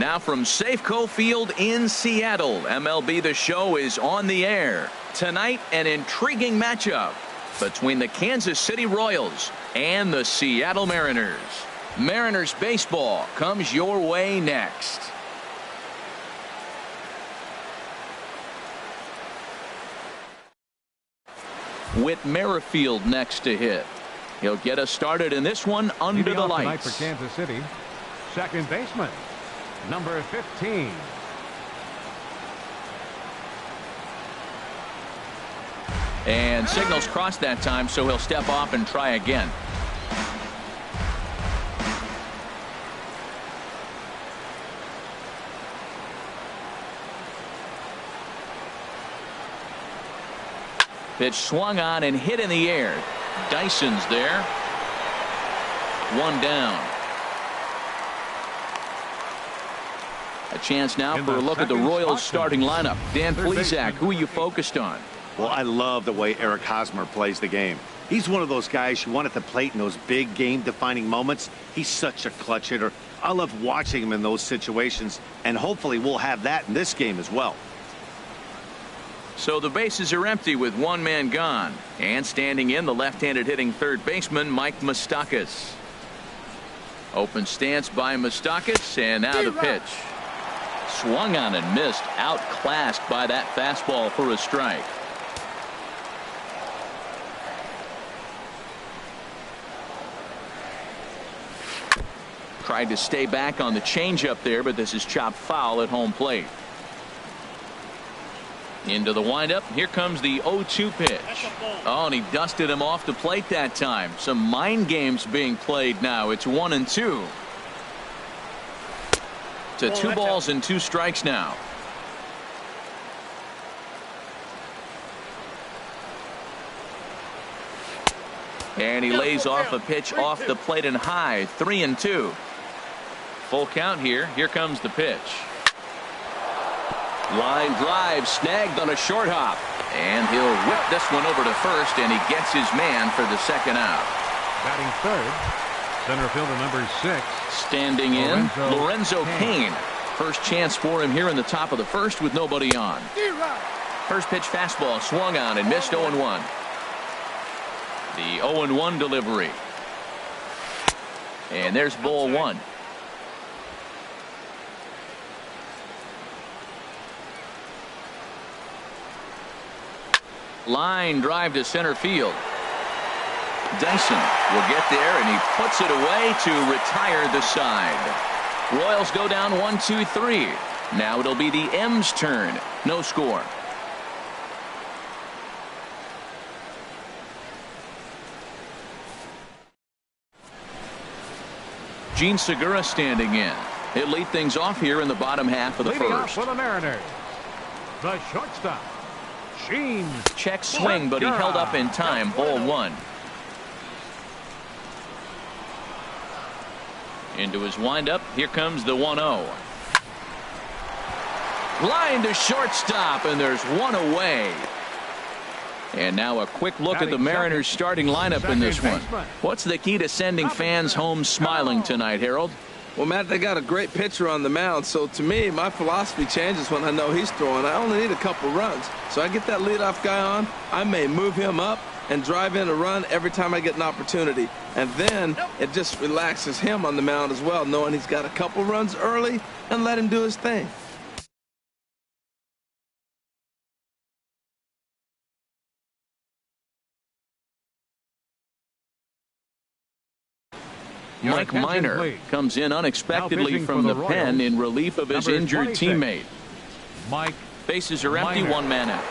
Now from Safeco Field in Seattle, MLB The Show is on the air. Tonight, an intriguing matchup between the Kansas City Royals and the Seattle Mariners. Mariners baseball comes your way next. Whit Merrifield next to hit. He'll get us started in this one under the lights. For Kansas City, second baseman, number 15. And signals crossed that time, so he'll step off and try again. Pitch swung on and hit in the air. Dyson's there. One down. A chance now for a look at the Royals starting lineup. Dan Plesac, who are you focused on? Well, I love the way Eric Hosmer plays the game. He's one of those guys you want at the plate in those big game-defining moments. He's such a clutch hitter. I love watching him in those situations, and hopefully we'll have that in this game as well. So the bases are empty with one man gone. And standing in, the left-handed hitting third baseman, Mike Moustakas. Open stance by Moustakas, and now the pitch. Swung on and missed, outclassed by that fastball for a strike. Tried to stay back on the changeup there, but this is chopped foul at home plate. Into the windup. Here comes the 0-2 pitch. Oh, and he dusted him off the plate that time. Some mind games being played now. It's 1-2. To 2 balls and 2 strikes now. And he lays off a pitch off the plate and high. 3-2. Full count here. Here comes the pitch. Line drive snagged on a short hop, and he'll whip this one over to first, and he gets his man for the second out. Batting third, center fielder number 6. Standing in, Lorenzo Cain. First chance for him here in the top of the first with nobody on. First pitch fastball swung on and missed. 0-1. The 0-1 delivery, and there's ball 1. Line drive to center field. Dyson will get there, and he puts it away to retire the side. Royals go down 1-2-3. Now it'll be the M's turn. No score. Gene Segura standing in. He'll lead things off here in the bottom half of the Leading first. off for the Mariners, the shortstop, Gene. Check swing, but he held up in time. Ball 1. Into his windup. Here comes the 1-0. Line to shortstop, and there's one away. And now a quick look at the Mariners starting lineup in this one. What's the key to sending fans home smiling tonight, Harold? Well, Matt, they got a great pitcher on the mound, so to me, my philosophy changes when I know he's throwing. I only need a couple runs. So I get that leadoff guy on, I may move him up and drive in a run every time I get an opportunity. And then it just relaxes him on the mound as well, knowing he's got a couple runs early, and let him do his thing. Mike Minor comes in unexpectedly from the pen in relief of his injured teammate. Mike. Bases are empty, one man out.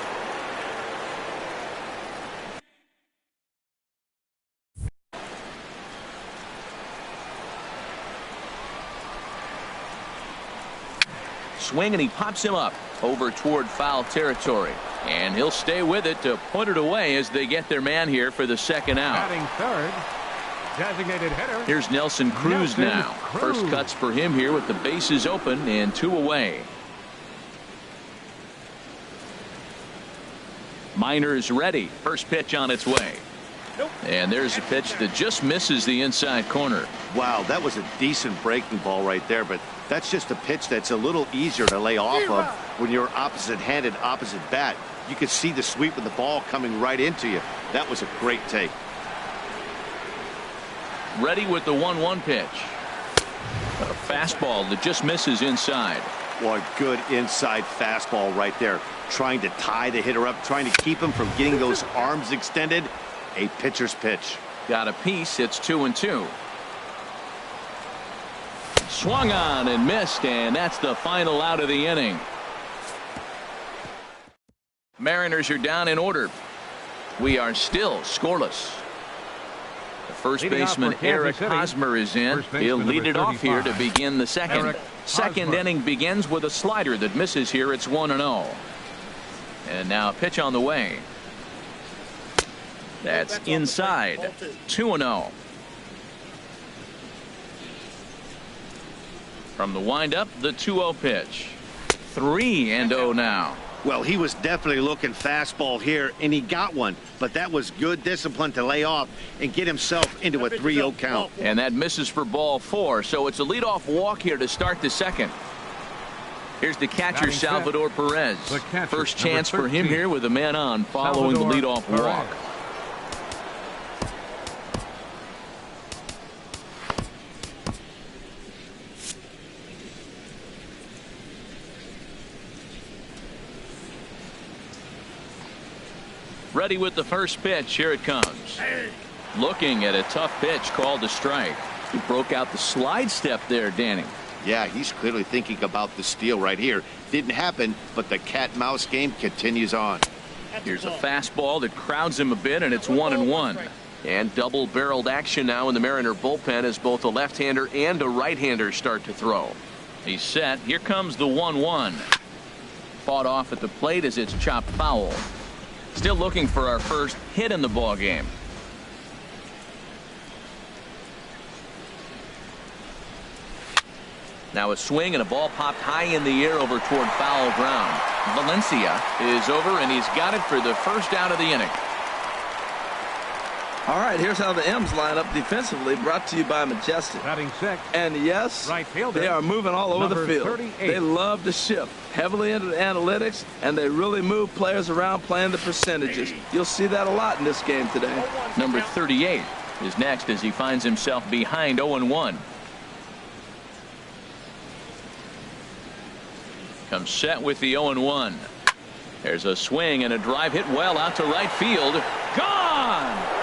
Swing, and he pops him up over toward foul territory. And he'll stay with it to put it away as they get their man here for the second out. Batting third, designated hitter. Here's Nelson Cruz now. First cuts for him here with the bases open and 2 away. Minor's ready. First pitch on its way. And there's a pitch that just misses the inside corner. Wow, that was a decent breaking ball right there, but that's just a pitch that's a little easier to lay off of when you're opposite-handed, opposite bat. You could see the sweep of the ball coming right into you. That was a great take. Ready with the 1-1 pitch. A fastball that just misses inside. Well, a good inside fastball right there. Trying to tie the hitter up, trying to keep him from getting those arms extended. A pitcher's pitch. Got a piece. It's 2-2. Swung on and missed, and that's the final out of the inning. Mariners are down in order. We are still scoreless. The first baseman Eric Hosmer is in. He'll lead it off here to begin the second. Second inning begins with a slider that misses here. It's 1-0. And now a pitch on the way. That's inside. 2-0. From the windup, the 2-0 pitch. 3-0 now. Well, he was definitely looking fastball here, and he got one. But that was good discipline to lay off and get himself into a 3-0 count. And that misses for ball 4, so it's a leadoff walk here to start the second. Here's the catcher, Salvador Perez. First chance for him here with a man on following the leadoff walk. Ready with the first pitch. Here it comes. Looking at a tough pitch called a strike. He broke out the slide step there, Danny. Yeah, he's clearly thinking about the steal right here. Didn't happen, but the cat-mouse game continues on. Here's a fastball that crowds him a bit, and it's 1-1. And double-barreled action now in the Mariner bullpen as both a left-hander and a right-hander start to throw. He's set. Here comes the 1-1. Fought off at the plate as it's chopped foul. Still looking for our first hit in the ball game. Now a swing and a ball popped high in the air over toward foul ground. Valencia is over, and he's got it for the first out of the inning. All right, here's how the M's line up defensively, brought to you by Majestic. Batting sixth. And yes, right fielder, they are moving all over the field. 38. They love to shift heavily into the analytics, and they really move players around playing the percentages. You'll see that a lot in this game today. Number 38 is next as he finds himself behind 0-1. Comes set with the 0-1. There's a swing and a drive hit well out to right field. Gone!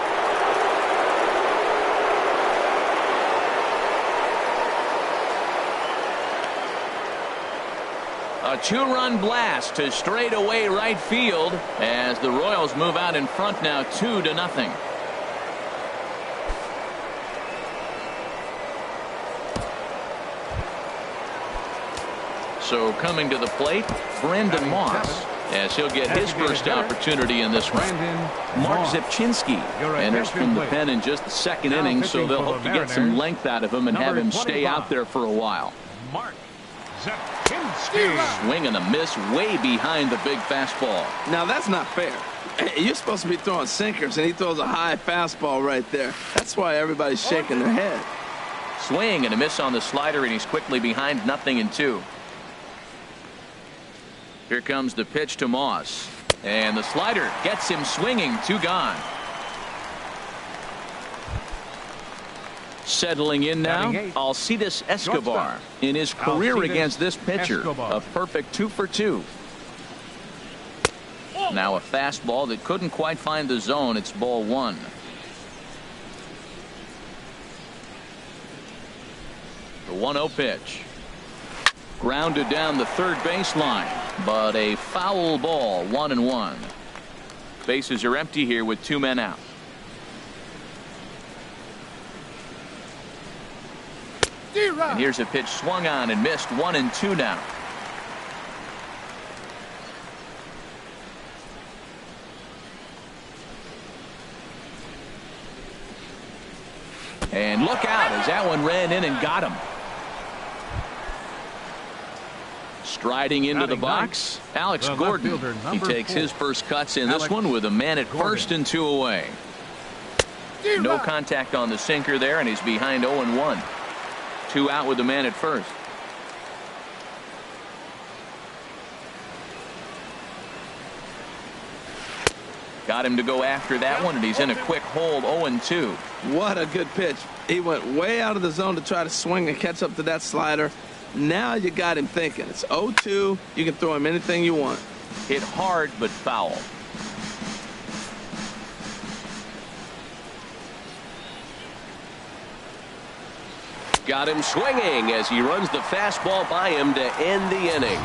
A two-run blast to straightaway right field as the Royals move out in front now 2-0. So coming to the plate, Brandon Moss, as he'll get his first opportunity in this one. Mark Zepchinski enters from the pen in just the second inning, so they'll hope to get some length out of him and have him stay out there for a while. Mark Zepchinski. Swing and a miss way behind the big fastball. Now that's not fair. You're supposed to be throwing sinkers, and he throws a high fastball right there. That's why everybody's shaking their head. Swing and a miss on the slider, and he's quickly behind 0-2. Here comes the pitch to Moss, and the slider gets him swinging. 2 gone. Settling in now, Alcides Escobar. In his career against this pitcher, a perfect 2 for 2. Now a fastball that couldn't quite find the zone. It's ball 1. The 1-0 pitch. Grounded down the third baseline, but a foul ball. 1-1. Bases are empty here with 2 men out. And here's a pitch swung on and missed. 1-2 now. And look out as that one ran in and got him. Striding into the box, Alex Gordon. He takes his first cuts in this one with a man at first and 2 away. No contact on the sinker there, and he's behind 0-1. 2 out with the man at first. Got him to go after that one, and he's in a quick hold, 0-2. What a good pitch. He went way out of the zone to try to swing and catch up to that slider. Now you got him thinking. It's 0-2. You can throw him anything you want. Hit hard, but foul. Got him swinging as he runs the fastball by him to end the inning.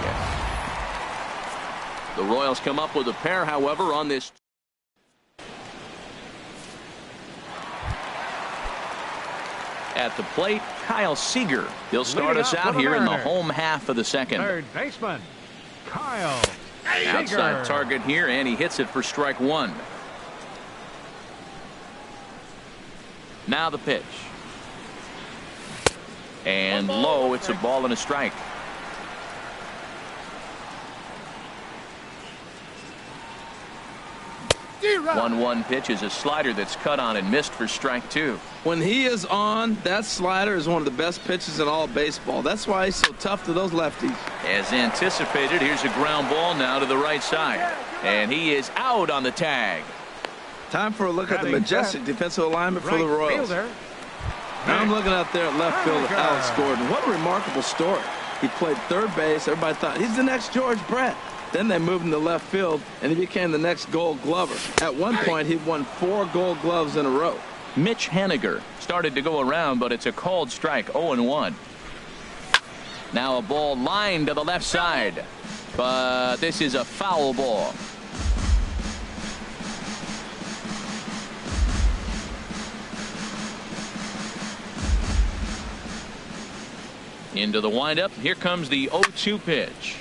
The Royals come up with a pair, however, on this. At the plate, Kyle Seager. He'll start us out here in the home half of the second. Third baseman, Kyle Outside target here, and he hits it for strike 1. Now the pitch. And low, it's a ball and a strike. One 1 pitch is a slider that's cut on and missed for strike 2. When he is on, that slider is one of the best pitches in all baseball. That's why he's so tough to those lefties. As anticipated, here's a ground ball now to the right side. And he is out on the tag. Time for a look at the majestic defensive alignment for the Royals. Now I'm looking out there at left field at Alex Gordon. What a remarkable story. He played third base. Everybody thought he's the next George Brett. Then they moved him to left field, and he became the next Gold Glover. At one point, he'd won 4 Gold Gloves in a row. Mitch Haniger started to go around, but it's a called strike, 0-1. Now a ball lined to the left side, but this is a foul ball. Into the windup. Here comes the 0-2 pitch.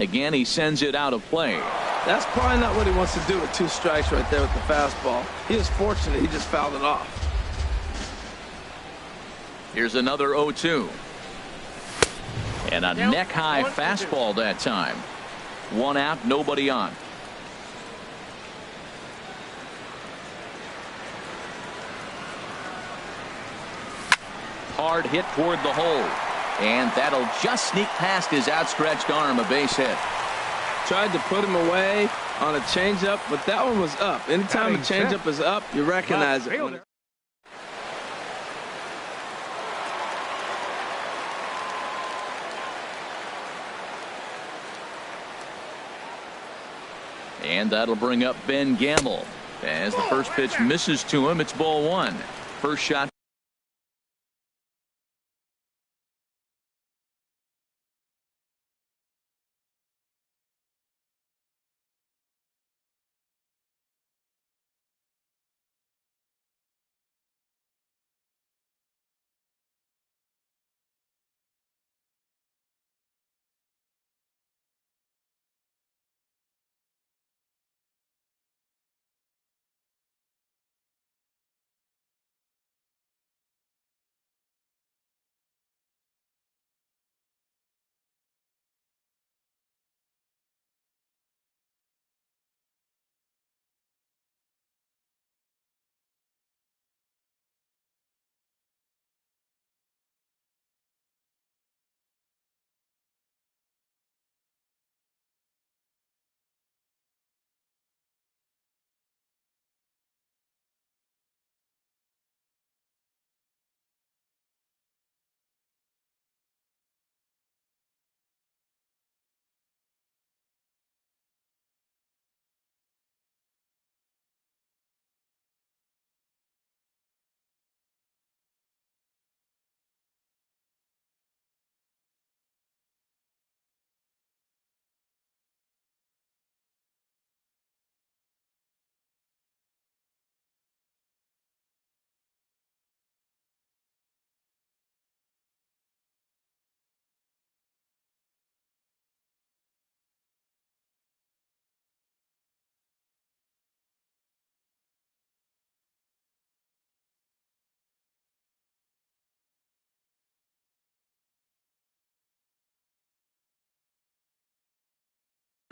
Again, he sends it out of play. That's probably not what he wants to do with 2 strikes right there with the fastball. He was fortunate he just fouled it off. Here's another 0-2. And a neck-high fastball that time. 1 out, nobody on. Hard hit toward the hole. And that'll just sneak past his outstretched arm, a base hit. Tried to put him away on a changeup, but that one was up. Anytime a changeup is up, you recognize it. And that'll bring up Ben Gamble. As the first pitch misses to him, it's ball 1. First shot.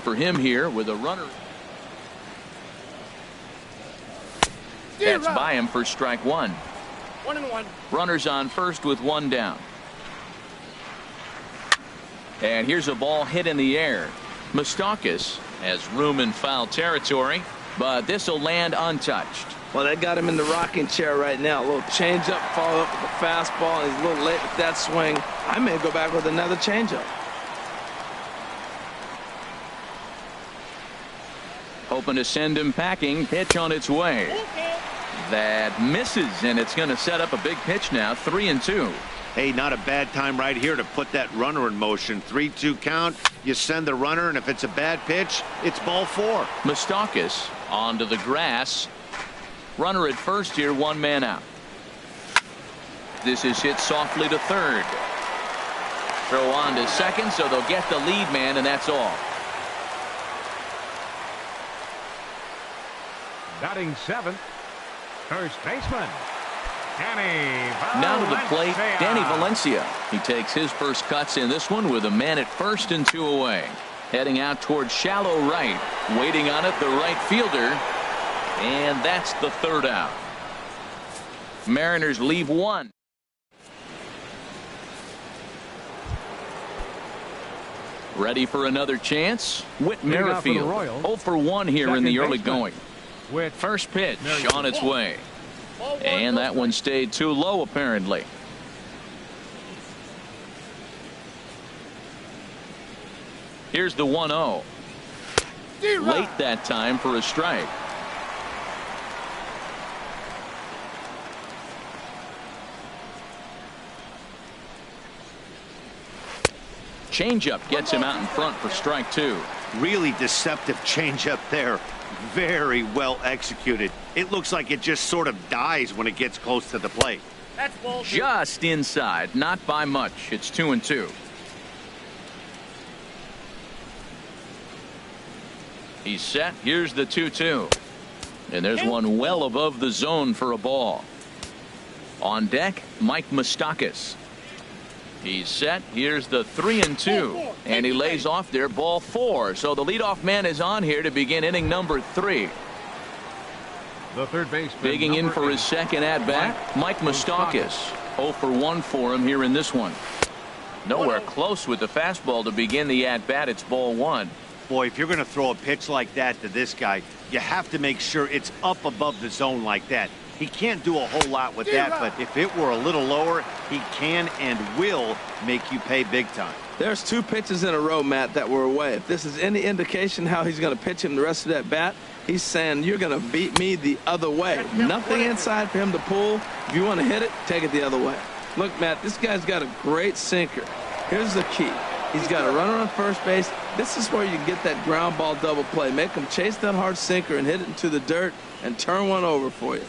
For him here with a runner. That's by him for strike one. 1-1. Runners on first with one down. And here's a ball hit in the air. Moustakas has room in foul territory, but this will land untouched. Well, that got him in the rocking chair right now. A little changeup, follow up with a fastball. He's a little late with that swing. I may go back with another changeup. Hoping to send him packing. Pitch on its way. That misses, and it's going to set up a big pitch now. 3-2. Hey, not a bad time right here to put that runner in motion. 3-2 count. You send the runner, and if it's a bad pitch, it's ball 4. Moustakas onto the grass. Runner at first here, one man out. This is hit softly to third. Throw on to second, so they'll get the lead man, and that's all. Batting 7th, first baseman, Danny Valencia. Now to the plate, Danny Valencia. He takes his first cuts in this one with a man at first and 2 away. Heading out towards shallow right. Waiting on it, the right fielder. And that's the third out. Mariners leave one. Ready for another chance? Whit Merrifield. 0 for 1 here in the early going. First pitch on its way. And that one stayed too low apparently. Here's the 1-0. Late that time for a strike. Changeup gets him out in front for strike 2. Really deceptive changeup there. Very well executed. It looks like it just sort of dies when it gets close to the plate. That's ball 2. Just inside, not by much. It's 2-2. He's set. Here's the 2-2. And there's one well above the zone for a ball. On deck, Mike Moustakas. He's set. Here's the 3-2. And he lays off there, ball 4. So the leadoff man is on here to begin inning number 3. The third baseman. Digging in for his second at bat, Mike Moustakas. 0 for 1 for him here in this one. Nowhere close with the fastball to begin the at bat. It's ball 1. Boy, if you're going to throw a pitch like that to this guy, you have to make sure it's up above the zone like that. He can't do a whole lot with that, but if it were a little lower, he can and will make you pay big time. There's 2 pitches in a row, Matt, that were away. If this is any indication how he's going to pitch him the rest of that bat, he's saying you're going to beat me the other way. Nothing inside for him to pull. If you want to hit it, take it the other way. Look, Matt, this guy's got a great sinker. Here's the key. He's got a runner on first base. This is where you get that ground ball double play. Make him chase that hard sinker and hit it into the dirt and turn one over for you.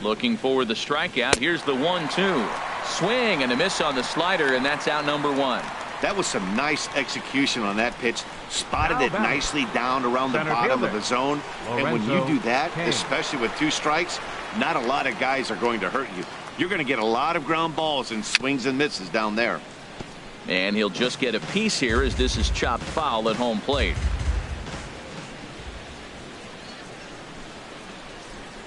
Looking for the strikeout. Here's the 1-2. Swing and a miss on the slider, and that's out number 1. That was some nice execution on that pitch. Spotted it nicely down around the bottom of the zone. And when you do that, especially with 2 strikes, not a lot of guys are going to hurt you. You're going to get a lot of ground balls and swings and misses down there. And he'll just get a piece here as this is chopped foul at home plate.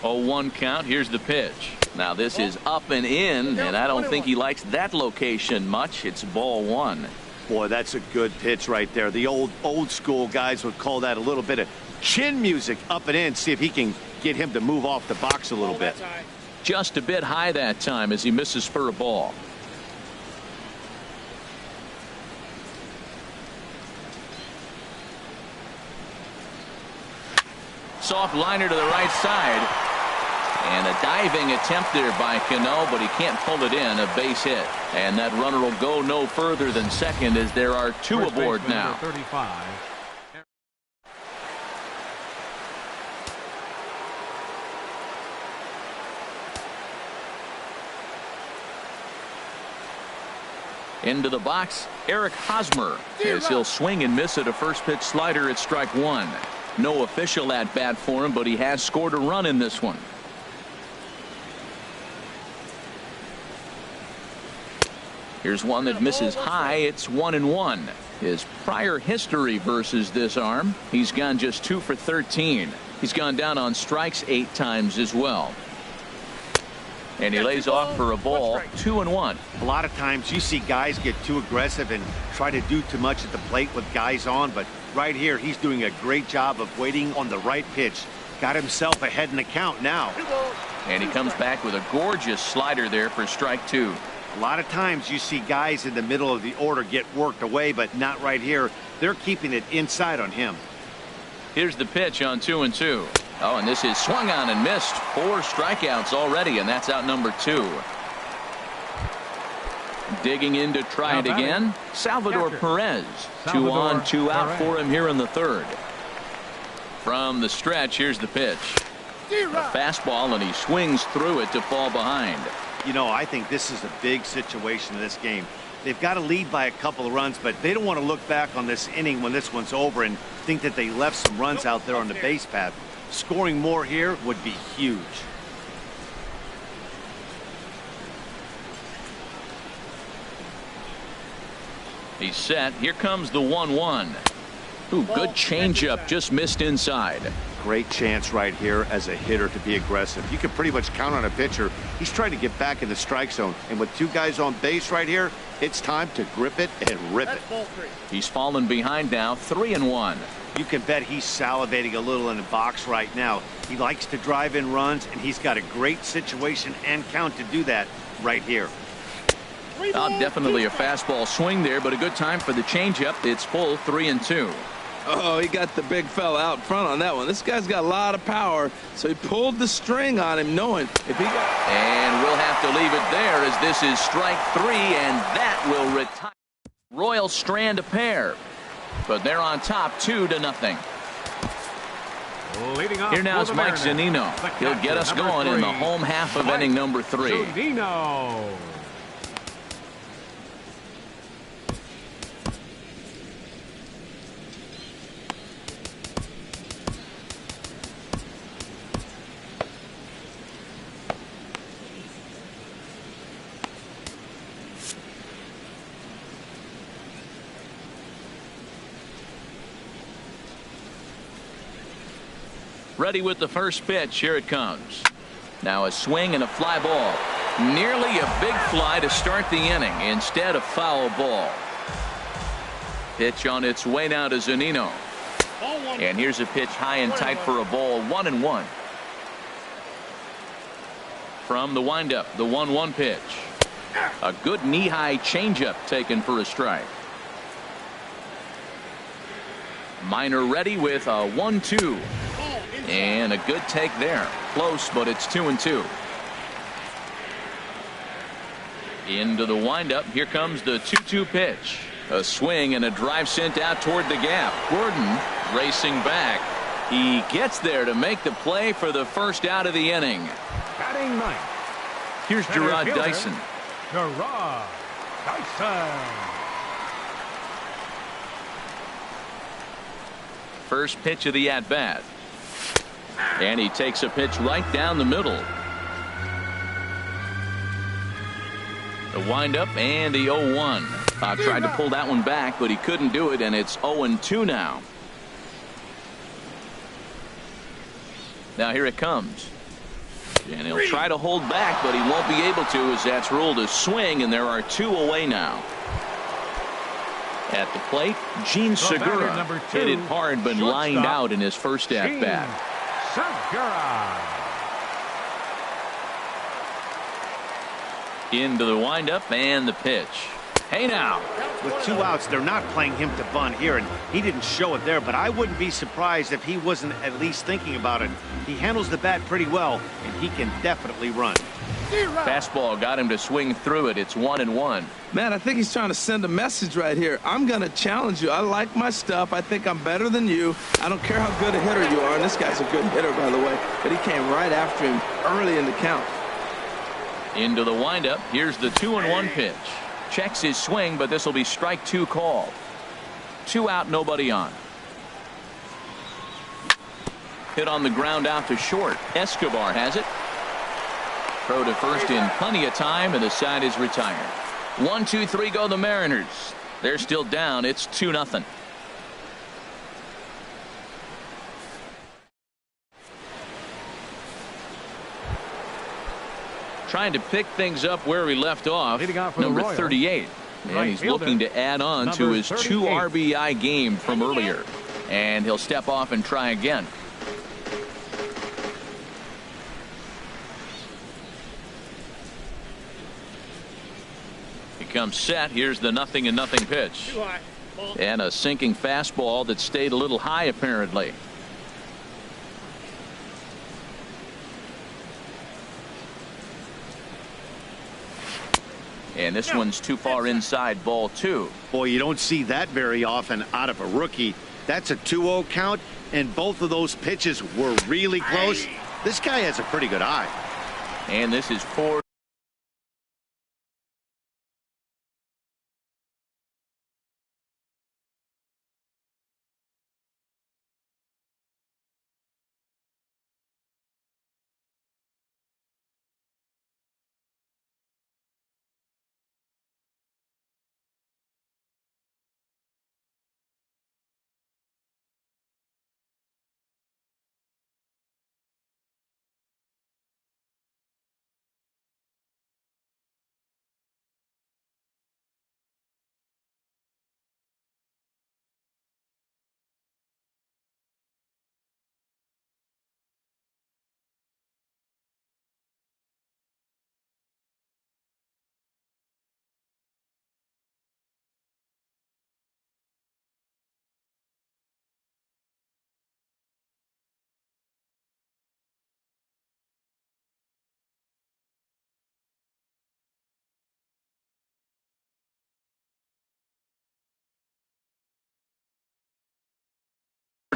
0-1 count. Here's the pitch. Now this is up and in, and I don't think he likes that location much. It's ball 1. Boy, that's a good pitch right there. The old school guys would call that a little bit of chin music up and in. See if he can get him to move off the box a little bit. Just a bit high that time as he misses for a ball. Soft liner to the right side. And a diving attempt there by Cano, but he can't pull it in. A base hit. And that runner will go no further than second as there are 2 aboard now. 35. Into the box, Eric Hosmer, as he'll swing and miss at a first pitch slider at strike 1. No official at bat for him, but he has scored a run in this one. Here's one that misses high. It's 1-1. His prior history versus this arm, he's gone just 2 for 13. He's gone down on strikes 8 times as well. And he lays off for a ball, 2-1. A lot of times you see guys get too aggressive and try to do too much at the plate with guys on, but right here he's doing a great job of waiting on the right pitch. Got himself ahead in the count now. And he comes back with a gorgeous slider there for strike 2. A lot of times you see guys in the middle of the order get worked away, but not right here. They're keeping it inside on him. Here's the pitch on 2-2. Oh, and this is swung on and missed. 4 strikeouts already, and that's out number 2. Digging in to try it again. Salvador Perez. 2 on, 2 out for him here in the 3rd. From the stretch, here's the pitch. A fastball, and he swings through it to fall behind. You know, I think this is a big situation in this game. They've got to lead by a couple of runs, but they don't want to look back on this inning when this one's over and think that they left some runs out there on the base path. Scoring more here would be huge. He's set. Here comes the 1-1. Ooh, good changeup, just missed inside. Great chance right here as a hitter to be aggressive. You can pretty much count on a pitcher. He's trying to get back in the strike zone, and with 2 guys on base right here, it's time to grip it and rip it. He's fallen behind now, 3-1. You can bet he's salivating a little in the box right now. He likes to drive in runs, and he's got a great situation and count to do that right here. Definitely a fastball swing there, but a good time for the changeup. It's full, 3-2. Oh, he got the big fella out front on that one. This guy's got a lot of power, so he pulled the string on him, knowing if he got... And we'll have to leave it there as this is strike 3, and that will retire. Royals strand a pair, but they're on top 2-0. Here now is Mike Zunino. He'll get us going in the home half of inning number 3. Zunino. Ready with the first pitch. Here it comes. Now a swing and a fly ball. Nearly a big fly to start the inning. Instead, a foul ball. Pitch on its way now to Zunino. And here's a pitch high and tight for a ball, 1-1. From the windup, the 1-1 pitch. A good knee-high changeup taken for a strike. Minor ready with a 1-2. And a good take there. Close, but it's 2-2. Into the windup. Here comes the 2-2 pitch. A swing and a drive sent out toward the gap. Gordon racing back. He gets there to make the play for the first out of the inning. Batting ninth. Here's Gerard Dyson. Gerard Dyson. First pitch of the at-bat. And he takes a pitch right down the middle. The windup and the 0-1. Tried to pull that one back, but he couldn't do it, and it's 0-2 now. Now here it comes. And he'll try to hold back, but he won't be able to, as that's ruled a swing, and there are 2 away now. At the plate, Gene Segura hit it hard, but lined out in his first at-bat. Segura. Into the windup and the pitch. Hey now. With 2 outs, they're not playing him to bunt here, and he didn't show it there, but I wouldn't be surprised if he wasn't at least thinking about it. He handles the bat pretty well, and he can definitely run. Fastball got him to swing through it. It's 1-1. Man, I think he's trying to send a message right here. I'm going to challenge you. I like my stuff. I think I'm better than you. I don't care how good a hitter you are. And this guy's a good hitter, by the way. But he came right after him early in the count. Into the windup. Here's the 2-1 pitch. Checks his swing, but this will be strike 2 called. 2 out, nobody on. Hit on the ground out to short. Escobar has it. Throw to first in plenty of time, and the side is retired. 1, 2, 3 go the Mariners. They're still down. It's 2-0. Trying to pick things up where he left off. Leading off for the Number Royals, 38. And right he's fielder, looking to add on to number his 38. 2 RBI game from earlier. And he'll step off and try again. He comes set. Here's the 0-0 pitch. Too high. Ball. And a sinking fastball that stayed a little high apparently. And this one's too far inside, ball 2. Boy, you don't see that very often out of a rookie. That's a 2-0 count, and both of those pitches were really close. This guy has a pretty good eye. And this is 4.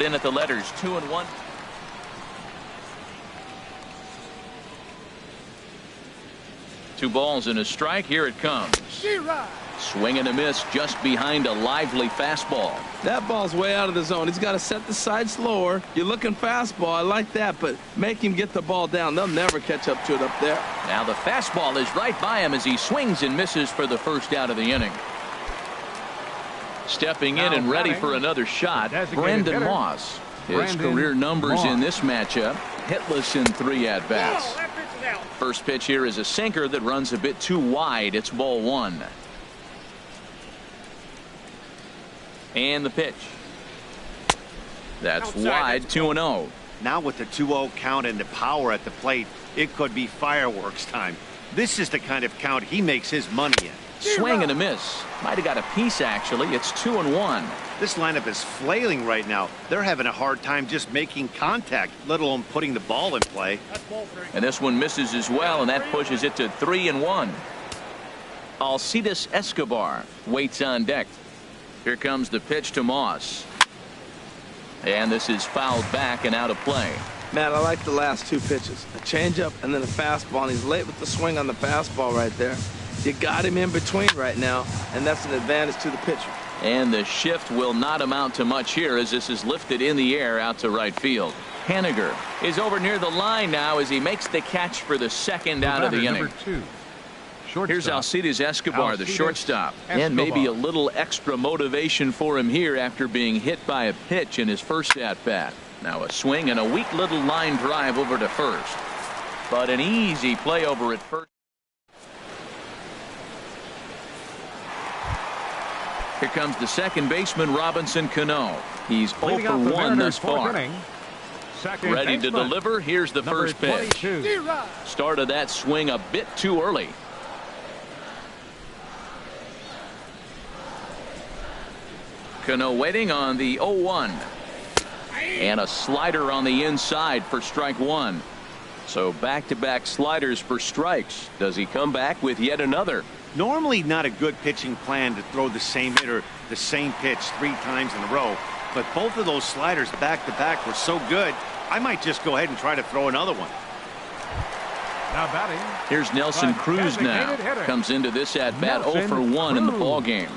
In at the letters, 2-1. Two balls and a strike. Here it comes. Swing and a miss just behind a lively fastball. That ball's way out of the zone. He's got to set the side slower. You're looking fastball. I like that, but make him get the ball down. They'll never catch up to it up there. Now the fastball is right by him as he swings and misses for the first out of the inning. Stepping in and ready for another shot, Brandon Moss. His career numbers in this matchup, hitless in 3 at-bats. First pitch here is a sinker that runs a bit too wide. It's ball 1. And the pitch. That's wide, 2-0. Now with the 2-0 count and the power at the plate, it could be fireworks time. This is the kind of count he makes his money in. Swing and a miss. Might have got a piece, actually. It's 2-1. This lineup is flailing right now. They're having a hard time just making contact, let alone putting the ball in play. And this one misses as well, and that pushes it to 3-1. Alcides Escobar waits on deck. Here comes the pitch to Moss. And this is fouled back and out of play. Man, I like the last 2 pitches. A changeup and then a fastball, and he's late with the swing on the fastball right there. You got him in between right now, and that's an advantage to the pitcher. And the shift will not amount to much here as this is lifted in the air out to right field. Haniger is over near the line now as he makes the catch for the second out of the inning. Here's Alcides Escobar, the shortstop. And maybe a little extra motivation for him here after being hit by a pitch in his first at-bat. Now a swing and a weak little line drive over to first. But an easy play over at first. Here comes the second baseman, Robinson Cano. He's 0 for 1 thus far. Ready to deliver. Here's the first pitch. Started that swing a bit too early. Cano waiting on the 0-1. And a slider on the inside for strike 1. So back-to-back sliders for strikes. Does he come back with yet another? Normally not a good pitching plan to throw the same hitter the same pitch 3 times in a row, but both of those sliders back-to-back were so good, I might just go ahead and try to throw another one. Now batting. Here's Nelson Cruz now. Comes into this at-bat 0 for 1 in the ball game.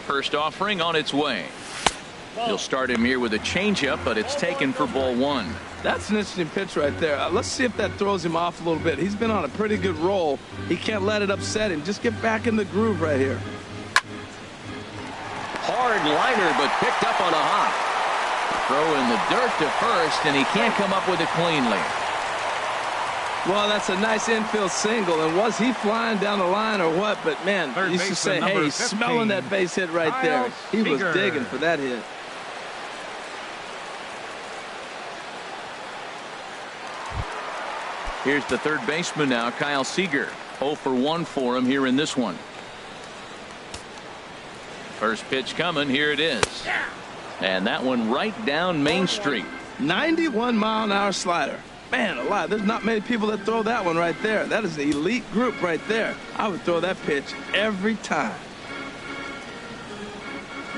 First offering on its way. He'll start him here with a changeup, but it's taken for ball 1. That's an interesting pitch right there. Let's see if that throws him off a little bit. He's been on a pretty good roll. He can't let it upset him. Just get back in the groove right here. Hard liner, but picked up on a hop. Throw in the dirt to first, and he can't come up with it cleanly. Well, that's a nice infield single, and was he flying down the line or what? But, man, Third you should say, baseman, hey, number he's 15, smelling that base hit right there. He was Seager. digging for that hit. Here's the third baseman now, Kyle Seager. 0 for 1 for him here in this one. First pitch coming. Here it is. And that one right down Main Street. 91-mile-an-hour slider. Man alive, there's not many people that throw that one right there. That is an elite group right there. I would throw that pitch every time.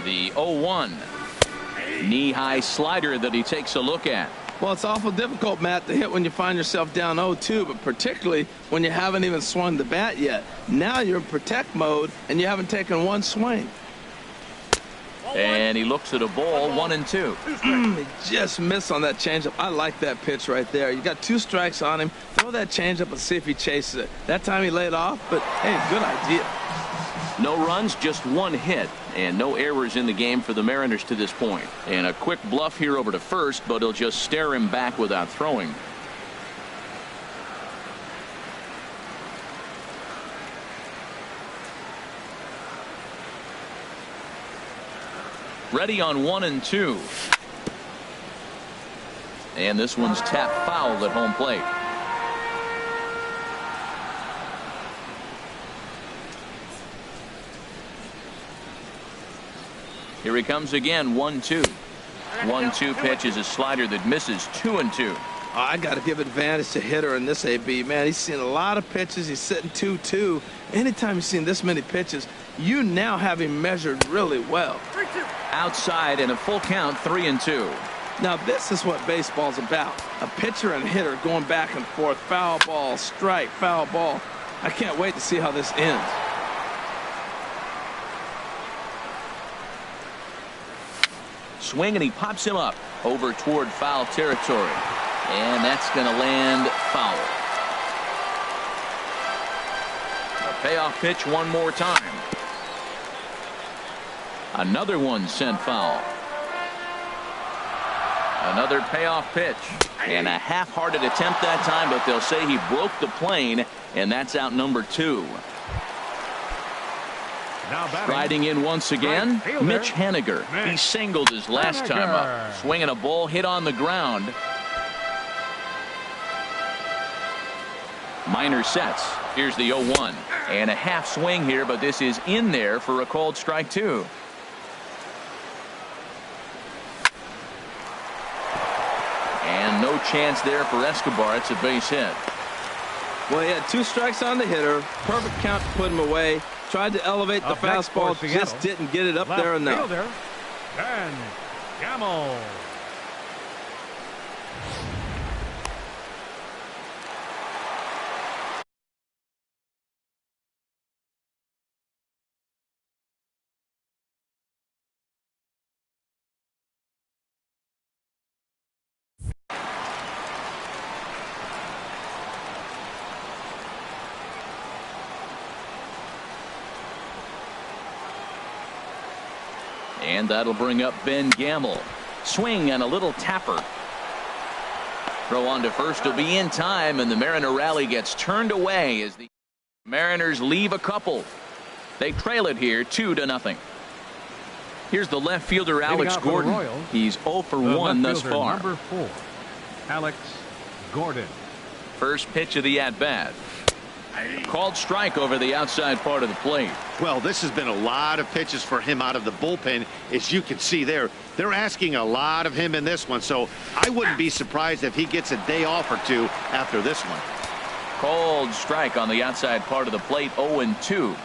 The 0-1. Knee-high slider that he takes a look at. Well, it's awful difficult, Matt, to hit when you find yourself down 0-2, but particularly when you haven't even swung the bat yet. Now you're in protect mode, and you haven't taken one swing. And he looks at a ball, 1-2. He just missed on that changeup. I like that pitch right there. You got 2 strikes on him. Throw that changeup and see if he chases it. That time he laid off, but, hey, good idea. No runs, just 1 hit, and no errors in the game for the Mariners to this point. And a quick bluff here over to first, but he'll just stare him back without throwing. Ready on 1-2. And this one's tapped foul at home plate. Here he comes again, 1-2. 1-2 pitch is a slider that misses, 2-2. I got to give advantage to hitter in this AB. Man, he's seen a lot of pitches. He's sitting 2-2. Anytime you've seen this many pitches, you now have him measured really well. Outside and a full count, 3-2. Now, this is what baseball's about. A pitcher and hitter going back and forth. Foul ball, strike, foul ball. I can't wait to see how this ends. Swing, and he pops him up over toward foul territory. And that's going to land foul. A payoff pitch one more time. Another one sent foul. Another payoff pitch. And a half-hearted attempt that time, but they'll say he broke the plane, and that's out number 2. Riding in once again, Mitch Haniger. He singled his last time up. Swinging a ball hit on the ground. Minor sets. Here's the 0-1. And a half swing here, but this is in there for a called strike 2. And no chance there for Escobar. It's a base hit. Well, he had 2 strikes on the hitter. Perfect count to put him away. Tried to elevate the fastball, just didn't get it up there enough. Ben Gamble. And that'll bring up Ben Gamble. Swing and a little tapper. Throw on to first will be in time, and the Mariner rally gets turned away as the Mariners leave a couple. They trail it here 2-0. Here's the left fielder, Alex Gordon. He's 0 for 1 thus far. Number 4, Alex Gordon. First pitch of the at-bat. Called strike over the outside part of the plate. Well, this has been a lot of pitches for him out of the bullpen. As you can see there, they're asking a lot of him in this one, so I wouldn't be surprised if he gets a day off or 2 after this one. Called strike on the outside part of the plate, 0-2.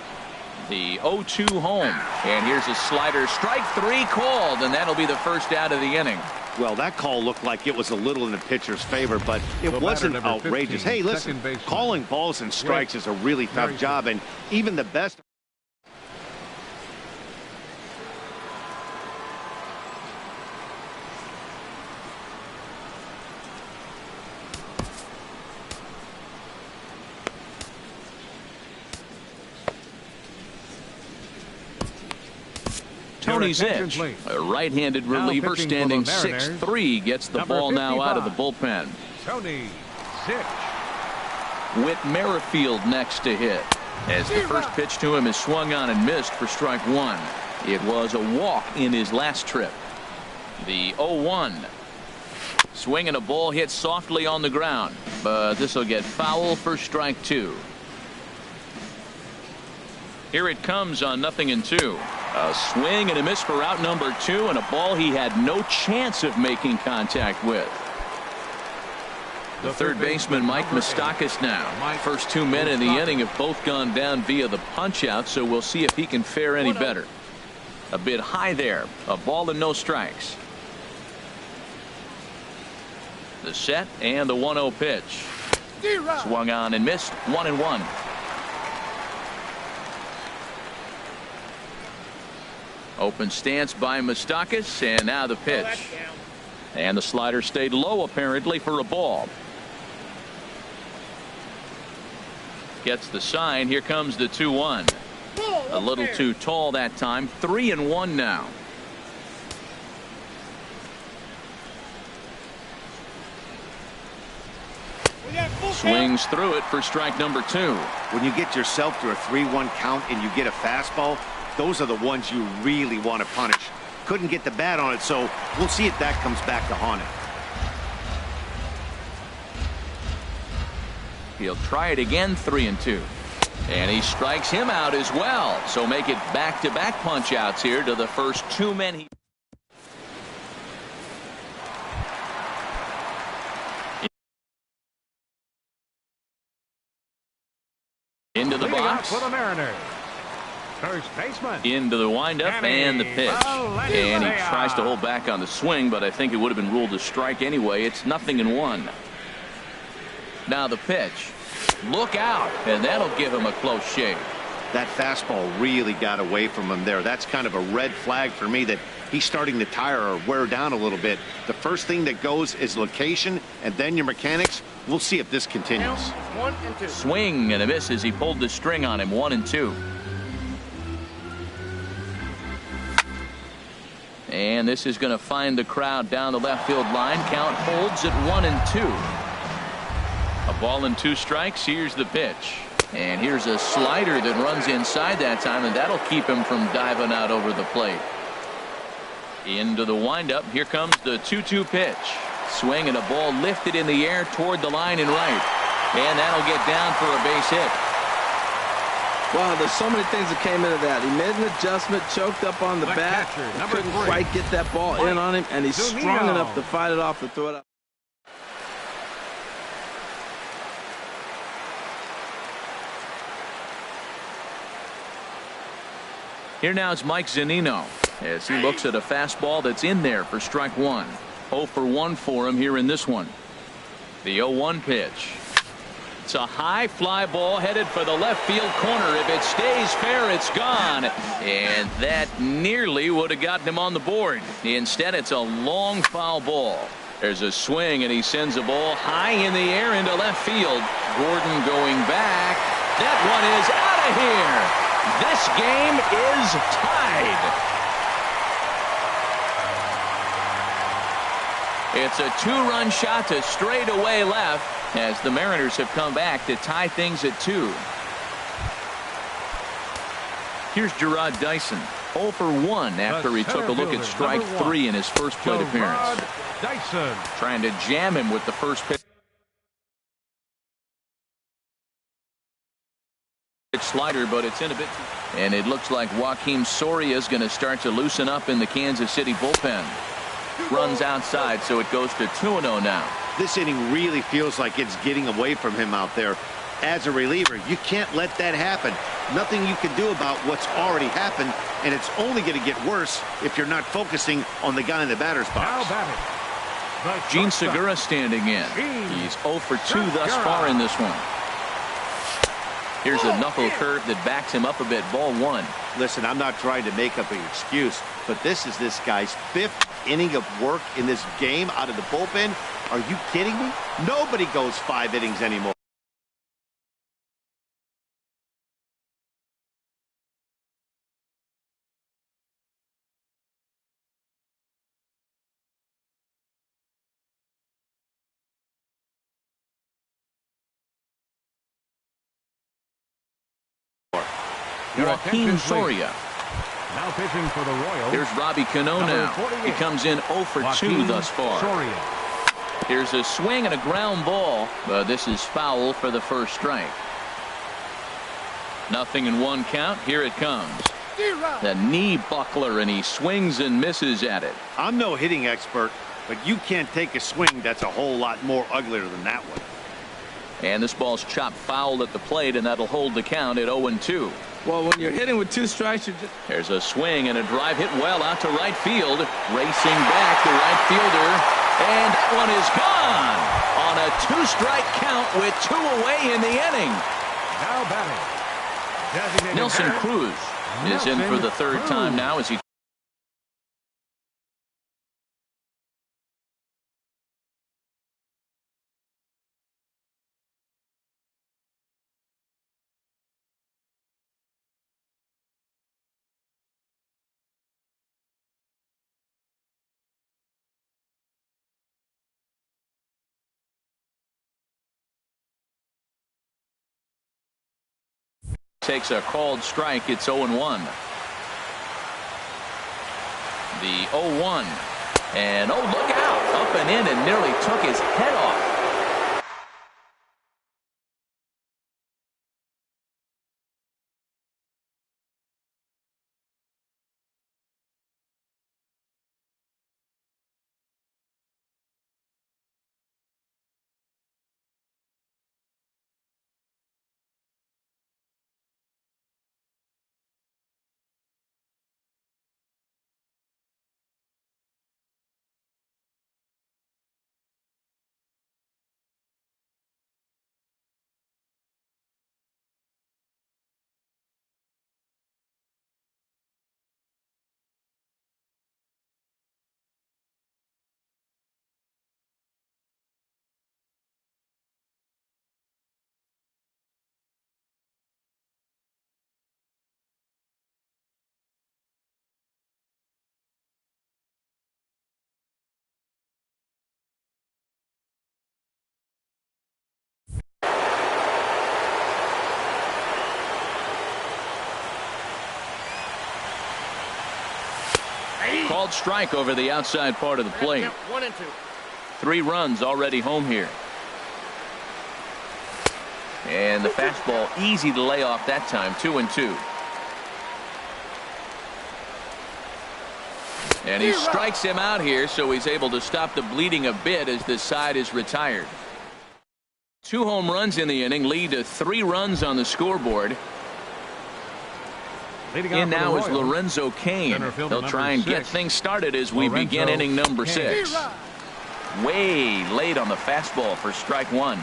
The 0-2 home. And here's a slider. Strike 3 called, and that'll be the first out of the inning. Well, that call looked like it was a little in the pitcher's favor, but it wasn't outrageous. 15, hey, listen, calling balls and strikes is a really tough job, and even the best. Tony attention, Zitch, please. a right-handed Now reliever pitching standing for the Mariners, 6'3", gets the number ball now out of the 55. bullpen. Tony Zitch. Whit Merrifield next to hit. As the first pitch to him is swung on and missed for strike one. It was a walk in his last trip. The 0-1. Swinging a ball hit softly on the ground, but this will get foul for strike two. Here it comes on 0-2. A swing and a miss for out number two, and a ball he had no chance of making contact with. The third baseman, Mike Moustakas, now. First two men in the inning have both gone down via the punch-out, so we'll see if he can fare any better. A bit high there. A ball and no strikes. The set and the 1-0 pitch. Swung on and missed. 1-1. Open stance by Moustakas, and now the pitch. And the slider stayed low apparently for a ball. Gets the sign. Here comes the 2-1. A little too tall that time. 3-1 now. Swings through it for strike number two. When you get yourself to a 3-1 count and you get a fastball, those are the ones you really want to punish. Couldn't get the bat on it, so we'll see if that comes back to haunt him. He'll try it again. 3-2. And he strikes him out as well. So make it back-to-back punch-outs here to the first two men. Into the box. For the Mariners. First baseman. Into the windup and the pitch. And he tries to hold back on the swing, but I think it would have been ruled a strike anyway. It's 0-1. Now the pitch. Look out, and that'll give him a close shave. That fastball really got away from him there. That's kind of a red flag for me that he's starting to tire or wear down a little bit. The first thing that goes is location, and then your mechanics. We'll see if this continues. 1-2. Swing and a miss as he pulled the string on him. 1-2. And this is going to find the crowd down the left field line. Count holds at 1-2. A ball and two strikes. Here's the pitch. And here's a slider that runs inside that time, and that'll keep him from diving out over the plate. Into the windup. Here comes the 2-2 pitch. Swing and a ball lifted in the air toward the line and right. And that'll get down for a base hit. Wow, there's so many things that came into that. He made an adjustment, choked up on the bat, couldn't quite get that ball in on him, and he's strong enough to fight it off and throw it out. Here now is Mike Zunino as he looks at a fastball that's in there for strike one. 0-for-1 for him here in this one. The 0-1 pitch. It's a high fly ball headed for the left field corner. If it stays fair, it's gone. And that nearly would have gotten him on the board. Instead, it's a long foul ball. There's a swing, and he sends a ball high in the air into left field. Gordon going back. That one is out of here. This game is tied. It's a two-run shot to straightaway left as the Mariners have come back to tie things at 2. Here's Gerard Dyson. 0-for-1 after he took a look at strike 3 in his first plate appearance. Dyson. Trying to jam him with the first pitch. Slider, but it's in a bit. And it looks like Joakim Soria is going to start to loosen up in the Kansas City bullpen. Runs outside, so it goes to 2-0 now. This inning really feels like it's getting away from him out there. As a reliever, you can't let that happen. Nothing you can do about what's already happened, and it's only going to get worse if you're not focusing on the guy in the batter's box. Gene Segura standing in. He's 0-for-2 thus far in this one. Here's a knuckle curve that backs him up a bit. Ball 1. Listen, I'm not trying to make up an excuse, but this is this guy's 5th inning of work in this game out of the bullpen. Are you kidding me? Nobody goes 5 innings anymore. Your Joaquin attention, Soria. Now pitching for the Royals. Here's Robbie Cano Number now. 48. He comes in 0 for 2 Joaquin thus far. Soria. Here's a swing and a ground ball, but this is foul for the first strike. 0-1 count. Here it comes. The knee buckler, and he swings and misses at it. I'm no hitting expert, but you can't take a swing that's a whole lot more uglier than that one. And this ball's chopped foul at the plate, and that'll hold the count at 0-2. Well, when you're hitting with 2 strikes, you're just... There's a swing and a drive hit well out to right field. Racing back, the right fielder. And that one is gone on a 2-strike count with 2 away in the inning. Now batting. Designated Nelson hitter, Cruz is in for the third time now as he takes a called strike. It's 0-1. The 0-1. And oh, look out. Up and in and nearly took his head off. Called strike over the outside part of the plate. 1-2. 3 runs already home here. And the fastball easy to lay off that time. 2-2. And he strikes him out here, so he's able to stop the bleeding a bit as this side is retired. 2 home runs in the inning lead to 3 runs on the scoreboard. In now is Lorenzo Cain. They'll try and get things started as we begin inning number 6. Way late on the fastball for strike 1.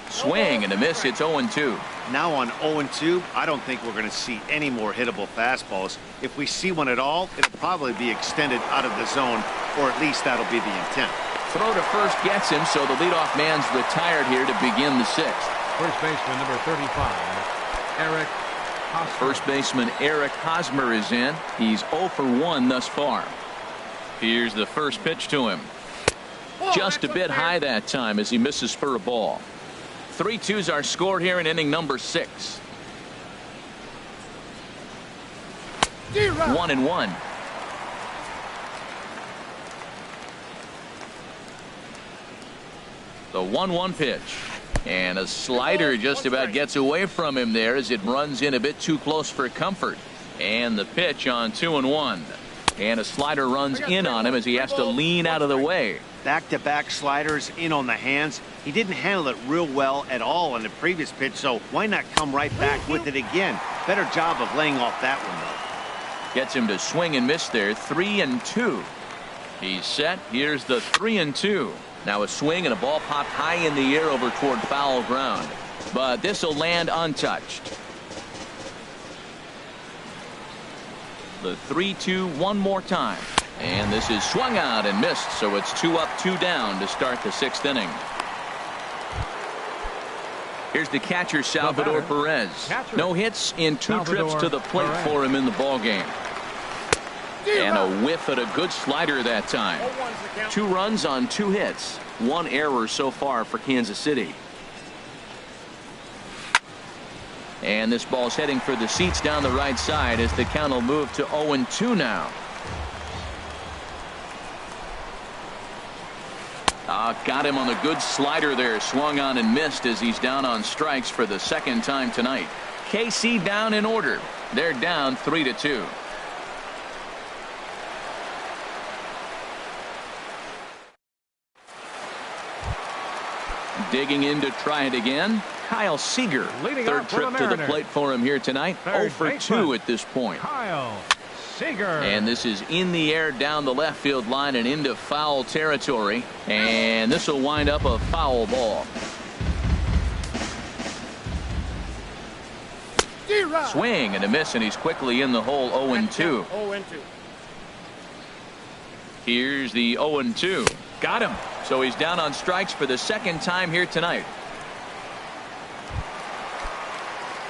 Swing and a miss. It's 0-2. Now on 0-2, I don't think we're going to see any more hittable fastballs. If we see one at all, it'll probably be extended out of the zone, or at least that'll be the intent. Throw to first gets him, so the leadoff man's retired here to begin the 6th. First baseman number 35, Eric Hosmer. First baseman Eric Hosmer is in. He's 0 for 1 thus far. Here's the first pitch to him. Just a bit high that time as he misses for a ball. 3-2s are scored here in inning number 6. 1-1. The 1-1 pitch. And a slider just about gets away from him there as it runs in a bit too close for comfort. And the pitch on 2-1. And a slider runs in on him as he has to lean out of the way. Back-to-back sliders in on the hands. He didn't handle it real well at all on the previous pitch, so why not come right back with it again? Better job of laying off that one, though. Gets him to swing and miss there. 3-2. He's set. Here's the 3-2. Now a swing and a ball popped high in the air over toward foul ground. But this will land untouched. The 3-2 one more time. And this is swung out and missed, so it's 2 up, 2 down to start the 6th inning. Here's the catcher, Salvador Perez. No hits in 2 trips to the plate for him in the ballgame. And a whiff at a good slider that time. 2 runs on 2 hits. 1 error so far for Kansas City. And this ball's heading for the seats down the right side as the count will move to 0-2 now. Got him on a good slider there. Swung on and missed as he's down on strikes for the second time tonight. KC down in order. They're down 3-2. Digging in to try it again, Kyle Seager. Third trip to the plate for him here tonight. 0 for 2 at this point. Kyle Seager. And this is in the air down the left field line and into foul territory. And this will wind up a foul ball. Swing and a miss, and he's quickly in the hole. 0-2. 0-2. Here's the 0-2. Got him. So he's down on strikes for the second time here tonight.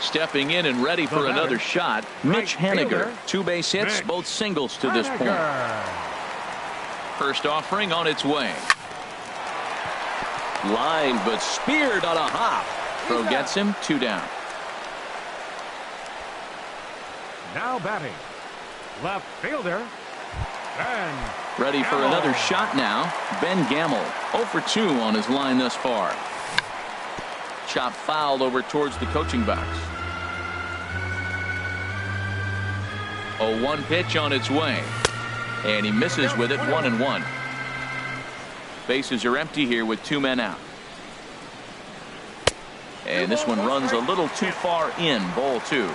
Stepping in and ready for another shot, Mitch Haniger. 2 base hits, both singles to this point. First offering on its way. Line, but speared on a hop. Throw gets him. 2 down. Now batting, left fielder, Ben. Ready for another shot now. Ben Gamel. 0 for 2 on his line thus far. Chop fouled over towards the coaching box. 0-1 pitch on its way. And he misses with it. 1-1. Bases are empty here with 2 men out. And this one runs a little too far in. Ball 2.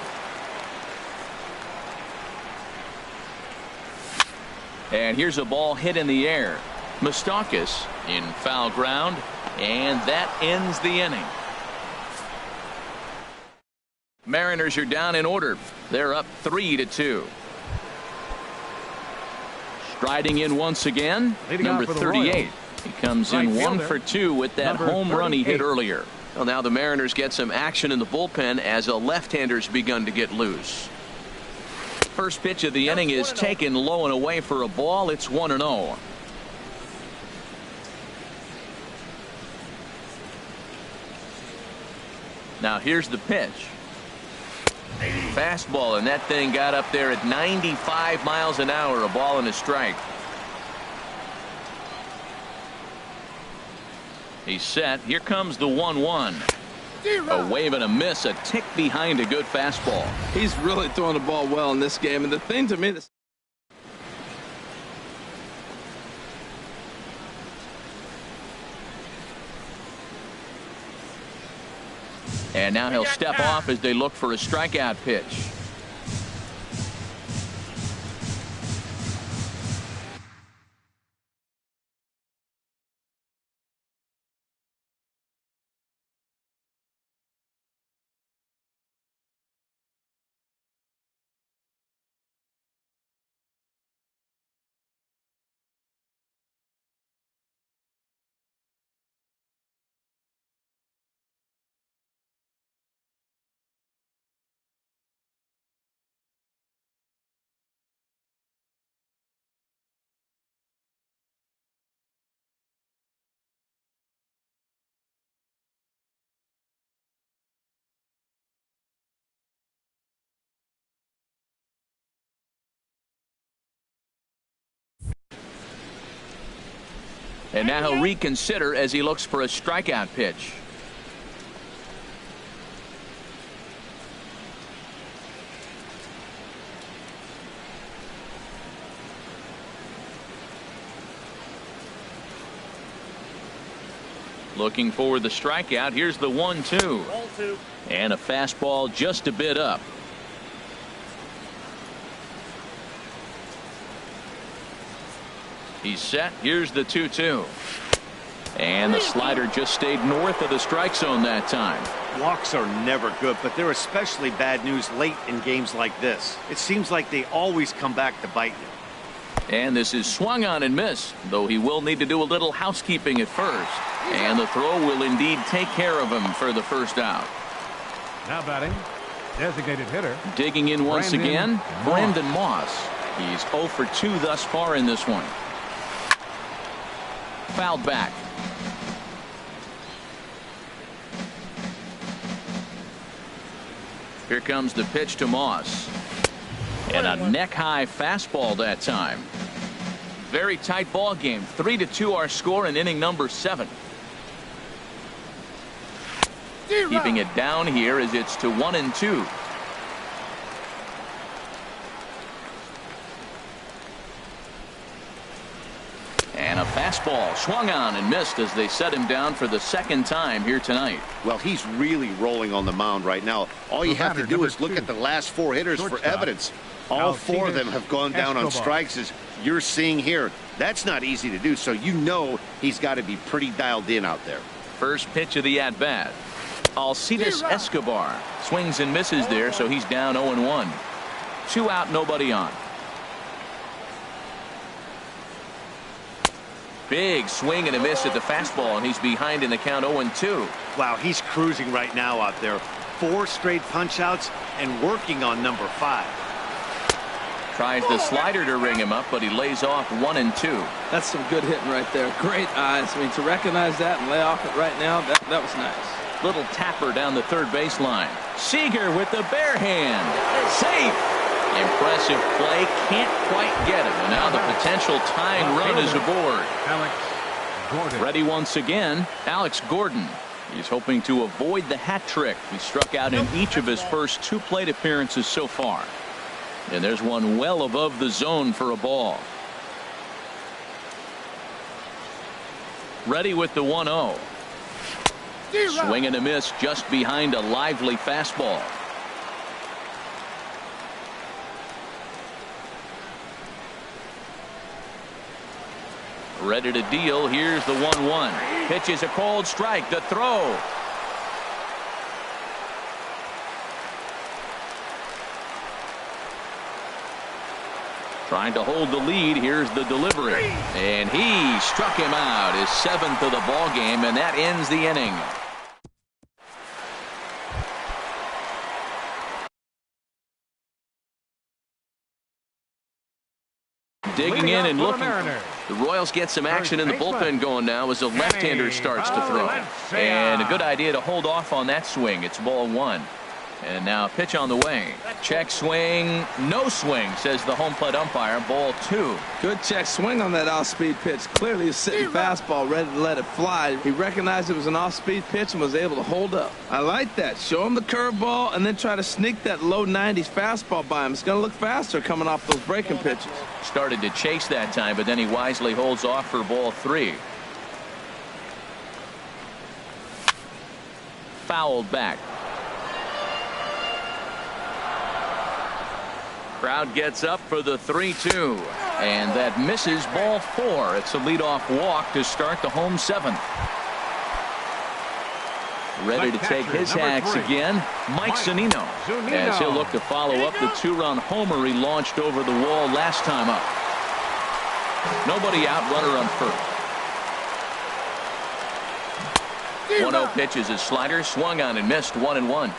And here's a ball hit in the air. Moustakas in foul ground, and that ends the inning. Mariners are down in order. They're up 3-2. Striding in once again, number 38. He comes in 1 for 2 with that home run he hit earlier. Well, now the Mariners get some action in the bullpen as a left-hander's begun to get loose. First pitch of the inning is taken low and away for a ball. It's 1-0. Now here's the pitch. Fastball, and that thing got up there at 95 miles an hour. A ball and a strike. He's set. Here comes the 1-1. A wave and a miss, a tick behind a good fastball. He's really throwing the ball well in this game. And the thing to me that's and now he'll step off as they look for a strikeout pitch. And now he'll reconsider as he looks for a strikeout pitch. Looking for the strikeout. Here's the 1-2. Ball 2. And a fastball just a bit up. He's set. Here's the 2-2. And the slider just stayed north of the strike zone that time. Walks are never good, but they're especially bad news late in games like this. It seems like they always come back to bite you. And this is swung on and missed, though he will need to do a little housekeeping at first. And the throw will indeed take care of him for the first out. Now batting, designated hitter. Digging in once again, Brandon Moss. He's 0 for 2 thus far in this one. Fouled back. Here comes the pitch to Moss. And a neck-high fastball that time. Very tight ball game. 3-2 our score in inning number 7. Keeping it down here as it's to 1-2. And a fastball swung on and missed as they set him down for the second time here tonight. Well, he's really rolling on the mound right now. All you have to do is look at the last 4 hitters for evidence. All 4 of them have gone down on strikes, as you're seeing here. That's not easy to do, so you know he's got to be pretty dialed in out there. First pitch of the at-bat. Alcides Escobar swings and misses there, so he's down 0-1. 2 out, nobody on. Big swing and a miss at the fastball, and he's behind in the count 0-2. Wow, he's cruising right now out there. 4 straight punch-outs and working on number 5. Tries the slider to ring him up, but he lays off 1-2. That's some good hitting right there. Great eyes. I mean, to recognize that and lay off it right now, that was nice. Little tapper down the third baseline. Seager with the bare hand. Safe. Impressive play. Can't quite get it. And now the potential tying run is aboard. Alex Gordon. Ready once again, Alex Gordon. He's hoping to avoid the hat trick. He struck out in each of his first 2 plate appearances so far. And there's one well above the zone for a ball. Ready with the 1-0. Swing and a miss just behind a lively fastball. Ready to deal. Here's the 1-1. Pitch is a cold strike. The throw. Trying to hold the lead. Here's the delivery. And he struck him out. His 7th of the ball game, and that ends the inning. Digging in and looking. The Royals get some action in the bullpen going now as a left-hander starts to throw. And a good idea to hold off on that swing. It's ball 1. And now pitch on the way. Check swing. No swing, says the home plate umpire. Ball 2. Good check swing on that off-speed pitch. Clearly a sitting fastball ready to let it fly. He recognized it was an off-speed pitch and was able to hold up. I like that. Show him the curveball and then try to sneak that low 90s fastball by him. It's going to look faster coming off those breaking pitches. Started to chase that time, but then he wisely holds off for ball 3. Fouled back. Crowd gets up for the 3-2, and that misses ball 4. It's a leadoff walk to start the home 7th. Ready to take his hacks again, Mike Zunino, as he'll look to follow up the 2-run homer he launched over the wall last time up. Nobody out, runner on first. 1-0 pitch is a slider, swung on and missed. 1-1.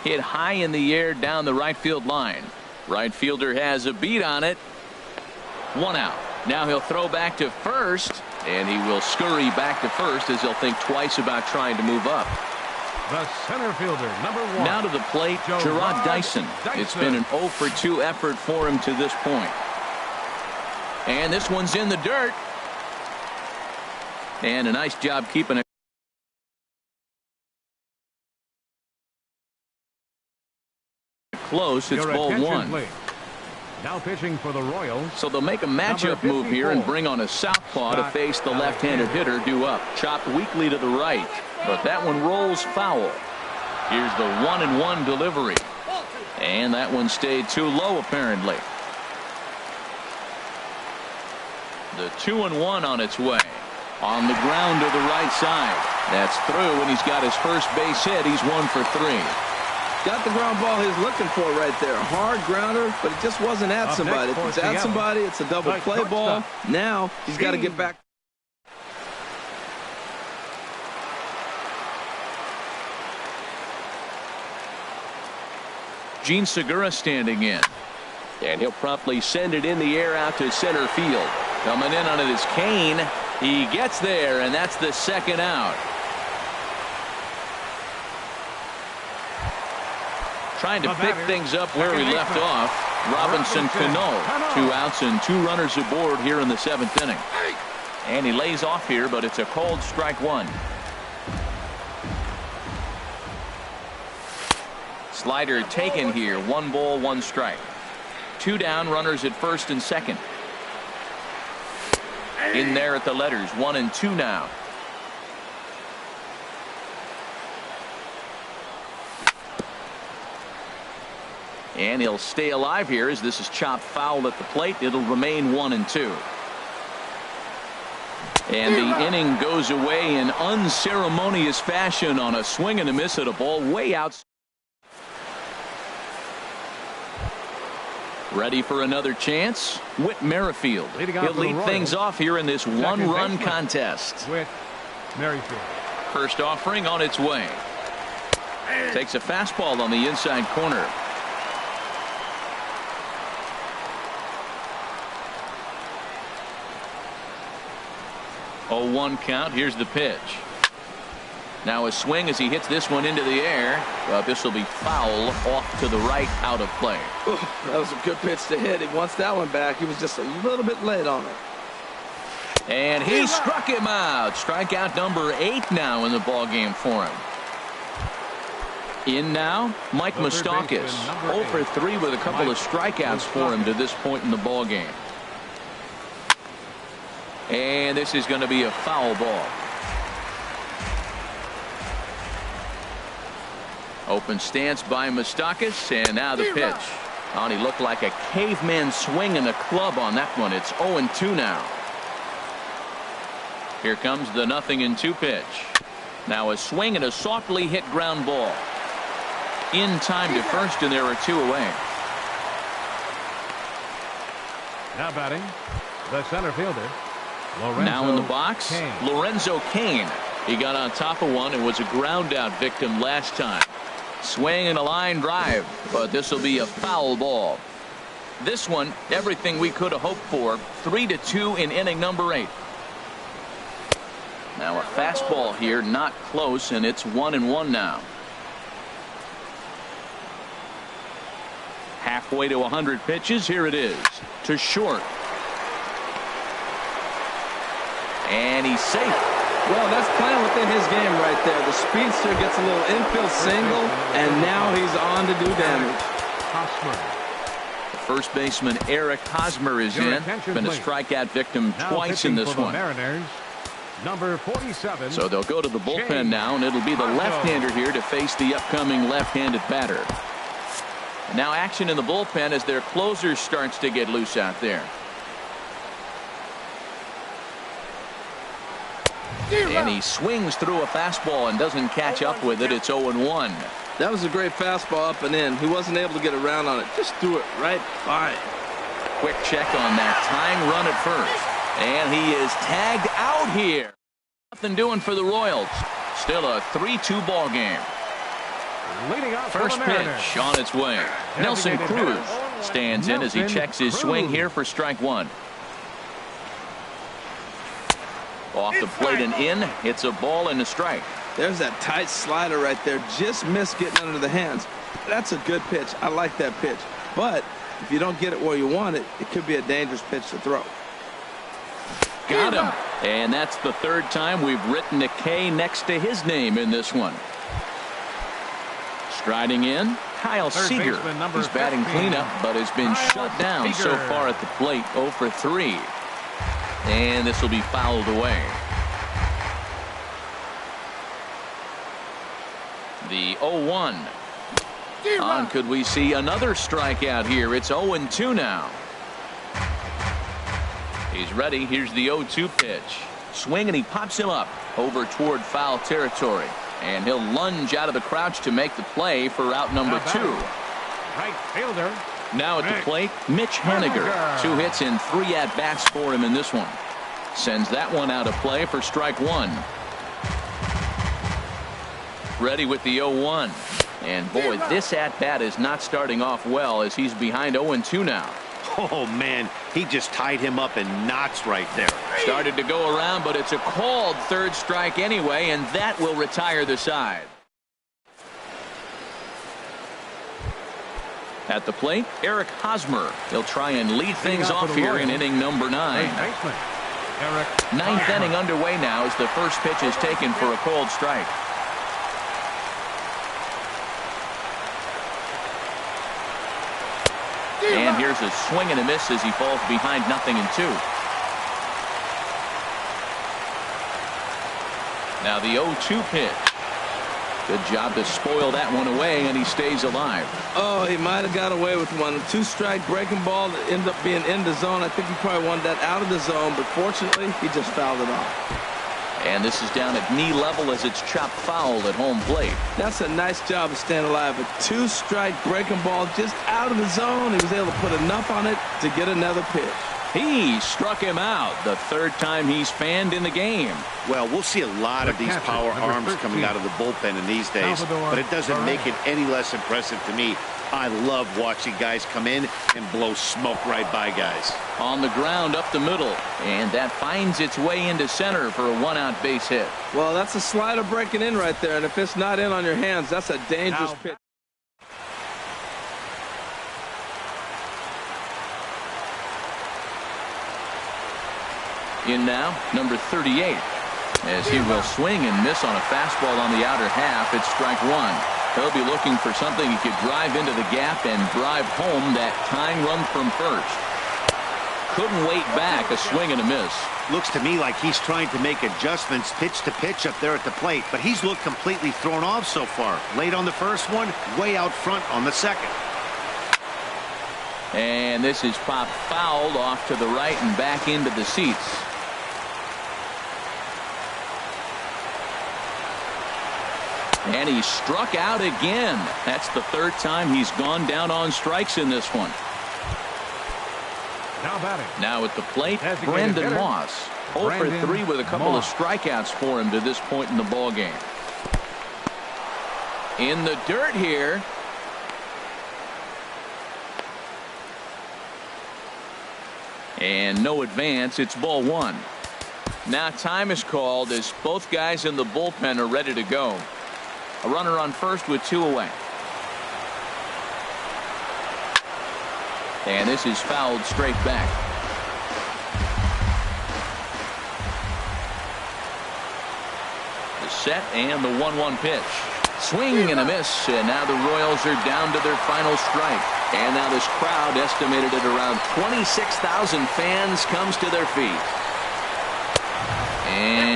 Hit high in the air down the right field line. Right fielder has a beat on it. 1 out. Now he'll throw back to first, and he will scurry back to first as he'll think twice about trying to move up. The center fielder, number 1. Now to the plate, Gerard Dyson. It's been an 0 for 2 effort for him to this point. And this one's in the dirt. And a nice job keeping it close. It's ball 1. Please. Now pitching for the Royals. So they'll make a matchup move here and bring on a southpaw to face the left-handed hitter due up. Chopped weakly to the right, but that one rolls foul. Here's the 1-1 delivery. And that one stayed too low apparently. The 2-1 on its way. On the ground to the right side. That's through, and he's got his first base hit. He's 1 for 3. Got the ground ball he's looking for right there. Hard grounder, but it just wasn't at somebody. If it's at somebody, it's a double play ball. Now he's got to get back. Gene Segura standing in. And he'll promptly send it in the air out to center field. Coming in on it is Kane. He gets there, and that's the second out. Trying to pick things up where he left off. Robinson Cano. 2 outs and 2 runners aboard here in the 7th inning. And he lays off here, but it's a called strike 1. Slider taken here. 1 ball, 1 strike. 2 down, runners at first and second. In there at the letters, 1 and 2 now. And he'll stay alive here as this is chopped foul at the plate. It'll remain 1 and 2. And the inning goes away in unceremonious fashion on a swing and a miss at a ball way out. Ready for another chance? Whit Merrifield. He'll lead things off here in this 1-run contest. Whit Merrifield. First offering on its way. Takes a fastball on the inside corner. Oh, 1 count. Here's the pitch. Now a swing as he hits this one into the air. This will be foul off to the right, out of play. Ooh, that was a good pitch to hit. He wants that one back. He was just a little bit late on it. And he struck him out. Strikeout number 8 now in the ball game for him. In now, Mike Moustakas. 0 for 3 with a couple of strikeouts for him to this point in the ball game. And this is going to be a foul ball. Open stance by Moustakas, and now the pitch. And he looked like a caveman swinging a club on that one. It's 0-2 now. Here comes the 0-2 pitch. Now a swing and a softly hit ground ball. In time to first, and there are 2 away. Now batting, the center fielder, Lorenzo now in the box, Cain. Lorenzo Cain. He got on top of one and was a ground out victim last time. Swing and a line drive, but this will be a foul ball. This one, everything we could have hoped for. 3-2 in inning number 8. Now a fastball here, not close, and it's 1-1 now. Halfway to 100 pitches. Here it is to short. And he's safe. Well, that's playing within his game right there. The speedster gets a little infield single, and now he's on to do damage. Hosmer. The first baseman Eric Hosmer is in. Been a strikeout victim twice in this one. Mariners, number 47. So they'll go to the bullpen now, and it'll be the left-hander here to face the upcoming left-handed batter. And now action in the bullpen as their closer starts to get loose out there. And he swings through a fastball and doesn't catch up with it. It's 0-1. That was a great fastball up and in. He wasn't able to get around on it. Just threw it right by. Quick check on that tying run at first. And he is tagged out here. Nothing doing for the Royals. Still a 3-2 ball game. Leading off First pitch on its way. Nelson Cruz stands in as he checks his swing here for strike 1. Off the plate and in. It's a ball and a strike. There's that tight slider right there. Just missed getting under the hands. That's a good pitch. I like that pitch. But if you don't get it where you want it, it could be a dangerous pitch to throw. Got him. And that's the 3rd time we've written a K next to his name in this one. Striding in, Kyle Seager. He's batting cleanup, but has been shut down so far at the plate. 0 for 3. And this will be fouled away. The 0-1. On could we see another strikeout here? It's 0-2 now. He's ready. Here's the 0-2 pitch. Swing and he pops him up over toward foul territory. And he'll lunge out of the crouch to make the play for out number 2. Right fielder. Now at the plate, Mitch Haniger. 2 hits and 3 at-bats for him in this one. Sends that one out of play for strike 1. Ready with the 0-1. And boy, this at-bat is not starting off well as he's behind 0-2 now. Oh, man, he just tied him up in knots right there. Started to go around, but it's a called third strike anyway, and that will retire the side. At the plate, Eric Hosmer. He'll try and lead things off here in inning number 9. Ninth inning underway now as the first pitch is taken for a called strike. And here's a swing and a miss as he falls behind 0-2. Now the 0-2 pitch. Good job to spoil that one away, and he stays alive. Oh, he might have got away with one. Two-strike breaking ball that ended up being in the zone. I think he probably wanted that out of the zone, but fortunately, he just fouled it off. And this is down at knee level as it's chopped foul at home plate. That's a nice job of staying alive. A two-strike breaking ball just out of the zone. He was able to put enough on it to get another pitch. He struck him out the third time he's fanned in the game. Well, we'll see a lot of these power arms coming out of the bullpen in these days, but it doesn't make it any less impressive to me. I love watching guys come in and blow smoke right by guys. On the ground up the middle, and that finds its way into center for a one-out base hit. Well, that's a slider breaking in right there, and if it's not in on your hands, that's a dangerous pitch. In now, number 38. As he will swing and miss on a fastball on the outer half, it's strike one. He'll be looking for something he could drive into the gap and drive home that tying run from first. Couldn't wait back, a swing and a miss. Looks to me like he's trying to make adjustments pitch to pitch up there at the plate, but he's looked completely thrown off so far. Late on the first one, way out front on the second. And this is popped fouled off to the right and back into the seats. And he struck out again. That's the third time he's gone down on strikes in this one. Now batting. Now at the plate, Brandon Moss. 0 for 3 with a couple of strikeouts for him to this point in the ball game. In the dirt here. And no advance. It's ball one. Now time is called as both guys in the bullpen are ready to go. A runner on first with 2 away. And this is fouled straight back. The set and the 1-1 pitch. Swing and a miss, and now the Royals are down to their final strike. And now this crowd, estimated at around 26,000 fans, comes to their feet. And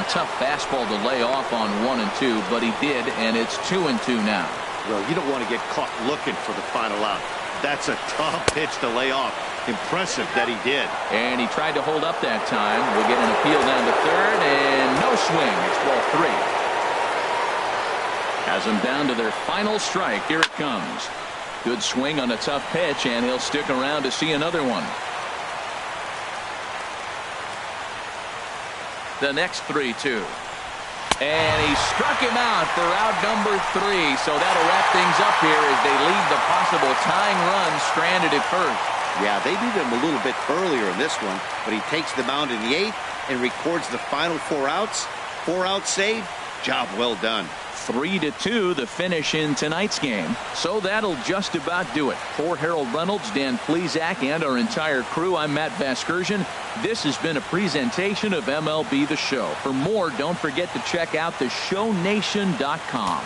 tough fastball to lay off on 1 and 2, but he did, and it's 2 and 2 now. Well, you don't want to get caught looking for the final out. That's a tough pitch to lay off. Impressive that he did. And he tried to hold up that time. We'll get an appeal down to third, and no swing. It's ball 3. Has them down to their final strike. Here it comes. Good swing on a tough pitch, and he'll stick around to see another one. The next 3-2. And he struck him out for out number 3. So that'll wrap things up here as they leave the possible tying run stranded at first. Yeah, they needed him a little bit earlier in this one, but he takes the mound in the 8th and records the final 4 outs. 4 out save. Job well done. 3-2 the finish in tonight's game. So that'll just about do it. For Harold Reynolds, Dan Plesac, and our entire crew, I'm Matt Vasgersian. This has been a presentation of MLB The Show. For more, don't forget to check out theshownation.com.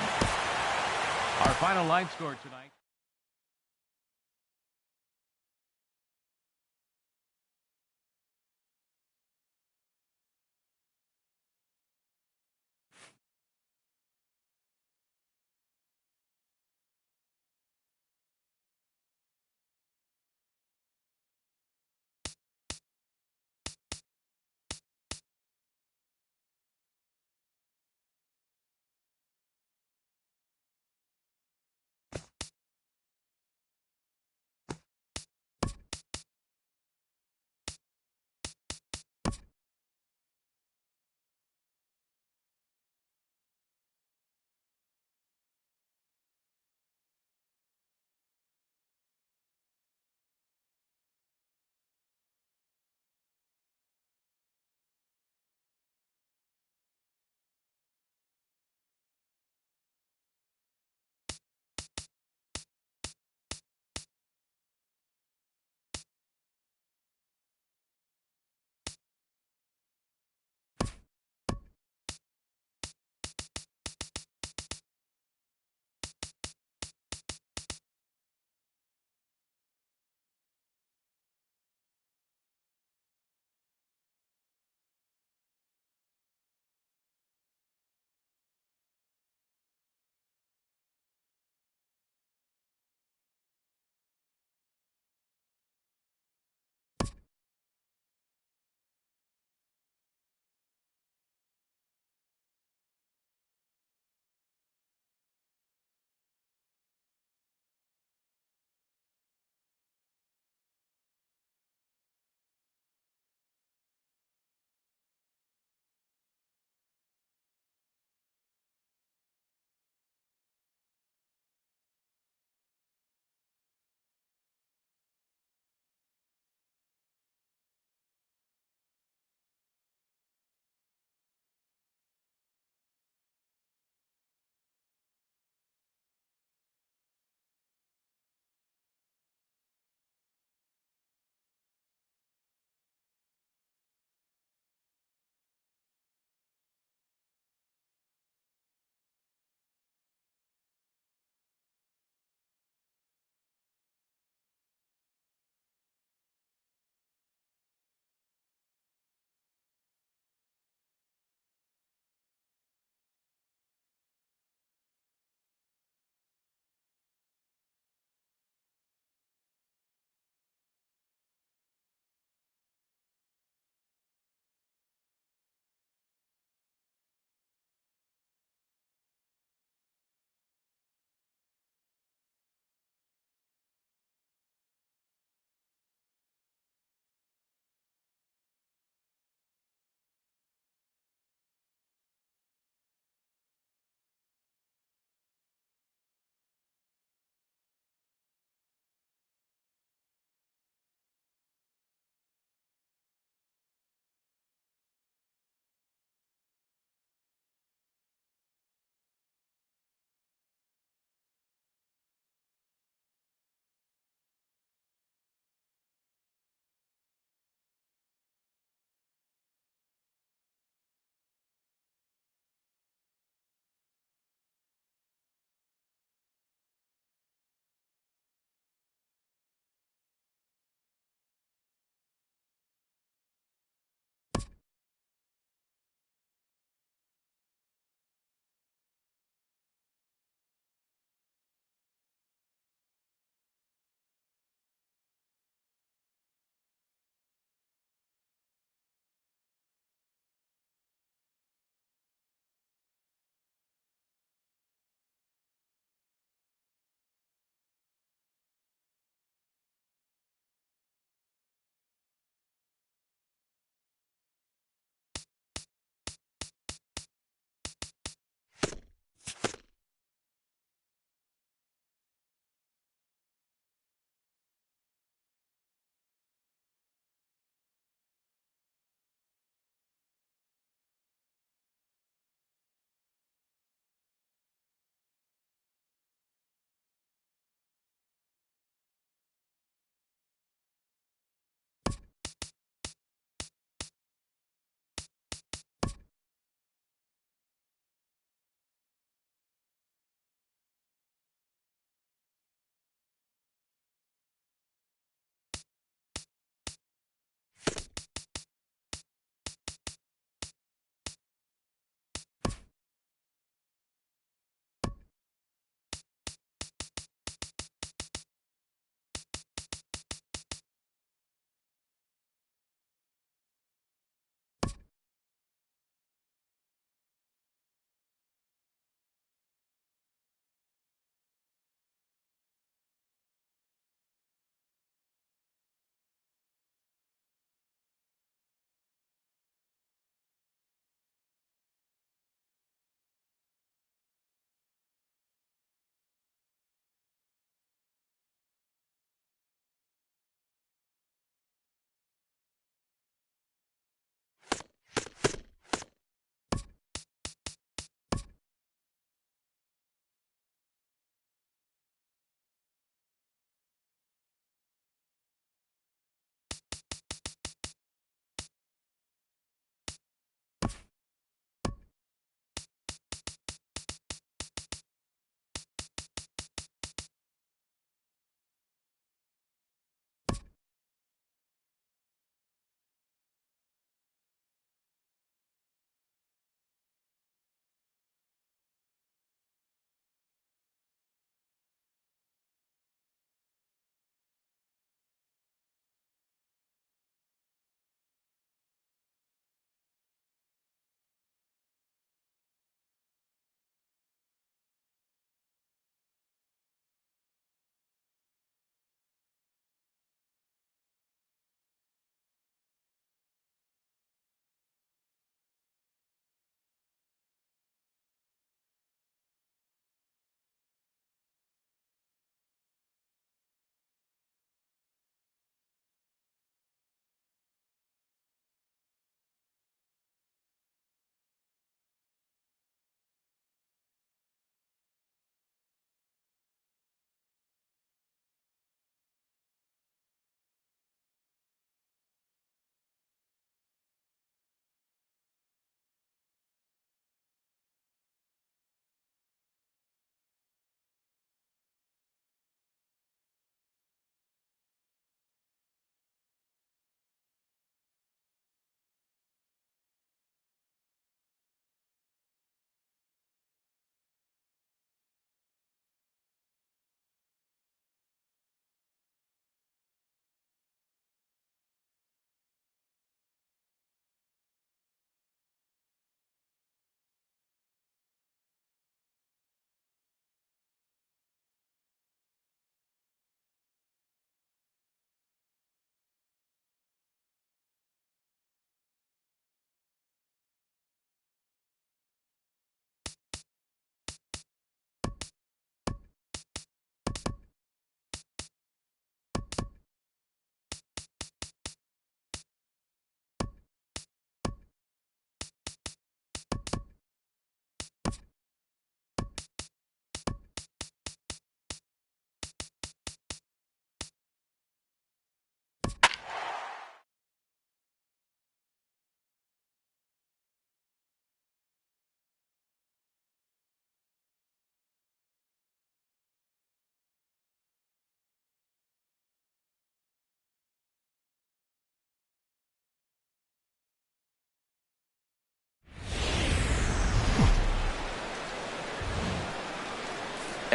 Our final line score tonight.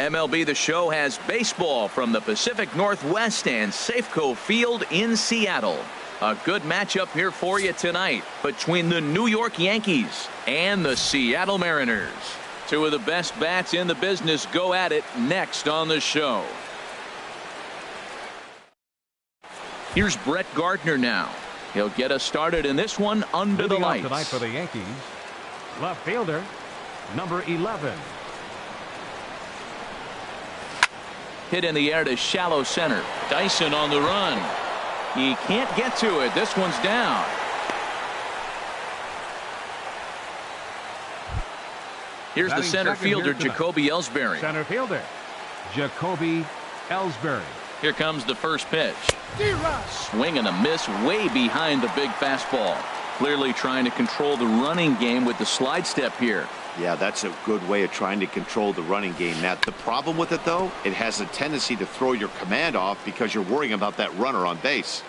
MLB The Show has baseball from the Pacific Northwest and Safeco Field in Seattle. A good matchup here for you tonight between the New York Yankees and the Seattle Mariners. Two of the best bats in the business go at it next on the show. Here's Brett Gardner now. He'll get us started in this one under the lights. Tonight for the Yankees, left fielder, number 11. Hit in the air to shallow center. Dyson on the run. He can't get to it. This one's down. Here's the center fielder, Jacoby Ellsbury. Center fielder, Jacoby Ellsbury. Here comes the first pitch. Swing and a miss way behind the big fastball. Clearly trying to control the running game with the slide step here. Yeah, that's a good way of trying to control the running game. Now, the problem with it, though, it has a tendency to throw your command off because you're worrying about that runner on base.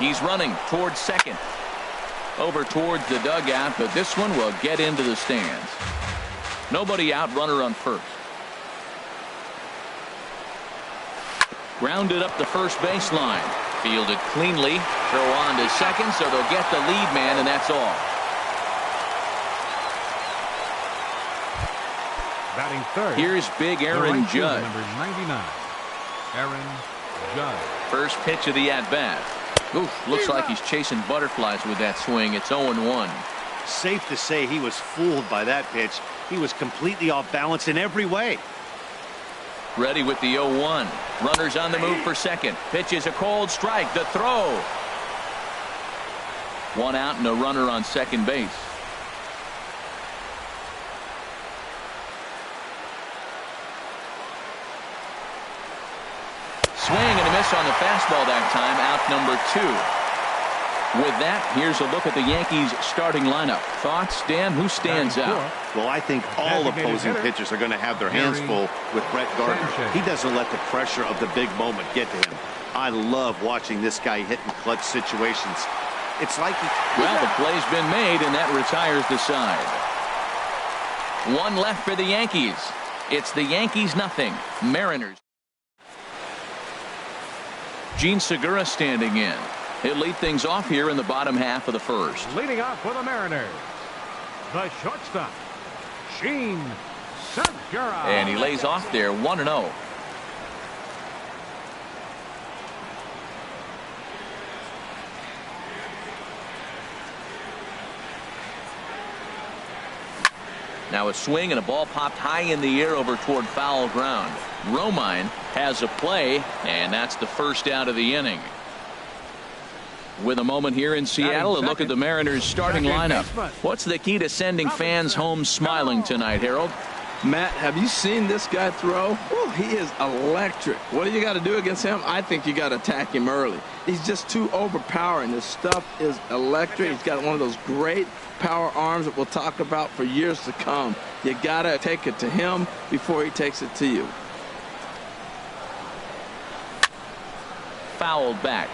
He's running towards second. Over towards the dugout, but this one will get into the stands. Nobody out, runner on first. Grounded up the first baseline. Fielded cleanly. Throw on to second, so they'll get the lead man, and that's all. Batting third. Here's big Aaron right Judge. Number 99, Aaron Judge. First pitch of the at-bat. Oof, looks like he's chasing butterflies with that swing. It's 0-1. Safe to say he was fooled by that pitch. He was completely off balance in every way. Ready with the 0-1. Runners on the move for second. Pitch is a cold strike. The throw. One out and a runner on second base. Swing and a miss on the fastball that time. Out number 2. With that, here's a look at the Yankees starting lineup. Thoughts, Dan? Who stands out? Well, I think all opposing pitchers are going to have their hands full with Brett Gardner. He doesn't let the pressure of the big moment get to him. I love watching this guy hit in clutch situations. It's like he... Well, the play's been made, and that retires the side. One left for the Yankees. It's the Yankees nothing. Mariners. Gene Segura standing in. He'll lead things off here in the bottom half of the first. Leading off for the Mariners, the shortstop, Gene Segura. And he lays off there 1-0. Now a swing and a ball popped high in the air over toward foul ground. Romine has a play, and that's the first out of the inning. With a moment here in Seattle, a look at the Mariners starting lineup. What's the key to sending fans home smiling tonight, Harold? Matt, have you seen this guy throw? Ooh, he is electric. What do you got to do against him? I think you got to attack him early. He's just too overpowering. His stuff is electric. He's got one of those great power arms that we'll talk about for years to come. You got to take it to him before he takes it to you. Fouled back.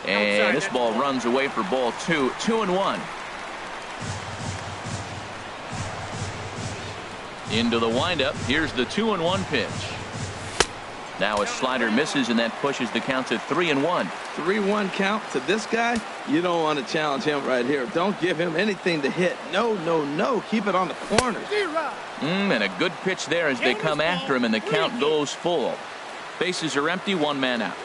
And this ball runs away for ball 2. 2-1. Into the windup. Here's the 2-1 pitch. Now a slider misses, and that pushes the count to 3-1. 3-1 count to this guy. You don't want to challenge him right here. Don't give him anything to hit. No, no, no. Keep it on the corners. And a good pitch there as they come after him, and the count goes full. Bases are empty. One man out.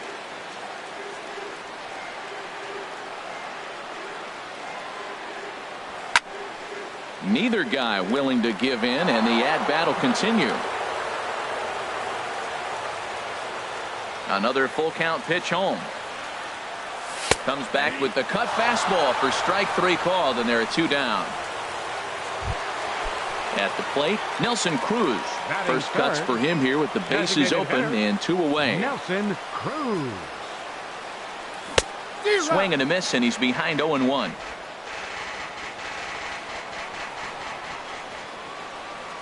Neither guy willing to give in, and the at-bat will continue. Another full count pitch home. Comes back with the cut fastball for strike 3 called, and there are 2 down. At the plate, Nelson Cruz. First cuts for him here with the bases open and 2 away. Nelson Cruz. Swing and a miss, and he's behind 0-1.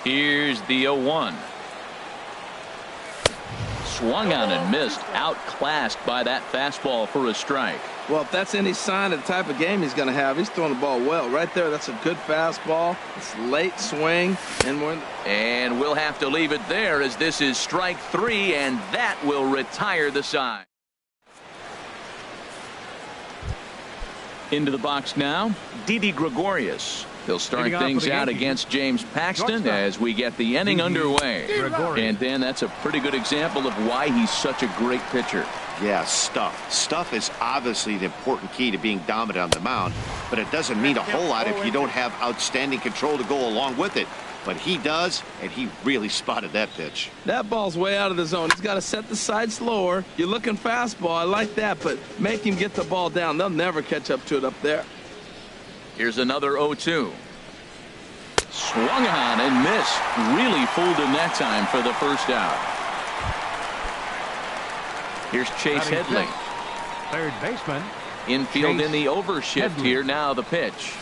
Here's the 0-1. Swung on and missed. Outclassed by that fastball for a strike. Well, if that's any sign of the type of game he's going to have, he's throwing the ball well. Right there, that's a good fastball. It's late swing. And we'll have to leave it there as this is strike 3, and that will retire the side. Into the box now, Didi Gregorius. He'll start things out against James Paxton as we get the inning underway. And then that's a pretty good example of why he's such a great pitcher. Yeah, stuff. Stuff is obviously an important key to being dominant on the mound, but it doesn't mean a whole lot if you don't have outstanding control to go along with it. But he does, and he really spotted that pitch. That ball's way out of the zone. He's got to set the side slower. You're looking fastball. I like that, but make him get the ball down. They'll never catch up to it up there. Here's another 0-2. Swung on and missed. Really fooled him that time for the first out. Here's Chase Headley. Third baseman. Infield Chase in the overshift Headley. here. Now the pitch.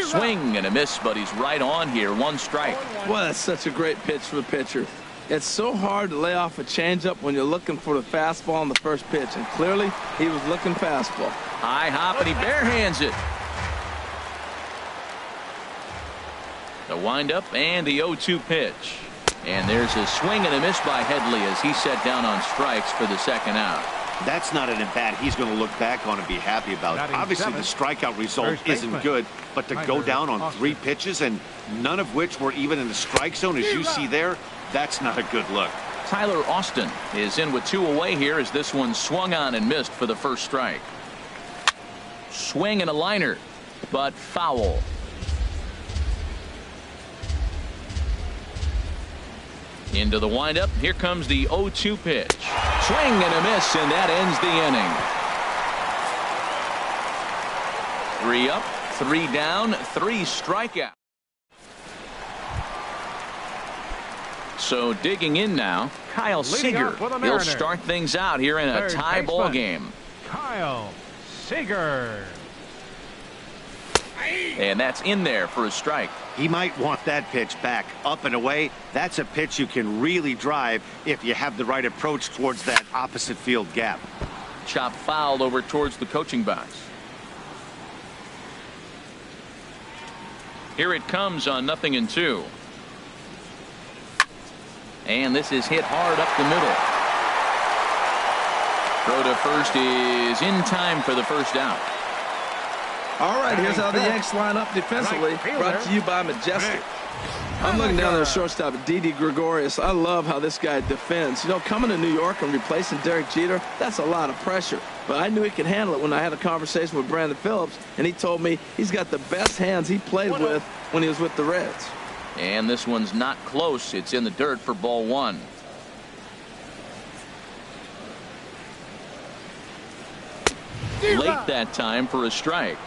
Swing and a miss, but he's right on here. One strike. Well, that's such a great pitch for the pitcher. It's so hard to lay off a changeup when you're looking for the fastball on the first pitch, and clearly he was looking fastball. High hop, and he barehands it. The windup and the 0-2 pitch. And there's a swing and a miss by Headley as he set down on strikes for the second out. That's not an at-bat he's going to look back on and be happy about. Batting Obviously, the seventh, strikeout result first isn't baseman, good, but to go Tyler down on Austin. 3 pitches and none of which were even in the strike zone, as you see there, that's not a good look. Tyler Austin is in with 2 away here as this one swung on and missed for the first strike. Swing and a liner, but foul. Into the windup. Here comes the 0-2 pitch. Swing and a miss, and that ends the inning. 3 up, 3 down, 3 strikeouts. So digging in now, Kyle Leading Seager. off for the He'll Mariners. start things out here in a Third tie ball baseman, game. Kyle Seager. And that's in there for a strike. He might want that pitch back, up and away. That's a pitch you can really drive if you have the right approach towards that opposite field gap. Chop fouled over towards the coaching box. Here it comes on 0-2. And this is hit hard up the middle. Throw to first is in time for the first out. All right, here's how the Yanks line up defensively. Right fielder. Brought to you by Majestic. I'm looking down there at shortstop, Didi Gregorius. I love how this guy defends. You know, coming to New York and replacing Derek Jeter, that's a lot of pressure. But I knew he could handle it when I had a conversation with Brandon Phillips, and he told me he's got the best hands he played with when he was with the Reds. And this one's not close. It's in the dirt for ball 1. Late that time for a strike.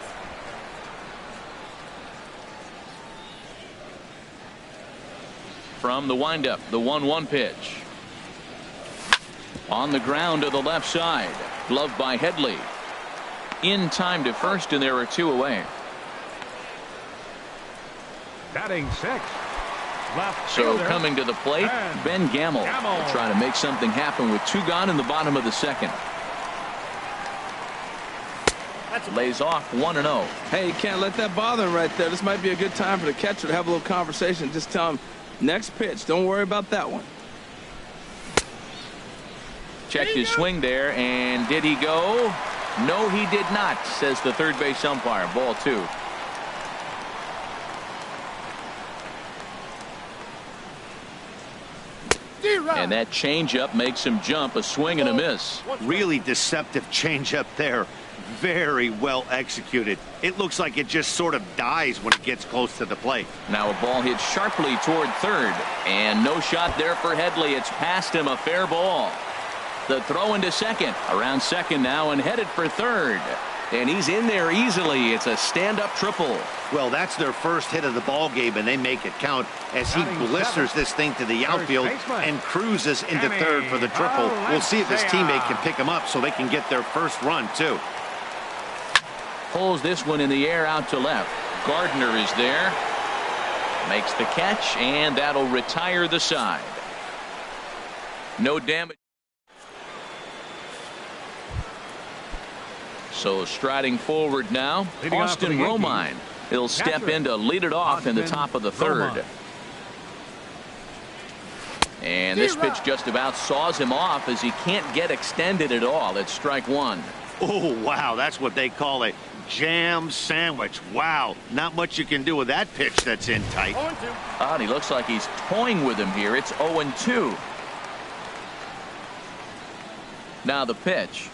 From the windup, the 1-1 pitch. On the ground to the left side. Gloved by Headley. In time to first, and there are 2 away. Batting 6. Left So fielder, coming to the plate, Ben Gamble will try to make something happen with 2 gone in the bottom of the second. Lays off 1-0. Hey, you can't let that bother him right there. This might be a good time for the catcher to have a little conversation. Just tell him, next pitch, don't worry about that one. Checked his swing there, and did he go? No, he did not, says the third base umpire. Ball 2. And that changeup makes him jump. A swing and a miss. Really deceptive changeup there. Very well executed. It looks like it just sort of dies when it gets close to the plate. Now a ball hit sharply toward third, and no shot there for Headley. It's past him, a fair ball. The throw into second, around second now, and headed for third. And he's in there easily. It's a stand-up triple. Well, that's their first hit of the ball game, and they make it count as he blisters this thing to the outfield and cruises into third for the triple. We'll see if his teammate can pick him up so they can get their first run, too. Pulls this one in the air out to left. Gardner is there. Makes the catch, and that'll retire the side. No damage. So striding forward now, Leading off for the Austin Yankees, Romine. He'll step catcher, in to lead it off in the Austin top of the third. Romine. And this pitch just about saws him off as he can't get extended at all. It's strike one. Oh, wow, that's what they call a jam sandwich. Wow, not much you can do with that pitch that's in tight. 0-2. And he looks like he's toying with him here. It's 0-2. Now the pitch.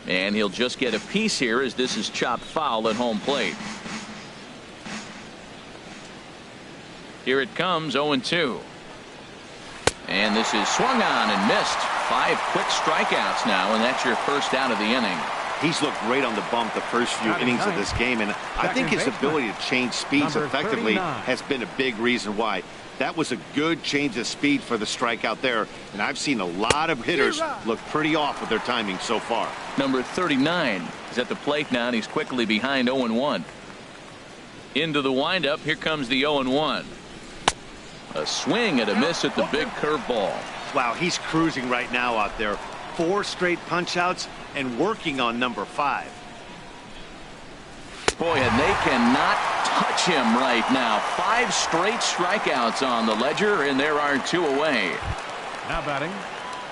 And he'll just get a piece here as this is chopped foul at home plate. Here it comes, 0-2. And this is swung on and missed. 5 quick strikeouts now, and that's your first out of the inning. He's looked great on the bump the first few innings of this game, and I think his ability to change speeds Number effectively 39. has been a big reason why. That was a good change of speed for the strikeout there, and I've seen a lot of hitters look pretty off with their timing so far. Number 39 is at the plate now, and he's quickly behind 0-1. Into the windup, here comes the 0-1. A swing and a miss at the big curveball. Wow, he's cruising right now out there. 4 straight punch-outs and working on number 5. Boy, and they cannot touch him right now. 5 straight strikeouts on the ledger, and there are 2 away. Now batting.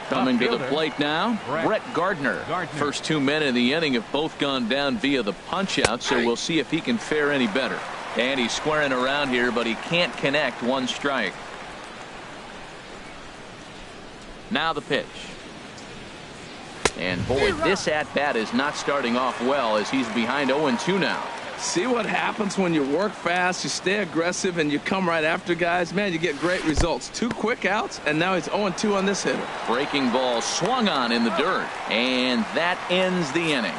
Coming to the fielder, plate now, Brett Gardner. First 2 men in the inning have both gone down via the punch-out, so we'll see if he can fare any better. And he's squaring around here, but he can't connect. 1 strike. Now the pitch. And boy, this at-bat is not starting off well as he's behind 0-2 now. See what happens when you work fast, you stay aggressive, and you come right after guys? Man, you get great results. 2 quick outs, and now he's 0-2 on this hitter. Breaking ball swung on in the dirt, and that ends the inning.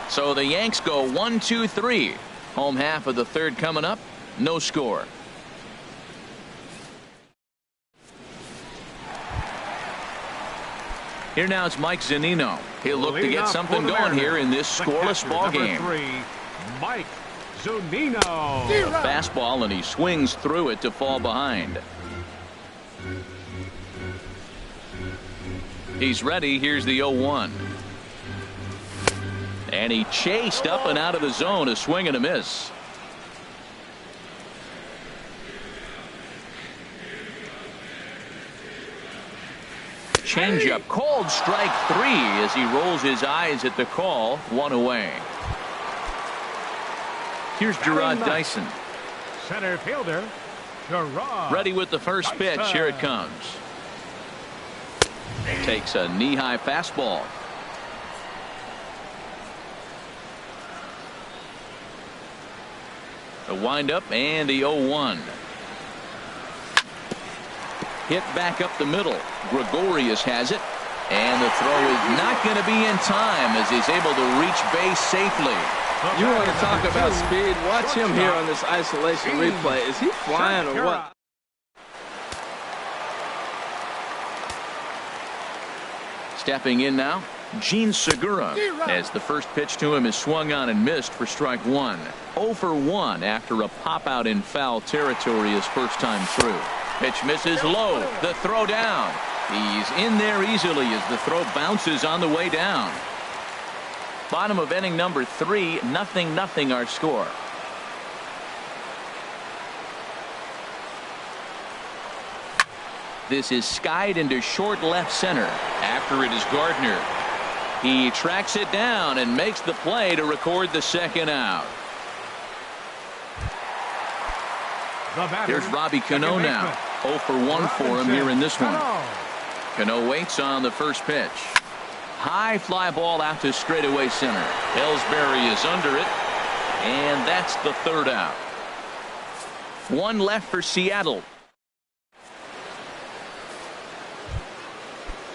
So the Yanks go 1-2-3. Home half of the third coming up. No score. Here now is Mike Zunino. He'll look to get something going here in this scoreless ball game. Number 3, Mike Zunino. Fastball, and he swings through it to fall behind. He's ready. Here's the 0-1. And he chased up and out of the zone. A swing and a miss. Changeup called strike 3 as he rolls his eyes at the call. 1 away. Here's Gerard Dyson. Center fielder, Gerard. Ready with the first pitch. Here it comes. Takes a knee-high fastball. The windup and the 0-1. Hit back up the middle. Gregorius has it. And the throw is not going to be in time as he's able to reach base safely. You want to talk about speed? Watch him here on this isolation replay. Is he flying or what? Stepping in now, Gene Segura, as the first pitch to him is swung on and missed for strike 1. 0 for 1 after a pop out in foul territory his first time through. Pitch misses low. The throw down. He's in there easily as the throw bounces on the way down. Bottom of inning number 3, 0-0 our score. This is skied into short left center. After it is Gardner. He tracks it down and makes the play to record the second out. Here's Robbie Cano now. 0 for 1 for him here in this one. Cano waits on the first pitch. High fly ball out to straightaway center. Ellsbury is under it. And that's the third out. 1 left for Seattle.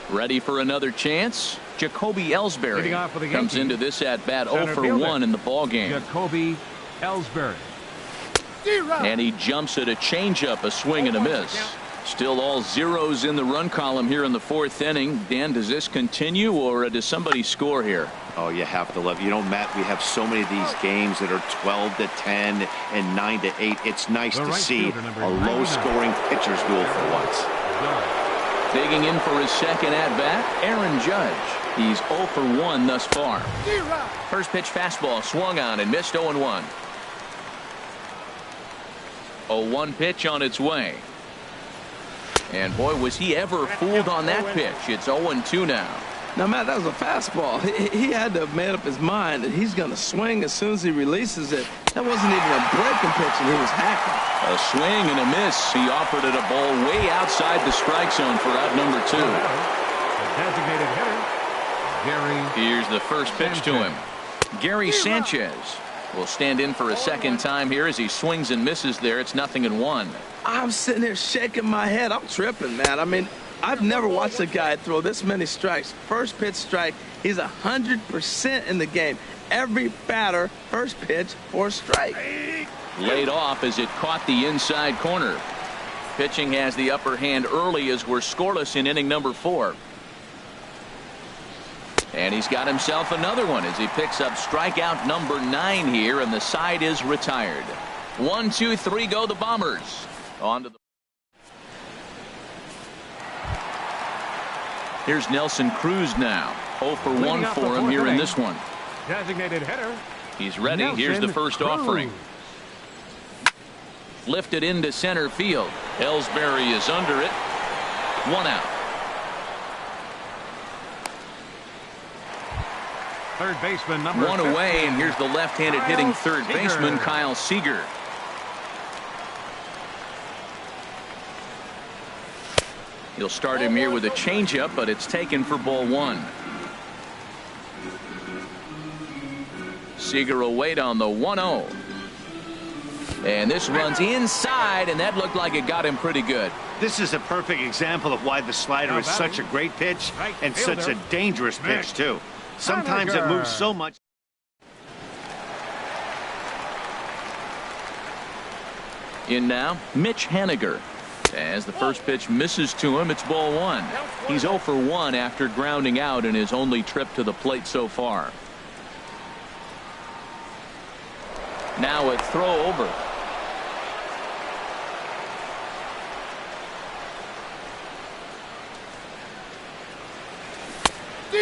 Ready for another chance. Jacoby Ellsbury comes into this at bat 0 for 1 in the ball game. Jacoby Ellsbury. And he jumps at a changeup, a swing and a miss. Still all zeros in the run column here in the 4th inning. Dan, does this continue or does somebody score here? Oh, you have to love. You know, Matt, we have so many of these games that are 12-10 and 9-8. It's nice to see a low-scoring pitcher's duel for once. Digging in for his second at-bat, Aaron Judge. He's 0 for 1 thus far. First pitch fastball swung on and missed 0-1. 0-1 pitch on its way. And boy, was he ever fooled on that pitch. It's 0-2 now. Now, Matt, that was a fastball. He had to have made up his mind that he's going to swing as soon as he releases it. That wasn't even a breaking pitch, and he was hacking. A swing and a miss. He offered it a ball way outside the strike zone for out number 2. The designated hitter, Gary. Here's the first pitch to him. Gary Sanchez will stand in for a second time here as he swings and misses there. It's 0-1. I'm sitting there shaking my head. I'm tripping, man. I mean, I've never watched a guy throw this many strikes. First pitch strike, he's 100% in the game. Every batter, first pitch or strike. Laid off as it caught the inside corner. Pitching has the upper hand early as we're scoreless in inning number 4. And he's got himself another one as he picks up strikeout number 9 here, and the side is retired. 1, 2, 3 go the Bombers. On to the. Here's Nelson Cruz now. 0 for 1 for him here in this one. Designated hitter. He's ready. Nelson Here's the first Cruz. offering. Lifted into center field. Ellsbury is under it. 1 out. Third baseman number 1 away, 15. and here's the left-handed Kyle hitting third Seager. baseman Kyle Seager. He'll start him here with a changeup, but it's taken for ball 1. Seager will wait on the 1-0. And this runs inside, and that looked like it got him pretty good. This is a perfect example of why the slider is such a great pitch and such a dangerous pitch, too. Sometimes it moves so much. In now, Mitch Haniger. As the first pitch misses to him, it's ball 1. He's 0 for 1 after grounding out in his only trip to the plate so far. Now a throw over.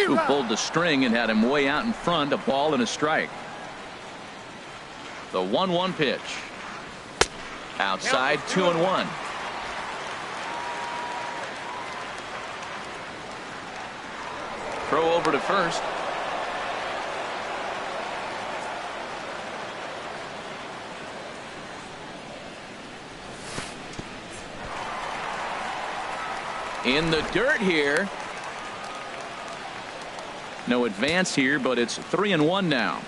Who pulled the string and had him way out in front, a ball and a strike. The 1-1 pitch. Outside, 2-1. Throw over to first. In the dirt here. No advance here, but it's 3-1 now.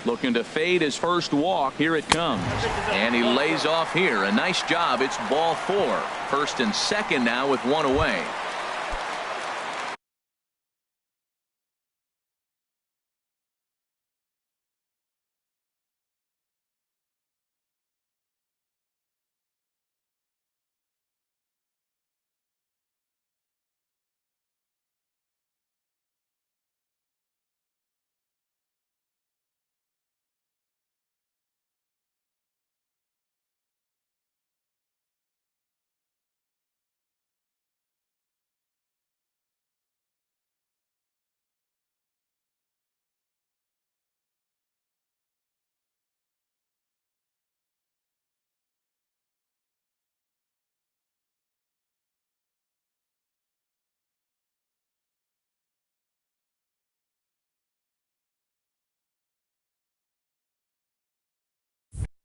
Looking to fade his first walk. Here it comes. And he lays off here. A nice job. It's ball 4. First and second now with 1 away.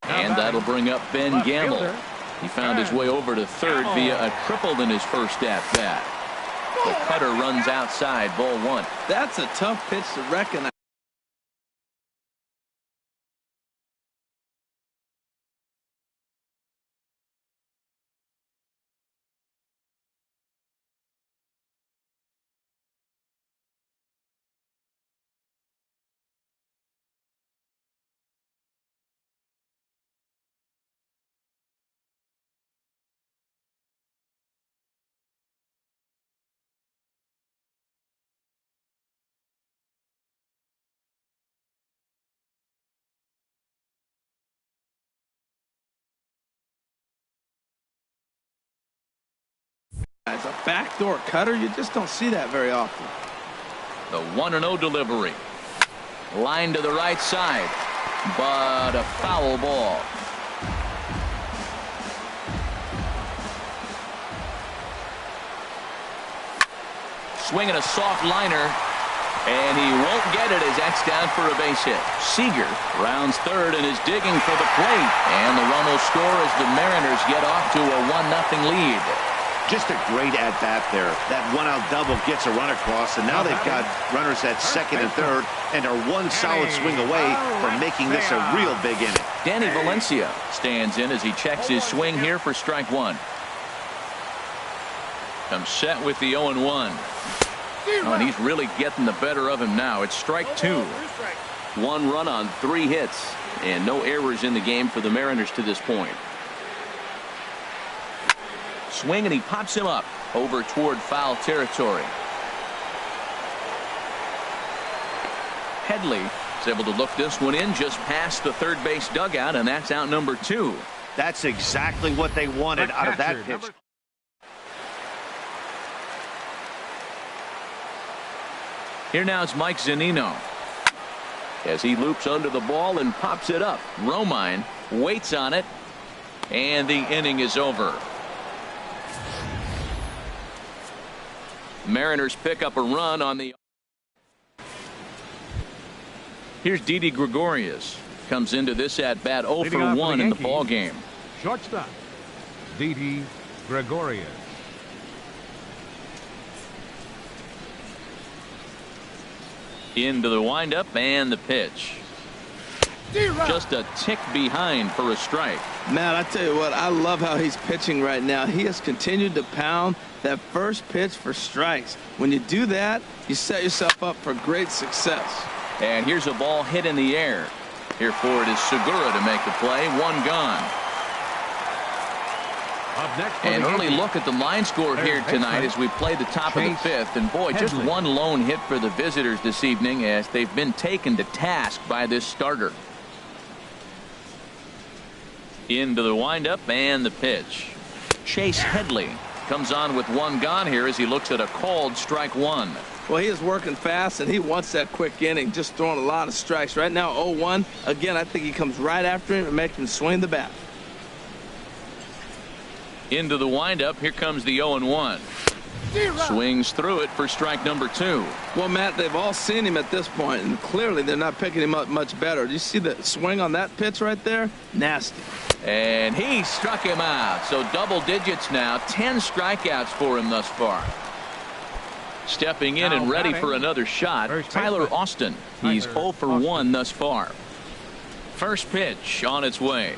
And that'll bring up Ben Gamble. He found his way over to third via a triple in his first at-bat. The cutter runs outside, ball 1. That's a tough pitch to recognize. As a backdoor cutter, you just don't see that very often. The 1-0 delivery. Line to the right side, but a foul ball. Swinging a soft liner, and he won't get it as that's down for a base hit. Seager rounds third and is digging for the plate, and the run will score as the Mariners get off to a 1-0 lead. Just a great at-bat there. That one-out double gets a run across, and now they've got runners at second and third and are one solid swing away from making this a real big inning. Danny Valencia stands in as he checks his swing here for strike one. Comes set with the 0-1. Oh, and he's really getting the better of him now. It's strike two. 1 run on 3 hits, and no errors in the game for the Mariners to this point. Swing, and he pops him up over toward foul territory. Headley is able to look this one in just past the third base dugout, and that's out number 2. That's exactly what they wanted out of that pitch. Here now is Mike Zunino As he loops under the ball and pops it up. Romine waits on it, and the inning is over. Mariners pick up a run on the. Here's Didi Gregorius. Comes into this at bat 0 for 1 in the ball game. Shortstop, Didi Gregorius. Into the windup and the pitch. Just a tick behind for a strike. Matt, I tell you what, I love how he's pitching right now. He has continued to pound that first pitch for strikes. When you do that, you set yourself up for great success. And here's a ball hit in the air. Here for it is Segura to make the play. 1 gone. Up next, An early look at the line score here tonight as we play the top of the 5th. And boy, just one lone hit for the visitors this evening as they've been taken to task by this starter. Into the windup and the pitch. Chase Headley comes on with 1 gone here as he looks at a called strike 1. Well, he is working fast, and he wants that quick inning, just throwing a lot of strikes. Right now, 0-1. Again, I think he comes right after him and makes him swing the bat. Into the windup. Here comes the 0-1. Swings through it for strike number 2. Well, Matt, they've all seen him at this point, and clearly they're not picking him up much better. Do you see the swing on that pitch right there? Nasty. And he struck him out. So double digits now. 10 strikeouts for him thus far. Stepping in and ready for another shot, Tyler Austin. He's 0 for 1 thus far. First pitch on its way.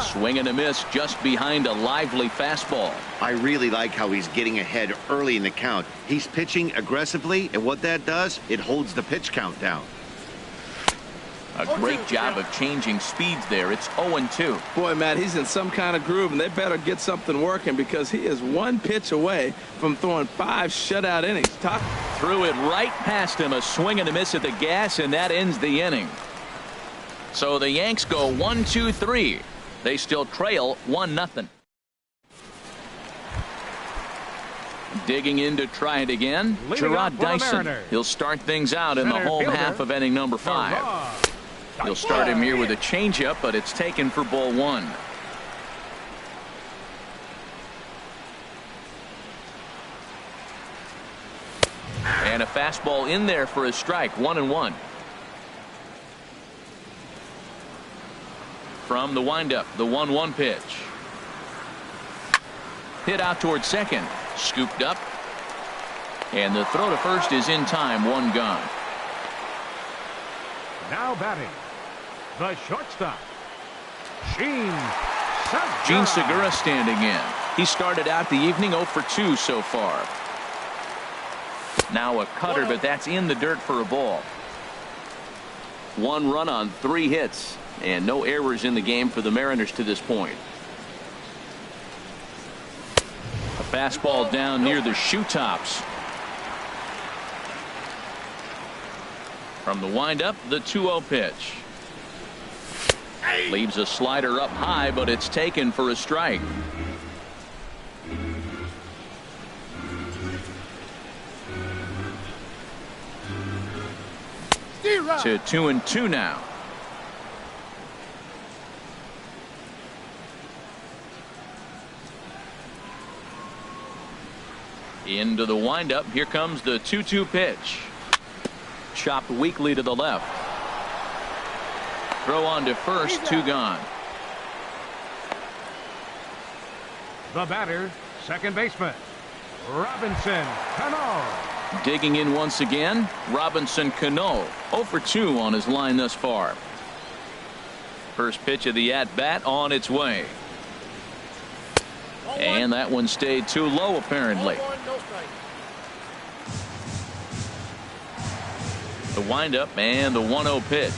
Swing and a miss just behind a lively fastball. I really like how he's getting ahead early in the count. He's pitching aggressively, and what that does, it holds the pitch count down. A great job of changing speeds there. It's 0-2. Boy, Matt, he's in some kind of groove, and they better get something working because he is 1 pitch away from throwing 5 shutout innings. Threw it right past him. A swing and a miss at the gas, and that ends the inning. So the Yanks go 1-2-3. They still trail 1-0. Digging in to try it again, Gerard Dyson. He'll start things out in the home half of inning number 5. He'll start him here with a changeup, but it's taken for ball 1. And a fastball in there for a strike. 1-1. From the windup, the 1-1 pitch. Hit out towards second. Scooped up. And the throw to first is in time. 1 gone. Now batting, the shortstop, Gene Segura standing in. He started out the evening 0 for 2 so far. Now a cutter, but that's in the dirt for a ball. 1 run on 3 hits, and no errors in the game for the Mariners to this point. A fastball down near the shoe tops. From the windup, the 2-0 pitch. Leaves a slider up high, but it's taken for a strike. to 2-2 now. Into the windup. Here comes the 2-2 pitch. Chopped weakly to the left. Throw on to first, 2 gone. The batter, second baseman, Robinson Cano. Digging in once again, Robinson Cano, 0 for 2 on his line thus far. First pitch of the at-bat on its way. And that one stayed too low, apparently. The windup and the 1-0 pitch.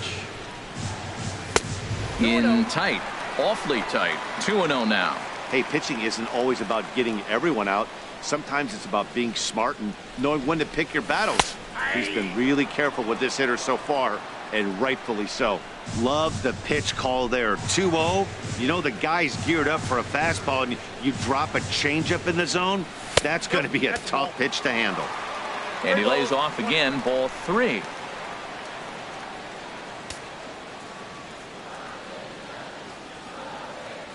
In tight, awfully tight. 2-0 now. Hey, pitching isn't always about getting everyone out. Sometimes it's about being smart and knowing when to pick your battles. He's been really careful with this hitter so far, and rightfully so. Love the pitch call there. 2-0. You know the guy's geared up for a fastball, and you drop a changeup in the zone. That's going to be a tough pitch to handle. And he lays off again, ball 3.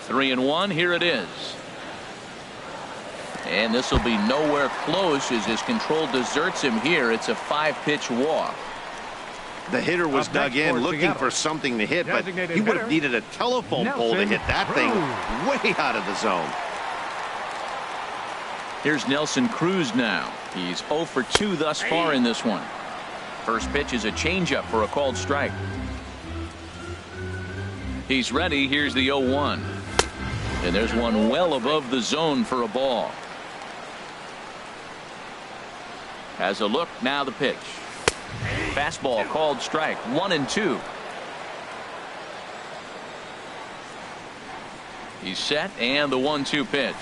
Three and 1. Here it is. And this will be nowhere close as his control deserts him here. It's a 5-pitch walk. The hitter was dug in looking for something to hit, but he would have needed a telephone pole to hit that thing way out of the zone. Here's Nelson Cruz now. He's 0 for 2 thus far in this one. First pitch is a changeup for a called strike. He's ready. Here's the 0-1. And there's one well above the zone for a ball. Has a look. Now the pitch. Fastball called strike. 1-2. He's set, and the 1-2 pitch.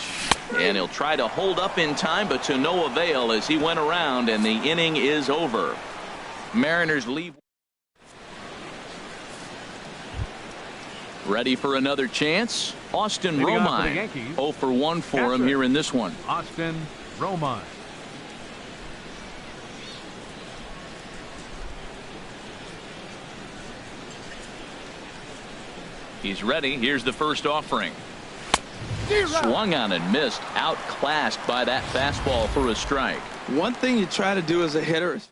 And he'll try to hold up in time, but to no avail as he went around, and the inning is over. Mariners leave. Ready for another chance? Austin Romine. 0 for 1 for him here in this one. Austin Romine. He's ready. Here's the first offering. Swung on and missed. Outclassed by that fastball for a strike. One thing you try to do as a hitter is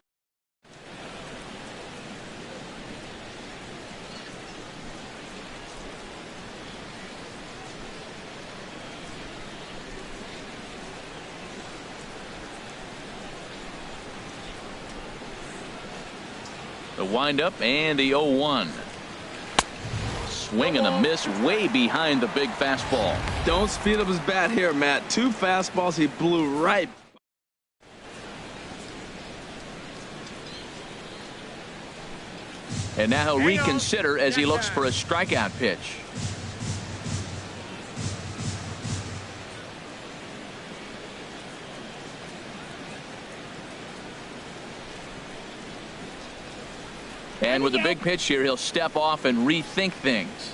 the windup and the 0-1. Swing and a miss way behind the big fastball. don't speed up his bat here, Matt. 2 fastballs he blew right. And now he'll reconsider as he looks for a strikeout pitch. And with a big pitch here, he'll step off and rethink things.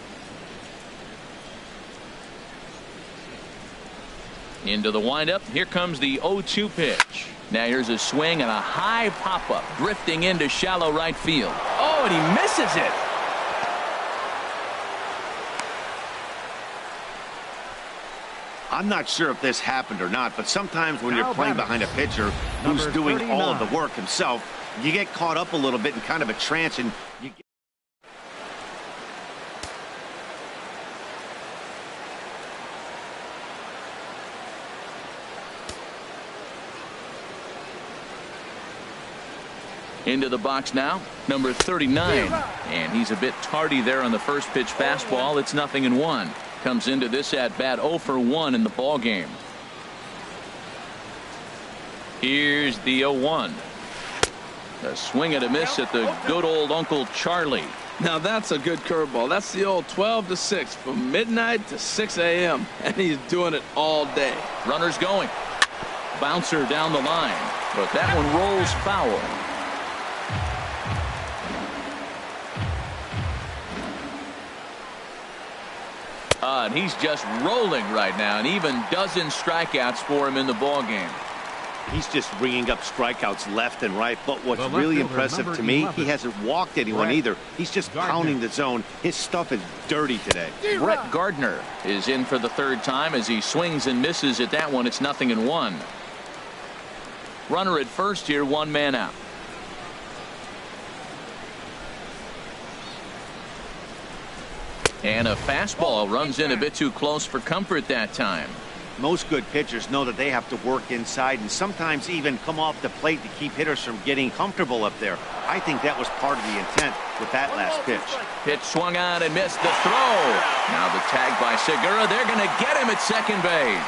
Into the windup. Here comes the 0-2 pitch. Now here's a swing and a high pop-up, drifting into shallow right field. Oh, and he misses it. I'm not sure if this happened or not, but sometimes when you're playing behind a pitcher who's doing all of the work himself, you get caught up a little bit in kind of a trance, and you get into the box now, number 39, and he's a bit tardy there on the first pitch fastball. It's 0-1. Comes into this at bat 0 for 1 in the ball game. Here's the 0-1. A swing and a miss at the good old Uncle Charlie. Now that's a good curveball. That's the old 12 to 6 from midnight to 6 a.m. and he's doing it all day. Runners going. Bouncer down the line, but that one rolls foul. And he's just rolling right now, and even dozen strikeouts for him in the ball game. He's just ringing up strikeouts left and right. But what's The left really fielder, impressive number to me, 11. he hasn't walked anyone Brett either. He's just Gardner. pounding the zone. His stuff is dirty today. Brett Gardner is in for the third time as he swings and misses at that one. It's 0-1. Runner at first here, one man out. And a fastball runs in a bit too close for comfort that time. Most good pitchers know that they have to work inside and sometimes even come off the plate to keep hitters from getting comfortable up there. I think that was part of the intent with that last pitch. Pitch swung on and missed the throw. Now the tag by Segura. They're going to get him at second base.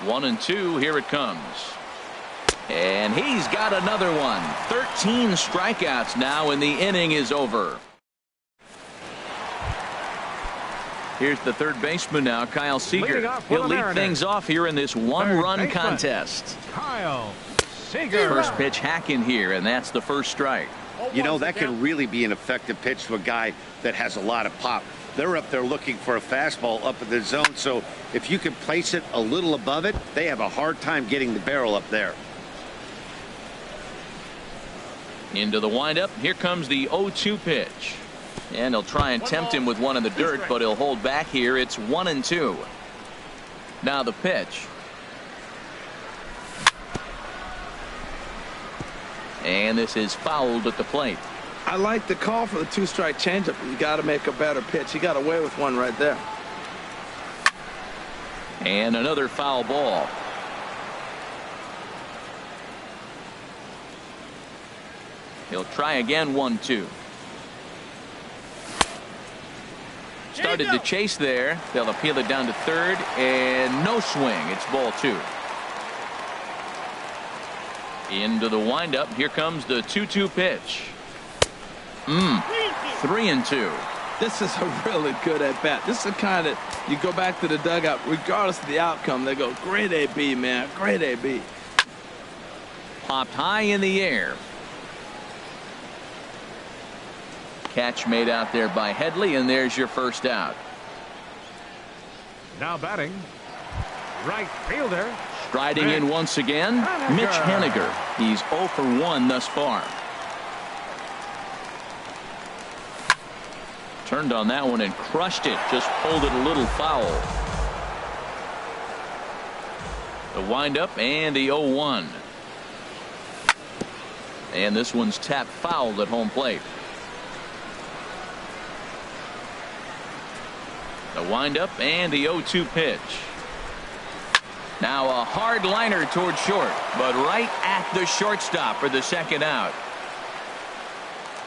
1-2. Here it comes. And he's got another one. 13 strikeouts now, and the inning is over. Here's the third baseman now, Kyle Seager. He'll lead things off here in this one-run contest. Kyle Seager. First pitch hacking here, and that's the first strike. You know, that can really be an effective pitch to a guy that has a lot of pop. They're up there looking for a fastball up in the zone, so if you can place it a little above it, they have a hard time getting the barrel up there. Into the windup. Here comes the 0-2 pitch. And he'll try and tempt him with one in the dirt, but he'll hold back here. It's 1-2. Now the pitch. And this is fouled at the plate. I like the call for the two-strike changeup. You got to make a better pitch. He got away with one right there. And another foul ball. He'll try again. 1-2. Started to chase there. They'll appeal it down to third, and no swing. It's ball 2. Into the windup. Here comes the 2-2 pitch. 3-2. This is a really good at bat. This is the kind that you go back to the dugout, regardless of the outcome. They go, great AB, man, great AB. Popped high in the air. Catch made out there by Headley, and there's your first out. Now batting, right fielder. Striding in once again, Mitch Haniger. He's 0 for 1 thus far. Turned on that one and crushed it. Just pulled it a little foul. The windup and the 0-1. And this one's tapped foul at home plate. The windup and the 0-2 pitch. Now a hard liner towards short, but right at the shortstop for the second out.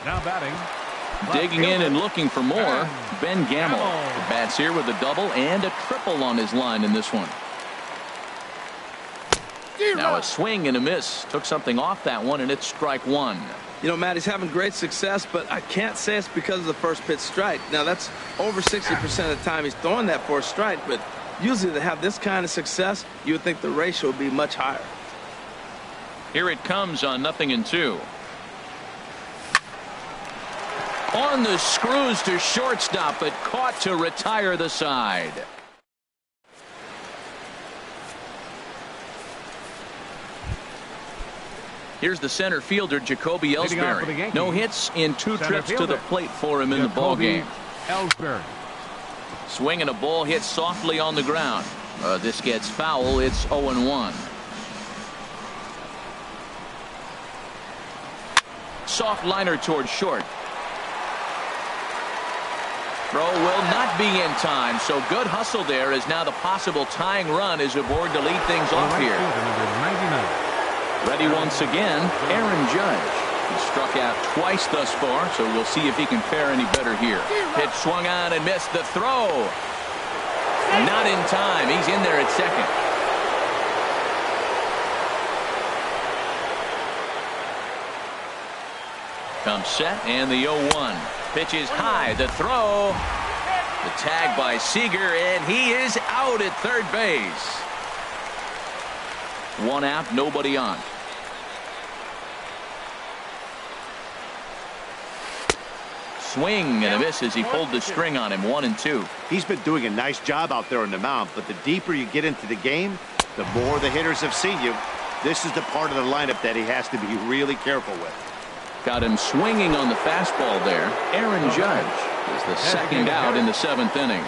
Now batting. Digging in and looking for more, Ben Gamble. The bats here with a double and a triple on his line in this one. Now a swing and a miss. Took something off that one, and it's strike 1. You know, Matt, he's having great success, but I can't say it's because of the first pitch strike. Now, that's over 60% of the time he's throwing that for a strike, but usually to have this kind of success, you would think the ratio would be much higher. Here it comes on 0-2. On the screws to shortstop, but caught to retire the side. Here's the center fielder, Jacoby Ellsbury. No hits in 2 trips to the plate for him in the ballgame. Ellsbury. Swinging a ball hit softly on the ground. This gets foul. It's 0-1. Soft liner towards short. Throw will not be in time, so good hustle there as now the possible tying run is aboard to lead things off here. Ready once again, Aaron Judge. He struck out twice thus far, so we'll see if he can fare any better here. Pitch swung on and missed the throw. Not in time. He's in there at second. Comes set and the 0-1. Pitch is high. The throw. The tag by Seager, and he is out at third base. 1 out, nobody on. swing and a miss as he pulled the string on him. 1-2. He's been doing a nice job out there on the mound, but the deeper you get into the game, the more the hitters have seen you. This is the part of the lineup that he has to be really careful with. Got him swinging on the fastball there. Aaron Judge is the second out in the 7th inning.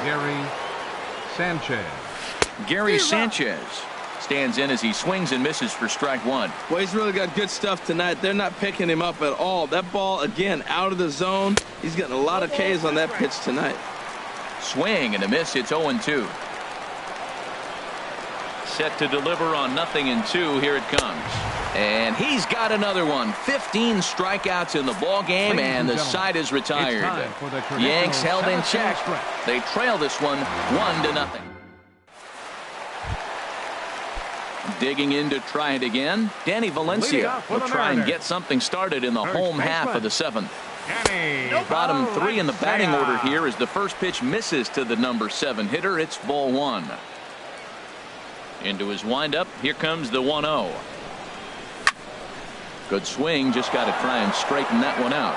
Gary Sanchez stands in as he swings and misses for strike one. Well, he's really got good stuff tonight. They're not picking him up at all. That ball, again, out of the zone. He's getting a lot of Ks on that pitch tonight. Swing and a miss. It's 0-2. Set to deliver on 0-2. Here it comes. And he's got another one. 15 strikeouts in the ball game, and the side is retired. Yanks held in check. They trail this one 1-0. Digging in to try it again. Danny Valencia will try and get something started in the home half of the 7th. Bottom 3 in the batting order here as the first pitch misses to the number 7 hitter. It's ball 1. Into his windup. Here comes the 1-0. Good swing. Just got to try and straighten that one out.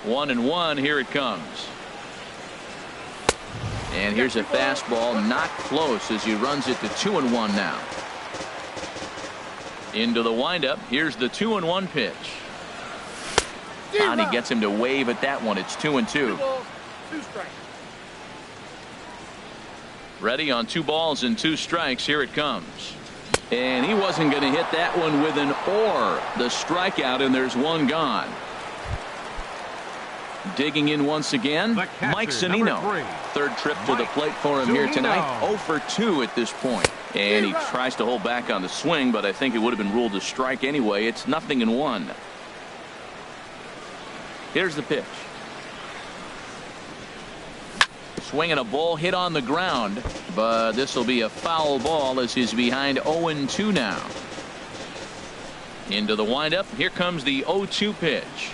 1-1. Here it comes. And here's a fastball, not close as he runs it to 2-1 now. Into the windup. Here's the 2-1 pitch. And he gets him to wave at that one. It's 2-2. Ready on 2 balls and 2 strikes. Here it comes. And he wasn't going to hit that one with an or. The strikeout, and there's one gone. Digging in once again, Mike Zunino. 3rd trip to the plate for him here tonight. 0 for 2 at this point. And he tries to hold back on the swing, but I think it would have been ruled a strike anyway. It's 0-1. Here's the pitch. Swinging a ball hit on the ground, but this will be a foul ball as he's behind 0-2 now. Into the windup. Here comes the 0-2 pitch.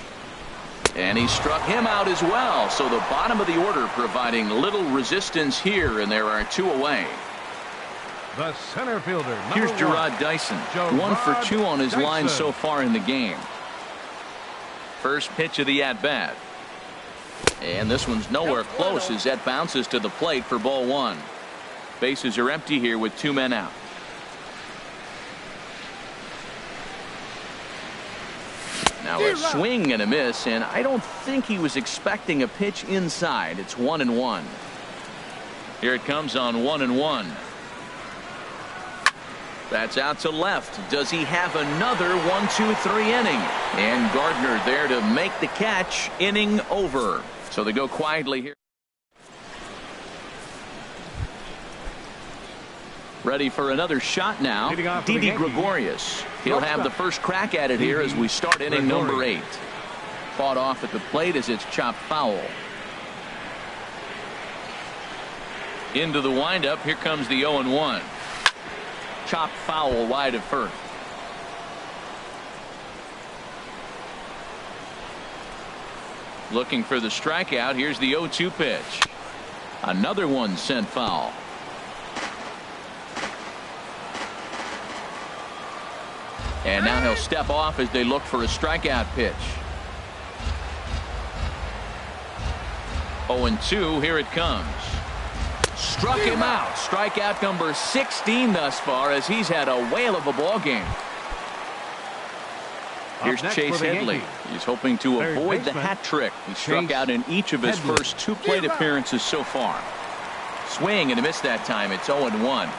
And he struck him out as well. So the bottom of the order providing little resistance here, and there are 2 away. The center fielder. Here's Gerard Dyson. 1 for 2 on his line so far in the game. First pitch of the at-bat. And this one's nowhere close as that bounces to the plate for ball 1. Bases are empty here with 2 men out. Now a swing and a miss, and I don't think he was expecting a pitch inside. It's 1-1. Here it comes on 1-1. That's out to left. Does he have another 1-2-3 inning? And Gardner there to make the catch. Inning over. So they go quietly here. Ready for another shot now. Didi Gregorius. He'll have the first crack at it here as we start inning number 8. Fought off at the plate as it's chopped foul. Into the windup. Here comes the 0-1. Chopped foul wide of first. Looking for the strikeout. Here's the 0-2 pitch. Another one sent foul. And now he'll step off as they look for a strikeout pitch. 0-2. Here it comes. Struck him out. Strikeout number 16 thus far as he's had a whale of a ball game. Here's Chase Headley. He's hoping to avoid the hat trick. He struck out in each of his first 2 plate appearances so far. Swing and a miss that time. It's 0-1.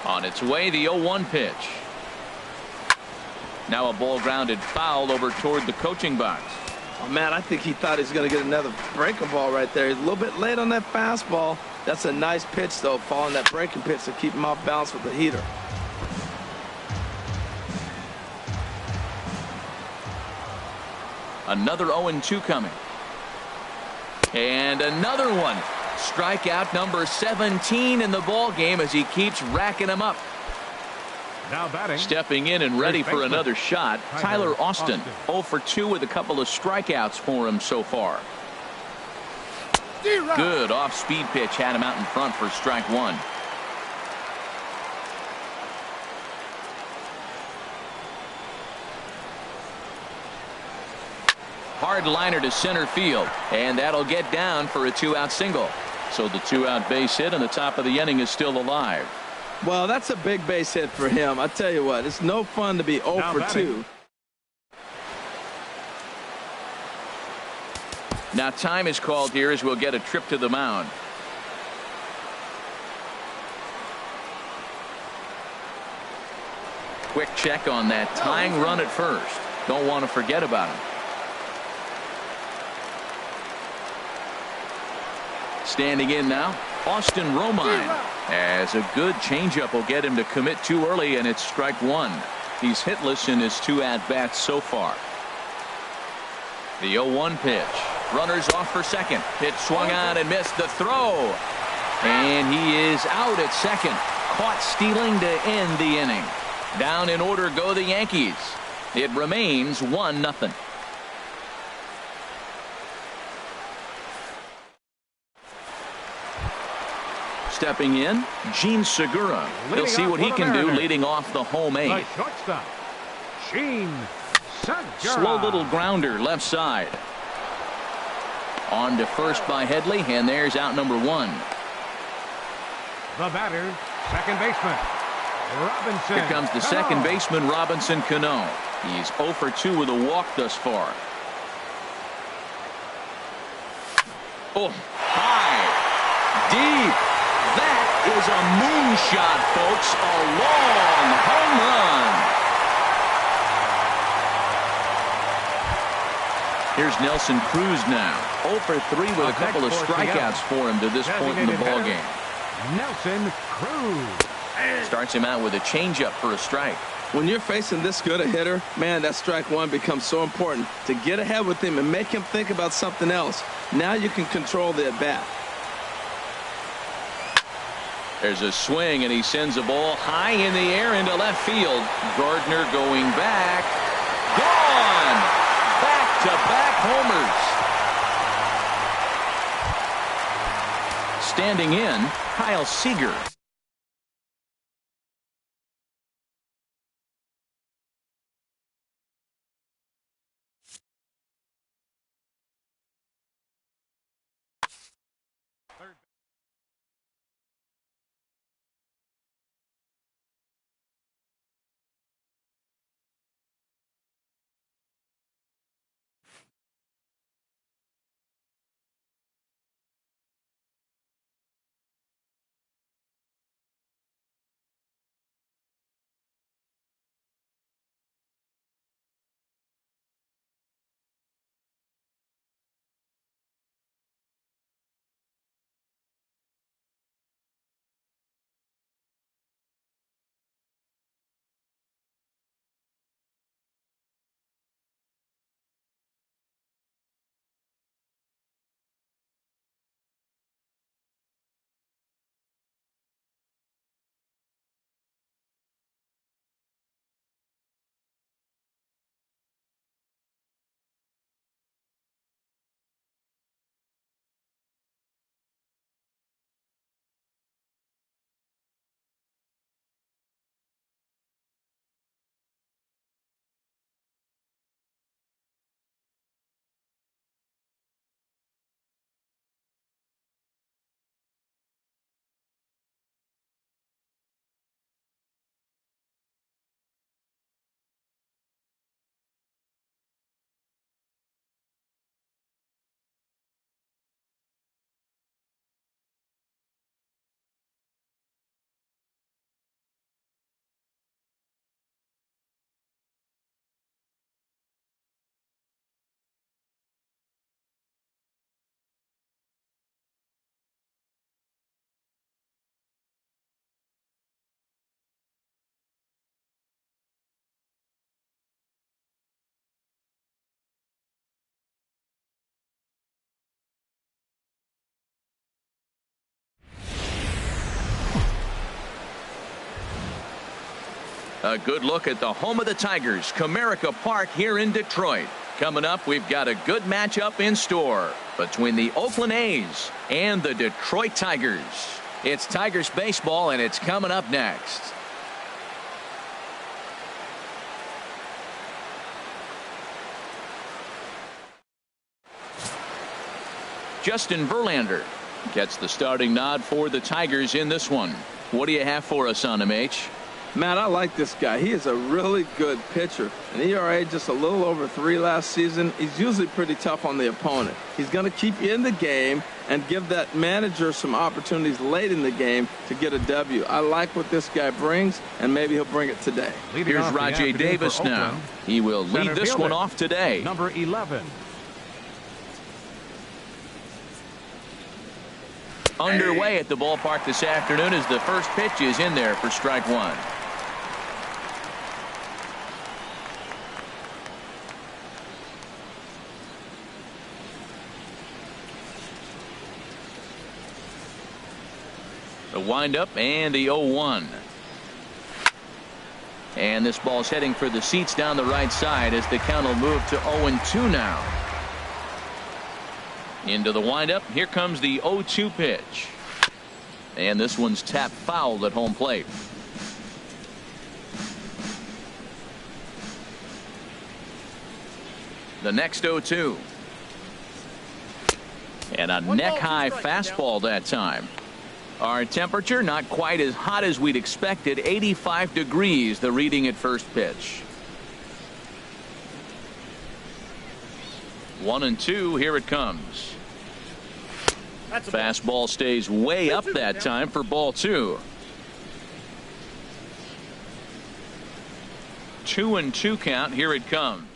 On its way, the 0-1 pitch. Now a ball grounded foul over toward the coaching box. Oh, man, I think he thought he was going to get another breaking ball right there. He's a little bit late on that fastball. That's a nice pitch, though, following that breaking pitch to keep him off balance with the heater. Another 0-2 coming. And another one. Strikeout number 17 in the ball game as he keeps racking them up. Now batting. Stepping in and ready for another shot. Tyler Austin. 0 for 2 with a couple of strikeouts for him so far. Good off-speed pitch had him out in front for strike 1. hard liner to center field, and that'll get down for a 2-out single. So the 2-out base hit, and the top of the inning is still alive. Well, that's a big base hit for him. I tell you what, it's no fun to be 0 for 2. Now time is called here as we'll get a trip to the mound. Quick check on that tying run at first. Don't want to forget about him. Standing in now, Austin Romine. As a good changeup will get him to commit too early, and it's strike 1. He's hitless in his 2 at-bats so far. The 0-1 pitch. Runners off for second. Pitch swung on and missed. The throw. And he is out at second. Caught stealing to end the inning. Down in order go the Yankees. It remains 1-0. Stepping in, Gene Segura. We'll see what he can do leading off the home 8. The shortstop, Gene Segura. Slow little grounder left side. On to first by Headley, and there's out number 1. The batter, second baseman, Robinson. Here comes the second baseman, Robinson Cano. He's 0 for 2 with a walk thus far. Oh, high, deep. That is a moonshot, folks. A long home run. Here's Nelson Cruz now. 0 for 3 with a couple of strikeouts for him to this point in the ballgame. Nelson Cruz. Starts him out with a changeup for a strike. When you're facing this good a hitter, man, that strike 1 becomes so important to get ahead with him and make him think about something else. Now you can control the at-bat. There's a swing, and he sends a ball high in the air into left field. Gardner going back. Gone! Back-to-back homers. Standing in, Kyle Seager. A good look at the home of the Tigers, Comerica Park here in Detroit. Coming up, we've got a good matchup in store between the Oakland A's and the Detroit Tigers. It's Tigers baseball, and it's coming up next. Justin Verlander gets the starting nod for the Tigers in this one. What do you have for us on him, H? Matt, I like this guy. He is a really good pitcher. An ERA just a little over 3 last season. He's usually pretty tough on the opponent. He's going to keep you in the game and give that manager some opportunities late in the game to get a W. I like what this guy brings, and maybe he'll bring it today. Here's Rajay Davis now. He will lead this one off today. Number 11. Underway at the ballpark this afternoon as the first pitch is in there for strike one. The windup and the 0-1. And this ball's heading for the seats down the right side as the count will move to 0-2 now. Into the windup. Here comes the 0-2 pitch. And this one's tapped foul at home plate. The next 0-2. And a neck-high fastball that time. Our temperature not quite as hot as we'd expected. 85 degrees the reading at first pitch. 1-2. Here it comes. Fastball stays way up that time for ball 2. 2-2 count. Here it comes.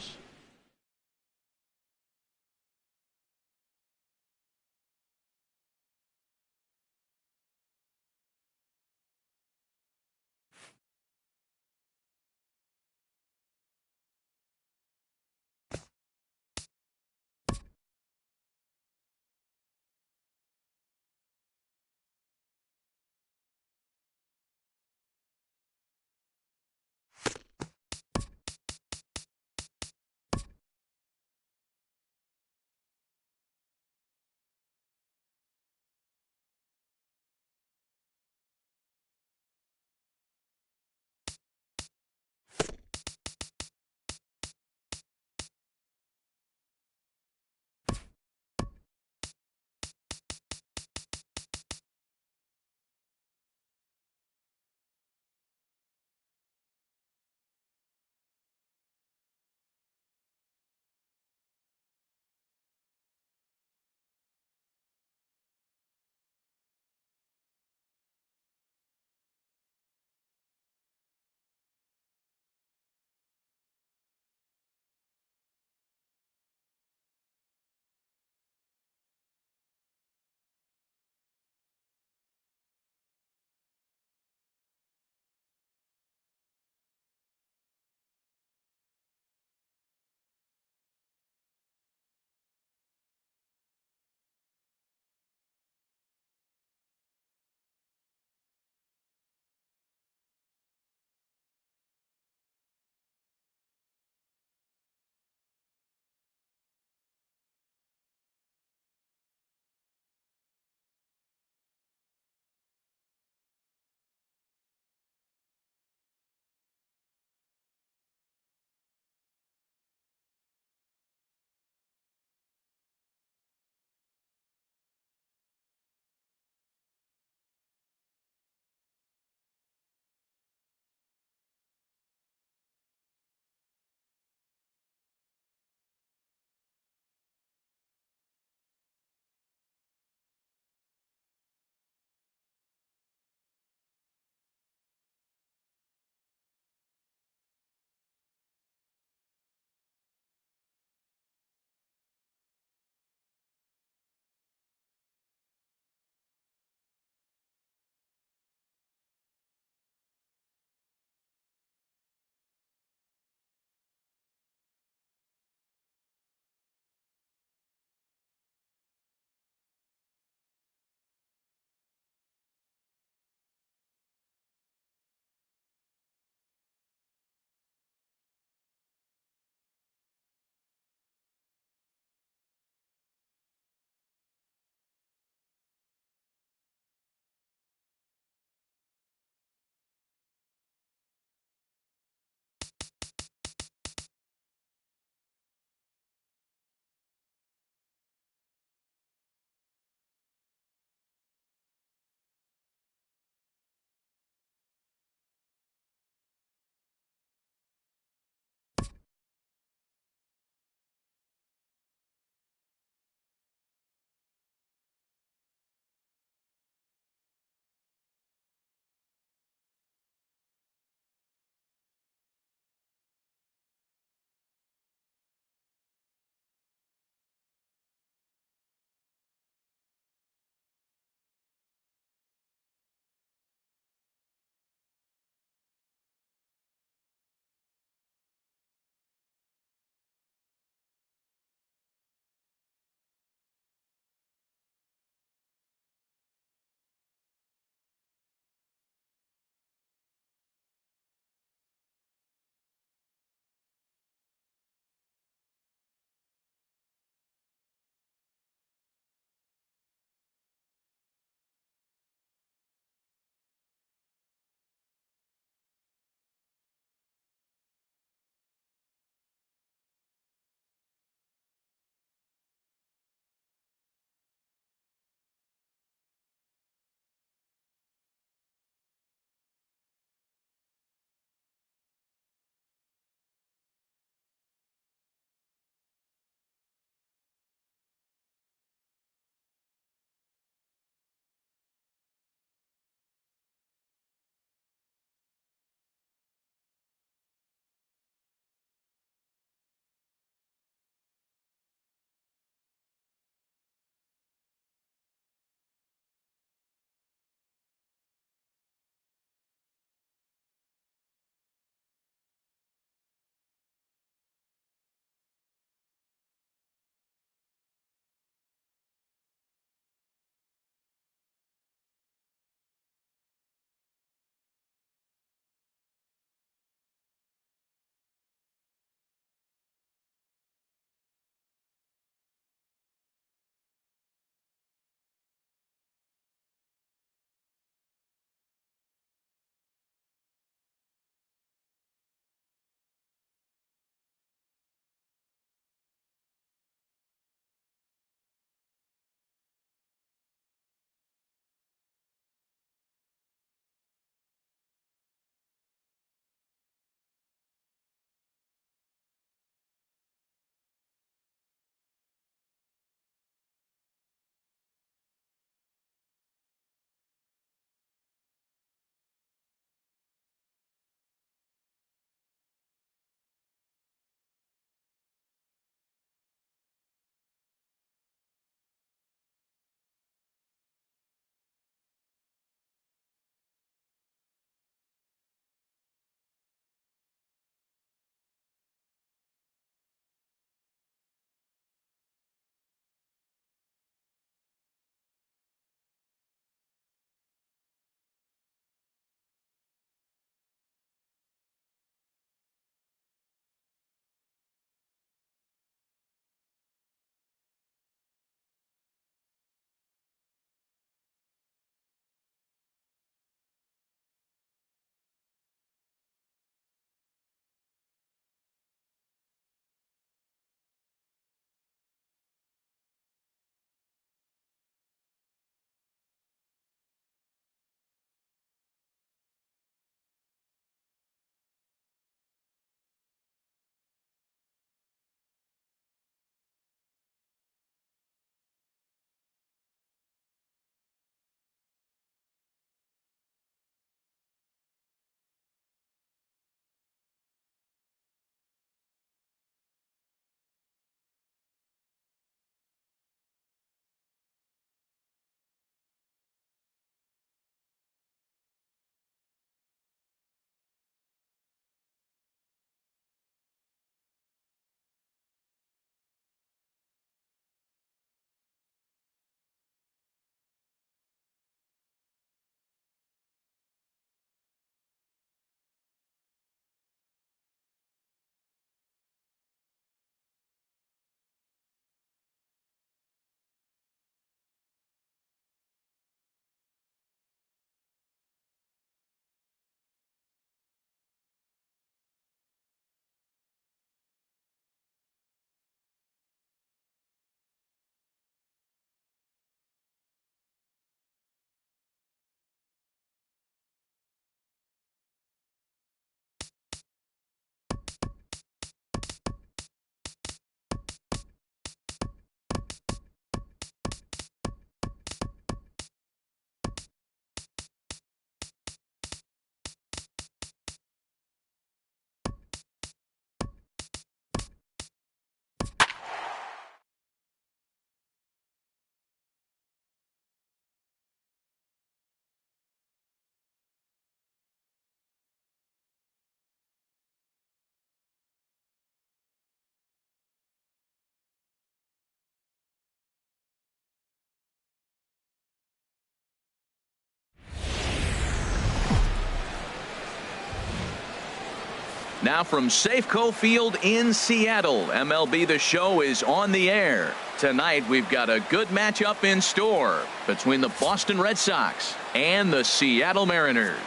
Now from Safeco Field in Seattle, MLB The Show is on the air. Tonight we've got a good matchup in store between the Boston Red Sox and the Seattle Mariners.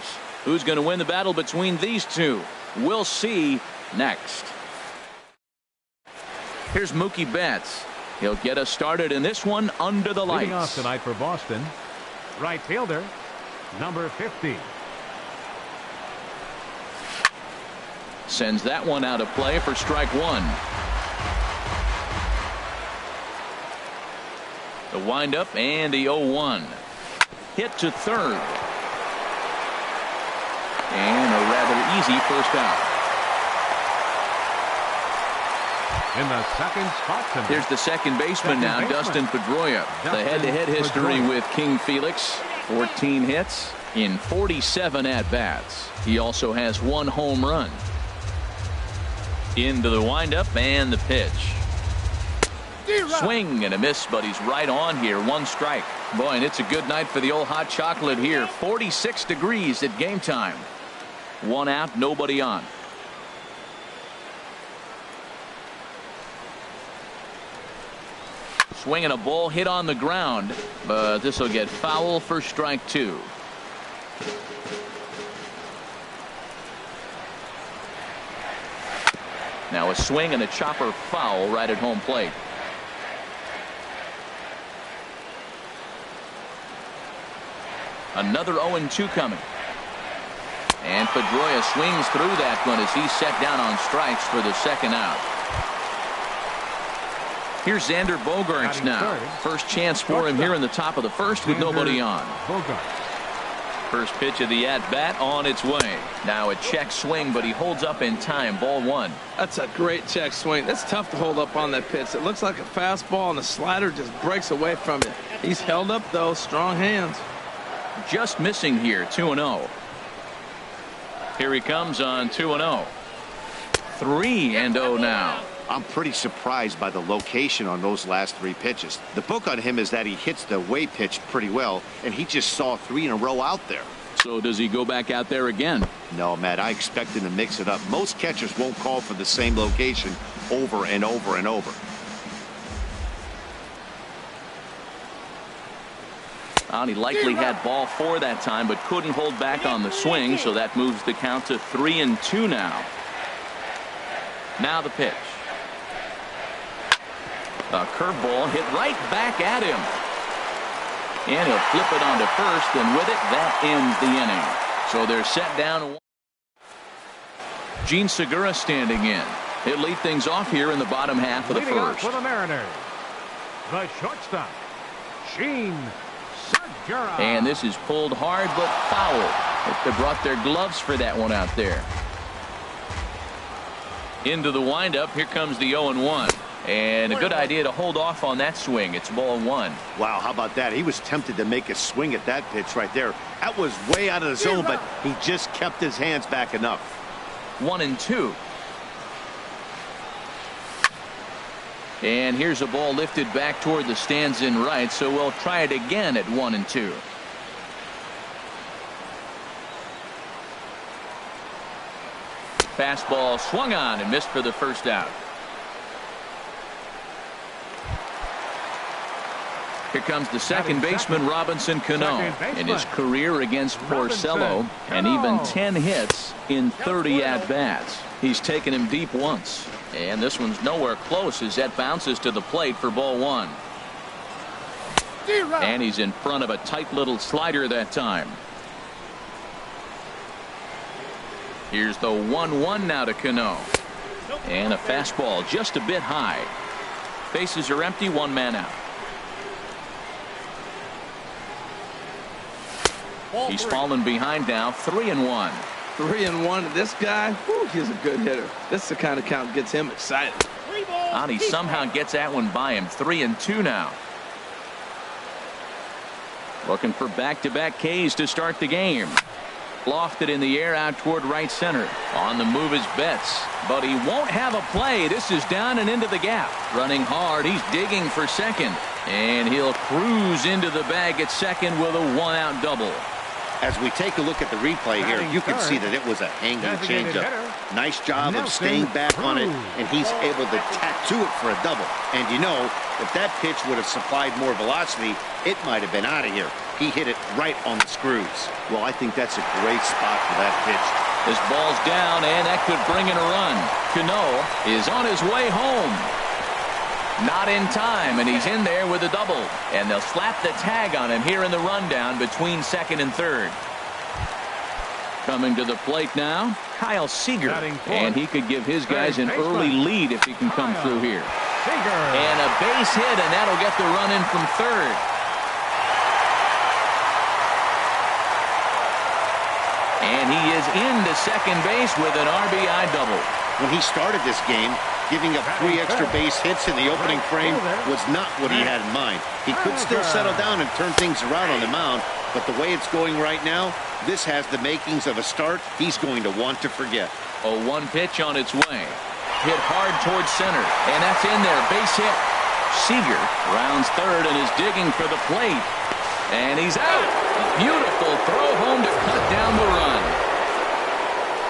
Who's going to win the battle between these two? We'll see next. Here's Mookie Betts. He'll get us started in this one under the lights. Leading off tonight for Boston, right fielder, number 50. Sends that one out of play for strike one. The windup and the 0-1. Hit to third. And a rather easy first out. In the second spot tonight. Here's the second baseman now, Dustin Pedroia. The head-to-head history with King Felix, 14 hits in 47 at-bats. He also has 1 home run. Into the windup and the pitch. Swing and a miss, but he's right on here. 1 strike. Boy, and it's a good night for the old hot chocolate here. 46 degrees at game time. 1 out, nobody on. Swinging a ball hit on the ground, but this will get foul for strike 2. Now a swing and a chopper foul right at home plate. Another 0-2 coming. And Pedroia swings through that one as he's set down on strikes for the second out. Here's Xander Bogaerts now. First chance for him here in the top of the first with nobody on. First pitch of the at-bat on its way. Now a check swing, but he holds up in time. Ball 1. That's a great check swing. That's tough to hold up on that pitch. It looks like a fastball, and the slider just breaks away from it. He's held up, though. Strong hands. Just missing here. 2-0. Here he comes on 2-0. 3-0 now. I'm pretty surprised by the location on those last 3 pitches. The book on him is that he hits the way pitch pretty well, and he just saw 3 in a row out there. So does he go back out there again? No, Matt, I expect him to mix it up. Most catchers won't call for the same location over and over and over. Well, he likely had ball 4 that time, but couldn't hold back on the swing, so that moves the count to 3-2 now. Now the pitch. A curveball hit right back at him. And he'll flip it onto first, and with it, that ends the inning. So they're set down. Gene Segura standing in. He'll lead things off here in the bottom half of the Leading off first. for the Mariners, the shortstop, Gene Segura. And this is pulled hard, but foul. They brought their gloves for that one out there. Into the windup. Here comes the 0-1. And a good idea to hold off on that swing. It's ball 1. Wow, how about that? He was tempted to make a swing at that pitch right there. That was way out of the zone, but he just kept his hands back enough. 1-2. And here's a ball lifted back toward the stands in right, so we'll try it again at 1-2. Fastball swung on and missed for the first out. Here comes the second baseman, Robinson Cano, in his career against Porcello, and even 10 hits in 30 at-bats. He's taken him deep once, and this one's nowhere close as that bounces to the plate for ball 1. And he's in front of a tight little slider that time. Here's the 1-1 now to Cano, and a fastball just a bit high. Bases are empty, 1 man out. He's fallen behind now. 3-1. 3-1. This guy, whew, he's a good hitter. This is the kind of count that gets him excited. And he somehow gets that one by him. 3-2 now. Looking for back-to-back Ks to start the game. Lofted in the air out toward right center. On the move is Betts, but he won't have a play. This is down and into the gap. Running hard. He's digging for second. And he'll cruise into the bag at second with a 1-out double. As we take a look at the replay here, you can see that it was a hanging changeup. Nice job of staying back on it, and he's able to tattoo it for a double. And you know, if that pitch would have supplied more velocity, it might have been out of here. He hit it right on the screws. Well, I think that's a great spot for that pitch. This ball's down, and that could bring in a run. Cano is on his way home. Not in time, and he's in there with a double. And they'll slap the tag on him here in the rundown between second and third. Coming to the plate now, Kyle Seager. And he could give his guys an early lead if he can come through here. And a base hit, and that'll get the run in from third. And he is into second base with an RBI double. When he started this game, giving up 3 extra base hits in the opening frame was not what he had in mind. He could still settle down and turn things around on the mound, but the way it's going right now, this has the makings of a start he's going to want to forget. A 1 pitch on its way. Hit hard towards center, and that's in there. Base hit. Seager rounds third and is digging for the plate. And he's out. A beautiful throw home to cut down the run.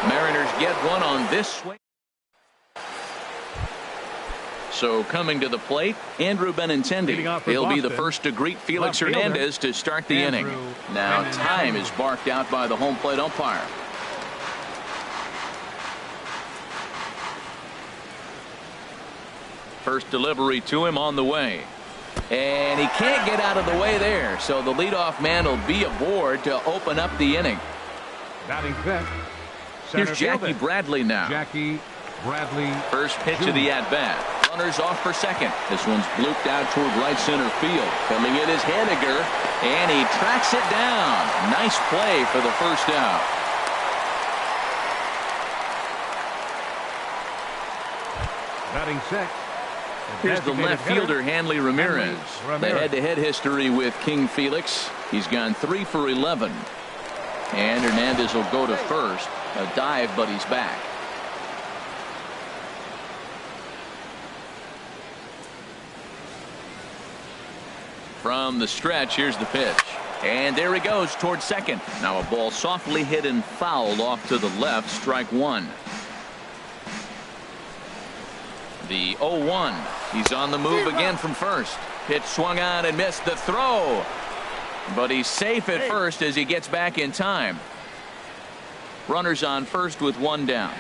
Mariners get one on this swing. So coming to the plate, Andrew Benintendi. He'll be the first to greet Felix Hernandez to start the inning. Now time is barked out by the home plate umpire. First delivery to him on the way. And he can't get out of the way there, so the leadoff man will be aboard to open up the inning. Batting fifth. Here's Jackie Bradley now. Jackie Bradley. First pitch of the at-bat. Runners off for second. This one's blooped out toward right center field. Coming in is Henniger, and he tracks it down. Nice play for the first out. Batting sixth. Here's the left fielder, Hanley Ramirez. The head-to-head history with King Felix. He's gone 3 for 11. And Hernandez will go to first. A dive, but he's back. From the stretch, here's the pitch. And there he goes towards second. Now a ball softly hit and fouled off to the left. Strike one. The 0-1. He's on the move again from first. Pitch swung on and missed the throw. But he's safe at first as he gets back in time. Runners on first with 1 down.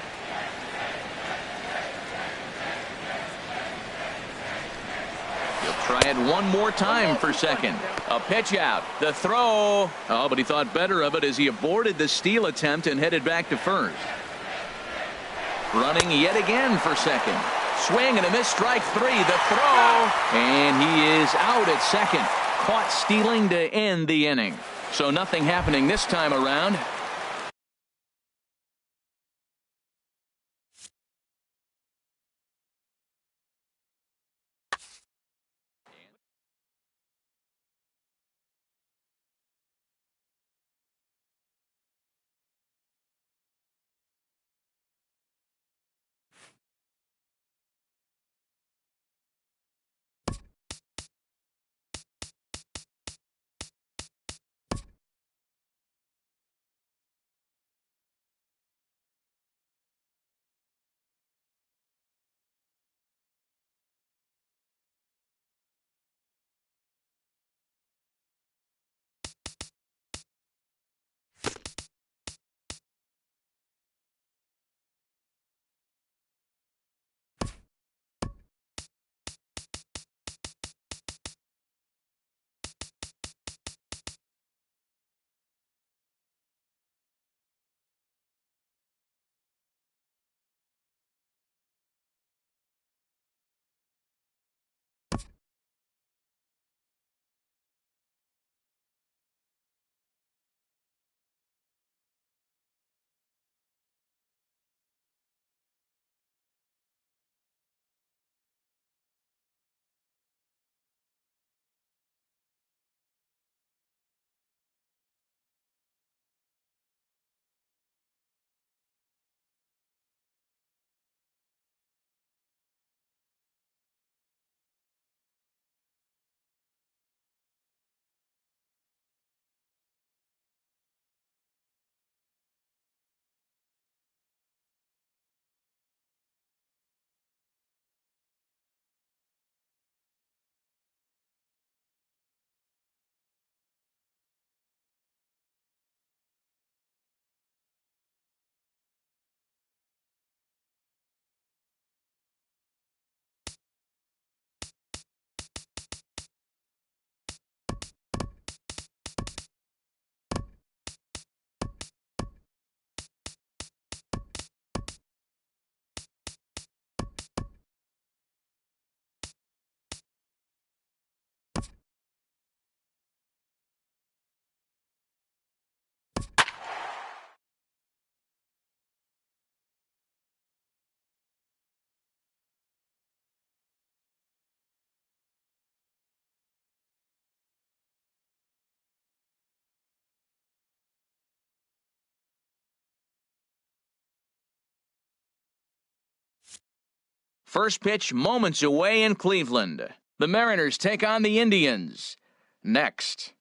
He'll try it one more time for second. A pitch out. The throw. Oh, but he thought better of it as he aborted the steal attempt and headed back to first. Running yet again for second. Swing and a miss, strike 3. The throw. And he is out at second. Caught stealing to end the inning. So nothing happening this time around. First pitch moments away in Cleveland. The Mariners take on the Indians. Next.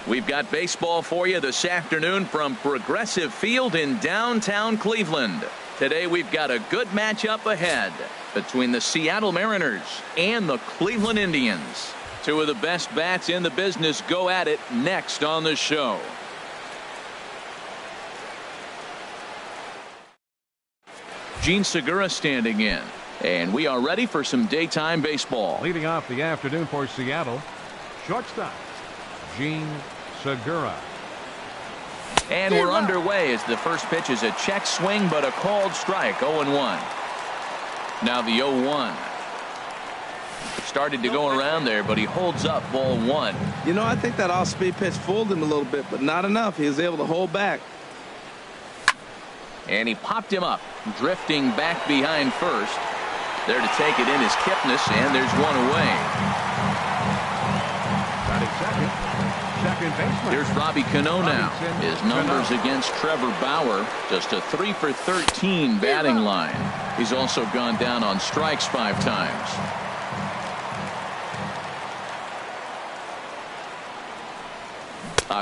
We've got baseball for you this afternoon from Progressive Field in downtown Cleveland. Today we've got a good matchup ahead between the Seattle Mariners and the Cleveland Indians. Two of the best bats in the business go at it next on the show. Gene Segura standing in, and we are ready for some daytime baseball. Leading off the afternoon for Seattle, shortstop, Gene Segura. And we're underway as the first pitch is a check swing, but a called strike, 0-1. Now the 0-1. Started to go around there, but he holds up, ball one. You know, I think that off-speed pitch fooled him a little bit, but not enough. He was able to hold back. And he popped him up, drifting back behind first. There to take it in is Kipnis, and there's one away. Batting second baseman. Here's Robbie Cano now. His numbers against Trevor Bauer, just a 3 for 13 batting line. He's also gone down on strikes 5 times.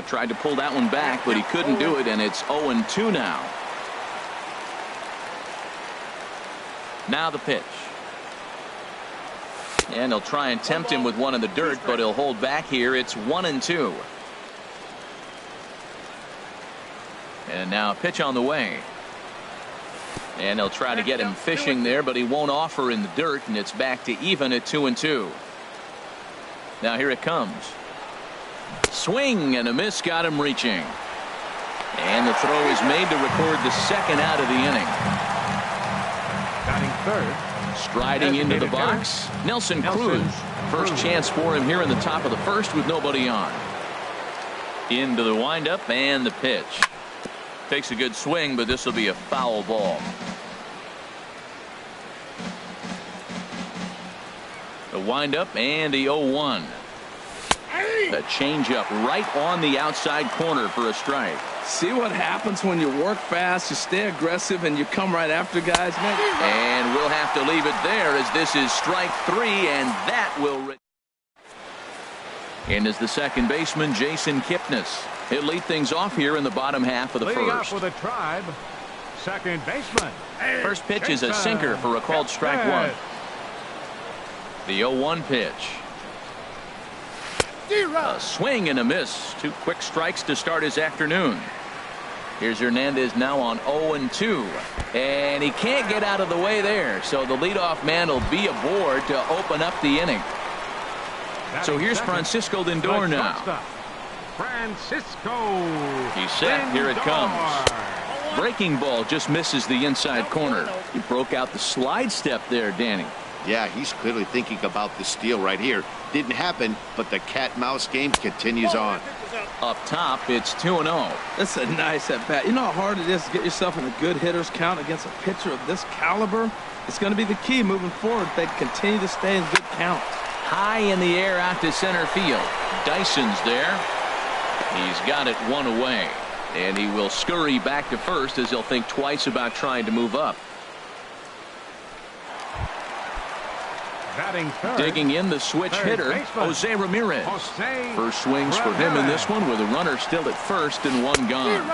Tried to pull that one back, but he couldn't do it, and it's 0-2 now. Now the pitch. And he'll try and tempt him with one in the dirt, but he'll hold back here. It's 1-2. And now a pitch on the way. And they'll try to get him fishing there, but he won't offer in the dirt, and it's back to even at 2-2. Now here it comes. Swing and a miss, got him reaching. And the throw is made to record the second out of the inning. Batting third. Striding into the box, Nelson Cruz. First chance for him here in the top of the first with nobody on. Into the windup and the pitch. Takes a good swing, but this will be a foul ball. The windup and the 0-1. The changeup right on the outside corner for a strike. See what happens when you work fast, you stay aggressive, and you come right after guys, man. And we'll have to leave it there as this is strike 3, and that will. In is the second baseman, Jason Kipnis. He'll lead things off here in the bottom half of the Leading first. off with a Tribe, second baseman. First pitch is a sinker for a called strike 1. The 0-1 pitch. A swing and a miss. 2 quick strikes to start his afternoon. Here's Hernandez now on 0-2. And he can't get out of the way there. So the leadoff man will be aboard to open up the inning. So here's Francisco Lindor now. Francisco. He's set. Here it comes. Breaking ball just misses the inside corner. He broke out the slide step there, Danny. Yeah, he's clearly thinking about the steal right here. Didn't happen, but the cat-mouse game continues on. Up top, it's 2-0. That's a nice at-bat. You know how hard it is to get yourself in a good hitter's count against a pitcher of this caliber? It's going to be the key moving forward. They continue to stay in good count. High in the air out to center field. Dyson's there. He's got it one away. And he will scurry back to first as he'll think twice about trying to move up. Batting third, digging in the switch hitter, Jose Ramirez. First swings for him in this one with a runner still at first and one gone.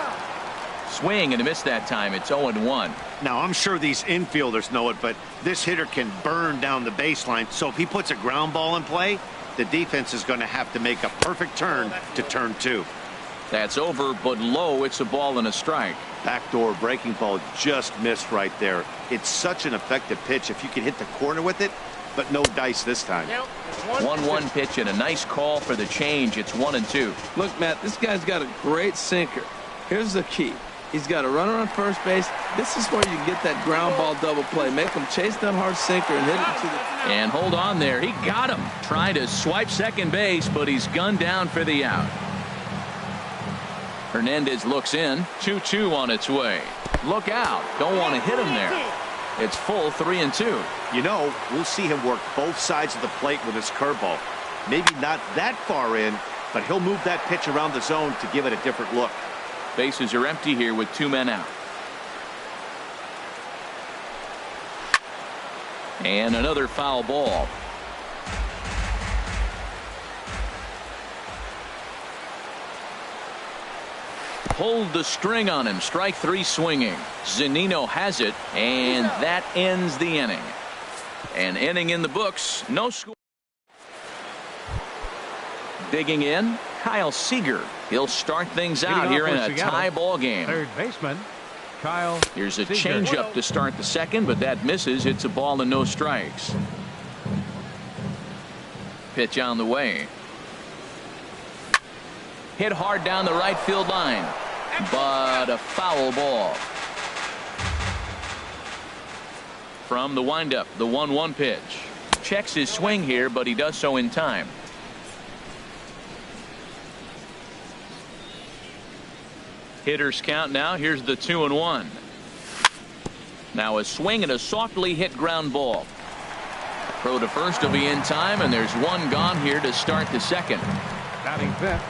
Swing and a miss that time. It's 0-1. Now, I'm sure these infielders know it, but this hitter can burn down the baseline. So if he puts a ground ball in play, the defense is going to have to make a perfect turn to turn 2. That's over, but low. It's a ball and a strike. Backdoor breaking ball just missed right there. It's such an effective pitch if you can hit the corner with it, but no dice this time. 1-1 pitch and a nice call for the change. It's 1-2. Look, Matt, this guy's got a great sinker. Here's the key. He's got a runner on first base. This is where you get that ground ball double play. Make him chase that hard sinker and hit it to the... And hold on there. He got him. Trying to swipe second base, but he's gunned down for the out. Hernandez looks in. 2-2 on its way. Look out. Don't want to hit him there. It's full 3-2. You know, we'll see him work both sides of the plate with his curveball. Maybe not that far in, but he'll move that pitch around the zone to give it a different look. Bases are empty here with 2 men out. And another foul ball. Pulled the string on him. Strike 3 swinging. Zunino has it, and that ends the inning. An inning in the books. No score. Digging in, Kyle Seager. He'll start things out here in a tie ball game. Third baseman, Kyle. Here's a Seager. changeup to start the second, but that misses. It's a ball and no strikes. Pitch on the way. Hit hard down the right field line, but a foul ball. From the windup, the 1-1 pitch. Checks his swing here, but he does so in time. Hitters count now. Here's the 2-1. Now a swing and a softly hit ground ball. Throw to first will be in time, and there's one gone here to start the second. Batting fifth,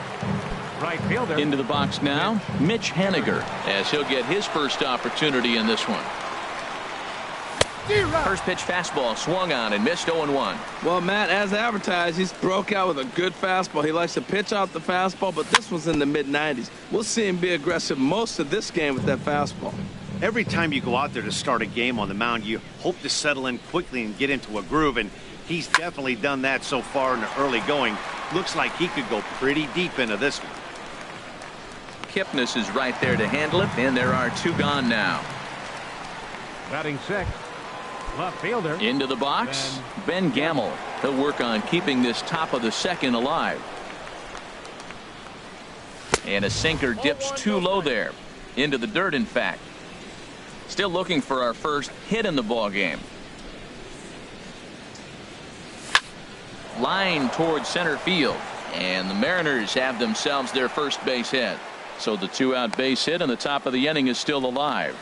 right fielder. Into the box now, Mitch Haniger, as he'll get his first opportunity in this one. First pitch fastball swung on and missed 0-1. Well, Matt, as advertised, he's broke out with a good fastball. He likes to pitch out the fastball, but this one's in the mid-90s. We'll see him be aggressive most of this game with that fastball. Every time you go out there to start a game on the mound, you hope to settle in quickly and get into a groove, and he's definitely done that so far in the early going. Looks like he could go pretty deep into this one. Kipnis is right there to handle it, and there are 2 gone now. Batting sixth, left fielder. Into the box, Ben Gamel. He'll work on keeping this top of the second alive. And a sinker dips too low there. Into the dirt, in fact. Still looking for our first hit in the ball game. Line towards center field, and the Mariners have themselves their first base hit. So the 2-out base hit on the top of the inning is still alive.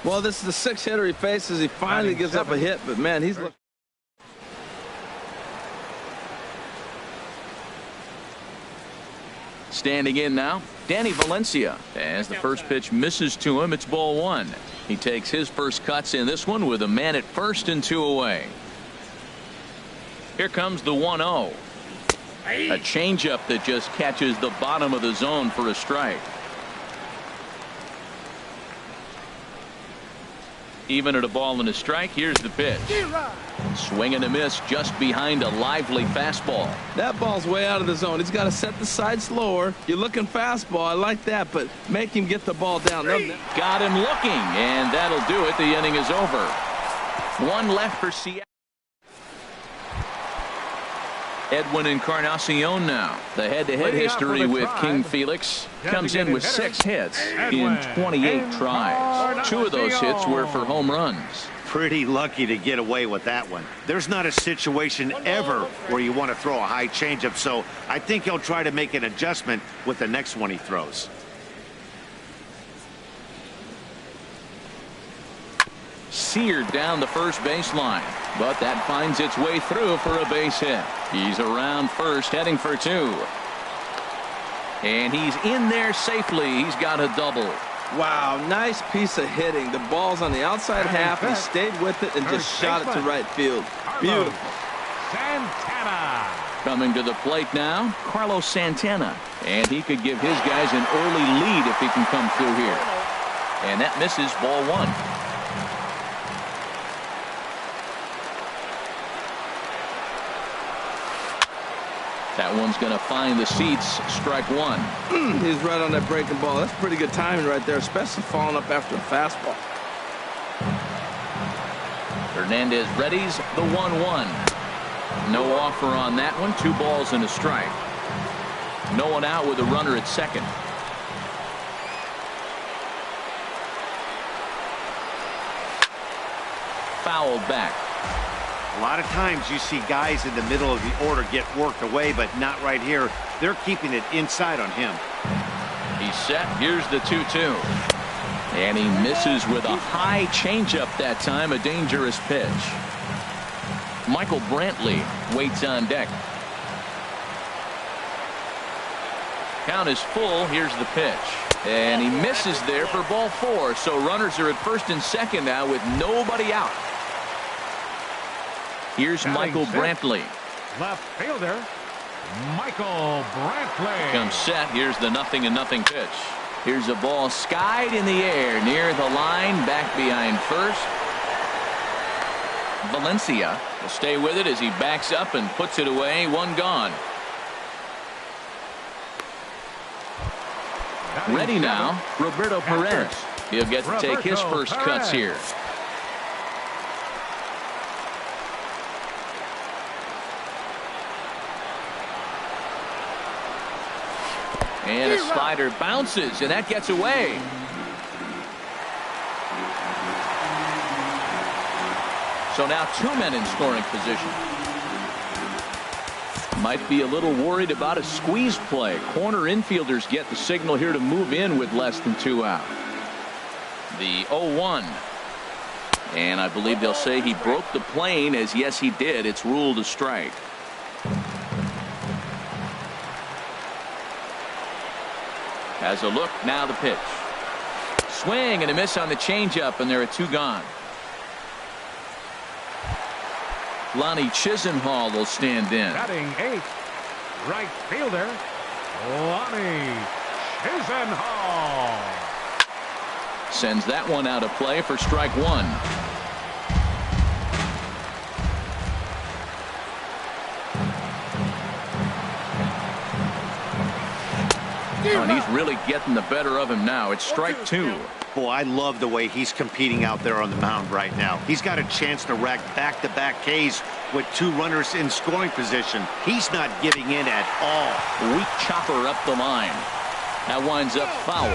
Well, this is the 6th hitter he faces. He finally gives up a hit, but man, he's looking. Standing in now, Danny Valencia. As the first pitch misses to him, it's ball 1. He takes his first cuts in this one with a man at first and 2 away. Here comes the 1-0. A changeup that just catches the bottom of the zone for a strike. Even at a ball and a strike, here's the pitch. Swing and a miss just behind a lively fastball. That ball's way out of the zone. He's got to set the side slower. You're looking fastball. I like that, but make him get the ball down. Got him looking, and that'll do it. The inning is over. 1 left for Seattle. Edwin Encarnacion now. The head-to-head history with King Felix. Comes in with 6 hits in 28 tries. 2 of those hits were for home runs. Pretty lucky to get away with that one. There's not a situation ever where you want to throw a high changeup, so I think he'll try to make an adjustment with the next one he throws. Seared down the first baseline, but that finds its way through for a base hit. He's around first, heading for 2. And he's in there safely. He's got a double. Wow, nice piece of hitting. The ball's on the outside half. He stayed with it and just shot it to right field. Beautiful. Santana. Coming to the plate now, Carlos Santana. And he could give his guys an early lead if he can come through here. And that misses ball 1. That one's going to find the seats. Strike 1. He's right on that breaking ball. That's pretty good timing right there, especially falling up after a fastball. Hernandez readies the 1-1. No offer on that one. 2 balls and a strike. No one out with a runner at second. Fouled back. A lot of times you see guys in the middle of the order get worked away, but not right here. They're keeping it inside on him. He's set. Here's the 2-2. And he misses with a high changeup that time. A dangerous pitch. Michael Brantley waits on deck. Count is full. Here's the pitch. And he misses there for ball 4. So runners are at first and second now with nobody out. Here's Michael Brantley. Left fielder, Michael Brantley. Comes set. Here's the 0-0 pitch. Here's a ball skied in the air near the line, back behind first. Valencia will stay with it as he backs up and puts it away. One gone. Ready now, Roberto Perez. He'll get to take his first cuts here. And a slider bounces, and that gets away. So now 2 men in scoring position. Might be a little worried about a squeeze play. Corner infielders get the signal here to move in with less than 2 out. The 0-1. And I believe they'll say he broke the plane, as yes he did. It's ruled a strike. Has a look, now the pitch. Swing and a miss on the changeup, and there are 2 gone. Lonnie Chisenhall will stand in. Batting 8th, right fielder, Lonnie Chisenhall. Sends that one out of play for strike 1. Oh, and he's really getting the better of him now. It's strike 2. Boy, I love the way he's competing out there on the mound right now. He's got a chance to rack back-to-back Ks with 2 runners in scoring position. He's not giving in at all. Weak chopper up the line. That winds up foul.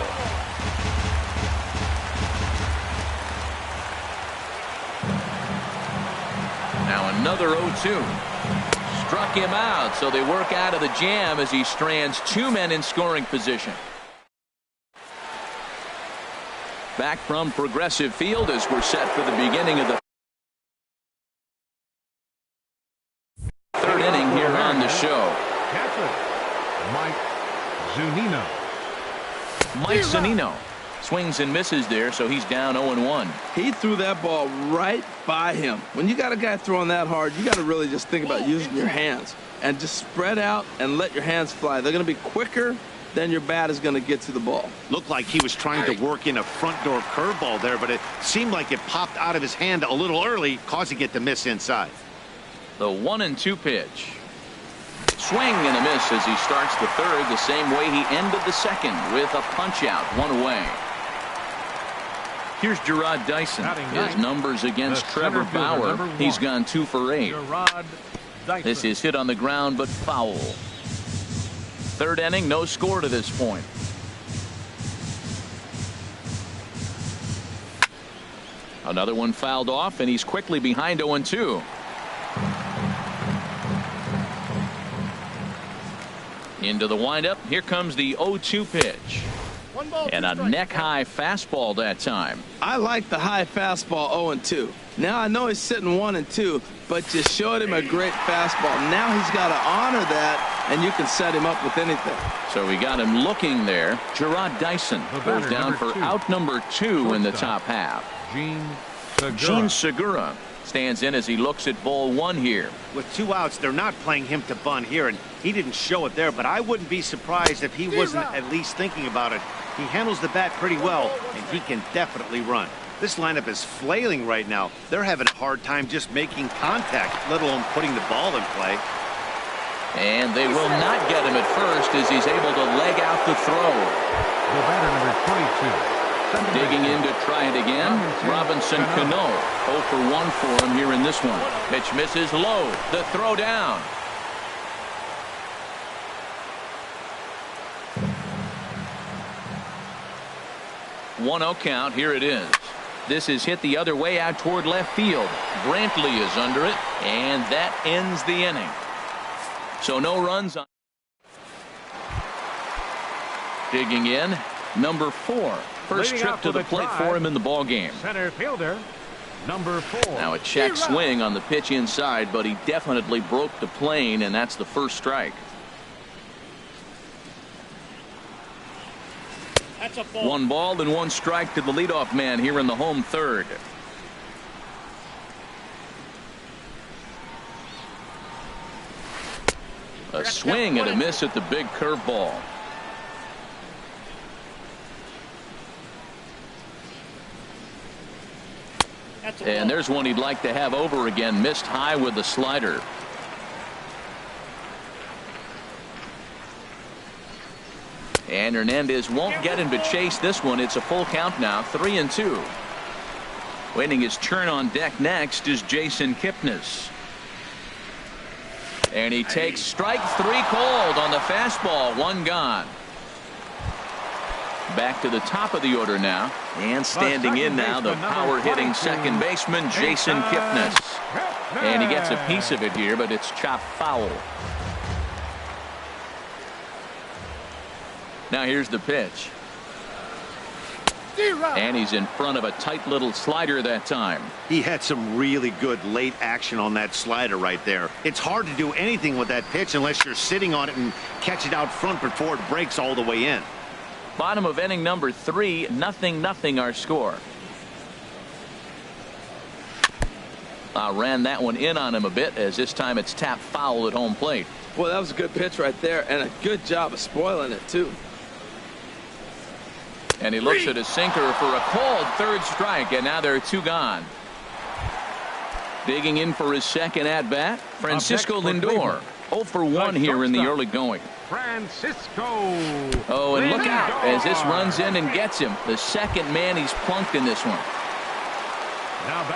Now another 0-2. Struck him out, so they work out of the jam as he strands 2 men in scoring position. Back from Progressive Field as we're set for the beginning of the 3rd inning here on the show. Catcher, Mike Zunino. Mike Zunino swings and misses there, so he's down 0-1. He threw that ball right by him. When you got a guy throwing that hard, you got to really just think about using your hands and just spread out and let your hands fly. They're going to be quicker than your bat is going to get to the ball. Looked like he was trying to work in a front door curveball there, but it seemed like it popped out of his hand a little early, causing it to miss inside. The 1-2 pitch. Swing and a miss as he starts the 3rd the same way he ended the 2nd with a punch out, 1 away. Here's Gerard Dyson. His numbers against Trevor Bauer. He's gone 2 for 8. This is hit on the ground but foul. 3rd inning, no score to this point. Another one fouled off, and he's quickly behind 0-2. Into the windup. Here comes the 0-2 pitch. And a neck-high fastball that time. I like the high fastball 0-2. Now I know he's sitting 1-2, but you showed him a great fastball. Now he's got to honor that, and you can set him up with anything. So we got him looking there. Gerard Dyson goes down for out number 2 in the top half. Gene Segura stands in as he looks at ball 1 here. With 2 outs, they're not playing him to bunt here, and he didn't show it there, but I wouldn't be surprised if he wasn't at least thinking about it. He handles the bat pretty well, and he can definitely run. This lineup is flailing right now. They're having a hard time just making contact, let alone putting the ball in play. And they will not get him at first as he's able to leg out the throw. The batter, number 22. Digging in to try it again. Robinson Cano. 0 for 1 for him here in this one. Pitch misses low. The throw down. One 0 count. Here it is. This is hit the other way out toward left field. Brantley is under it, and that ends the inning. So no runs on. Digging in, number 4. First trip to the plate for him in the ball game. Center fielder, number 4. Now a check swing on the pitch inside, but he definitely broke the plane, and that's the first strike. That's a ball. 1 ball and 1 strike to the leadoff man here in the home third. A swing and a miss at the big curveball. And there's one he'd like to have over again. Missed high with the slider. And Hernandez won't get him to chase this one. It's a full count now, 3-2. Waiting his turn on deck next is Jason Kipnis. And he takes strike 3 called on the fastball. 1 gone. Back to the top of the order now. And standing in now, the power-hitting second baseman, Jason Kipnis. And he gets a piece of it here, but it's chopped foul. Now here's the pitch. And he's in front of a tight little slider that time. He had some really good late action on that slider right there. It's hard to do anything with that pitch unless you're sitting on it and catch it out front before it breaks all the way in. Bottom of inning number 3, 0-0 our score. Ran that one in on him a bit, as this time it's tapped foul at home plate. Well, that was a good pitch right there, and a good job of spoiling it too. And he looks at a sinker for a called 3rd strike, and now there are 2 gone. Digging in for his second at bat, Francisco Lindor. 0 for 1 here in the early going. Francisco. Oh, and look out as this runs in and gets him. The second man he's plunked in this one.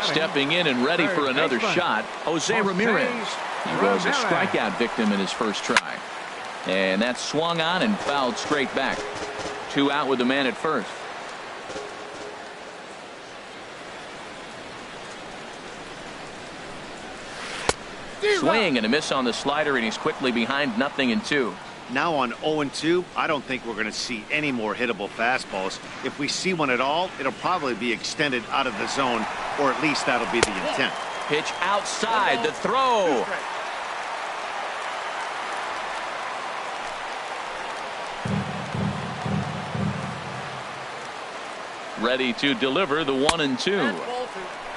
Stepping in and ready for another shot, Jose Ramirez. He was a strikeout victim in his first try. And that swung on and fouled straight back. 2 out with the man at first. Swing and a miss on the slider, and he's quickly behind 0-2. Now on 0-2, I don't think we're going to see any more hittable fastballs. If we see one at all, it'll probably be extended out of the zone, or at least that'll be the intent. Pitch outside, the throw. Ready to deliver the 1-2.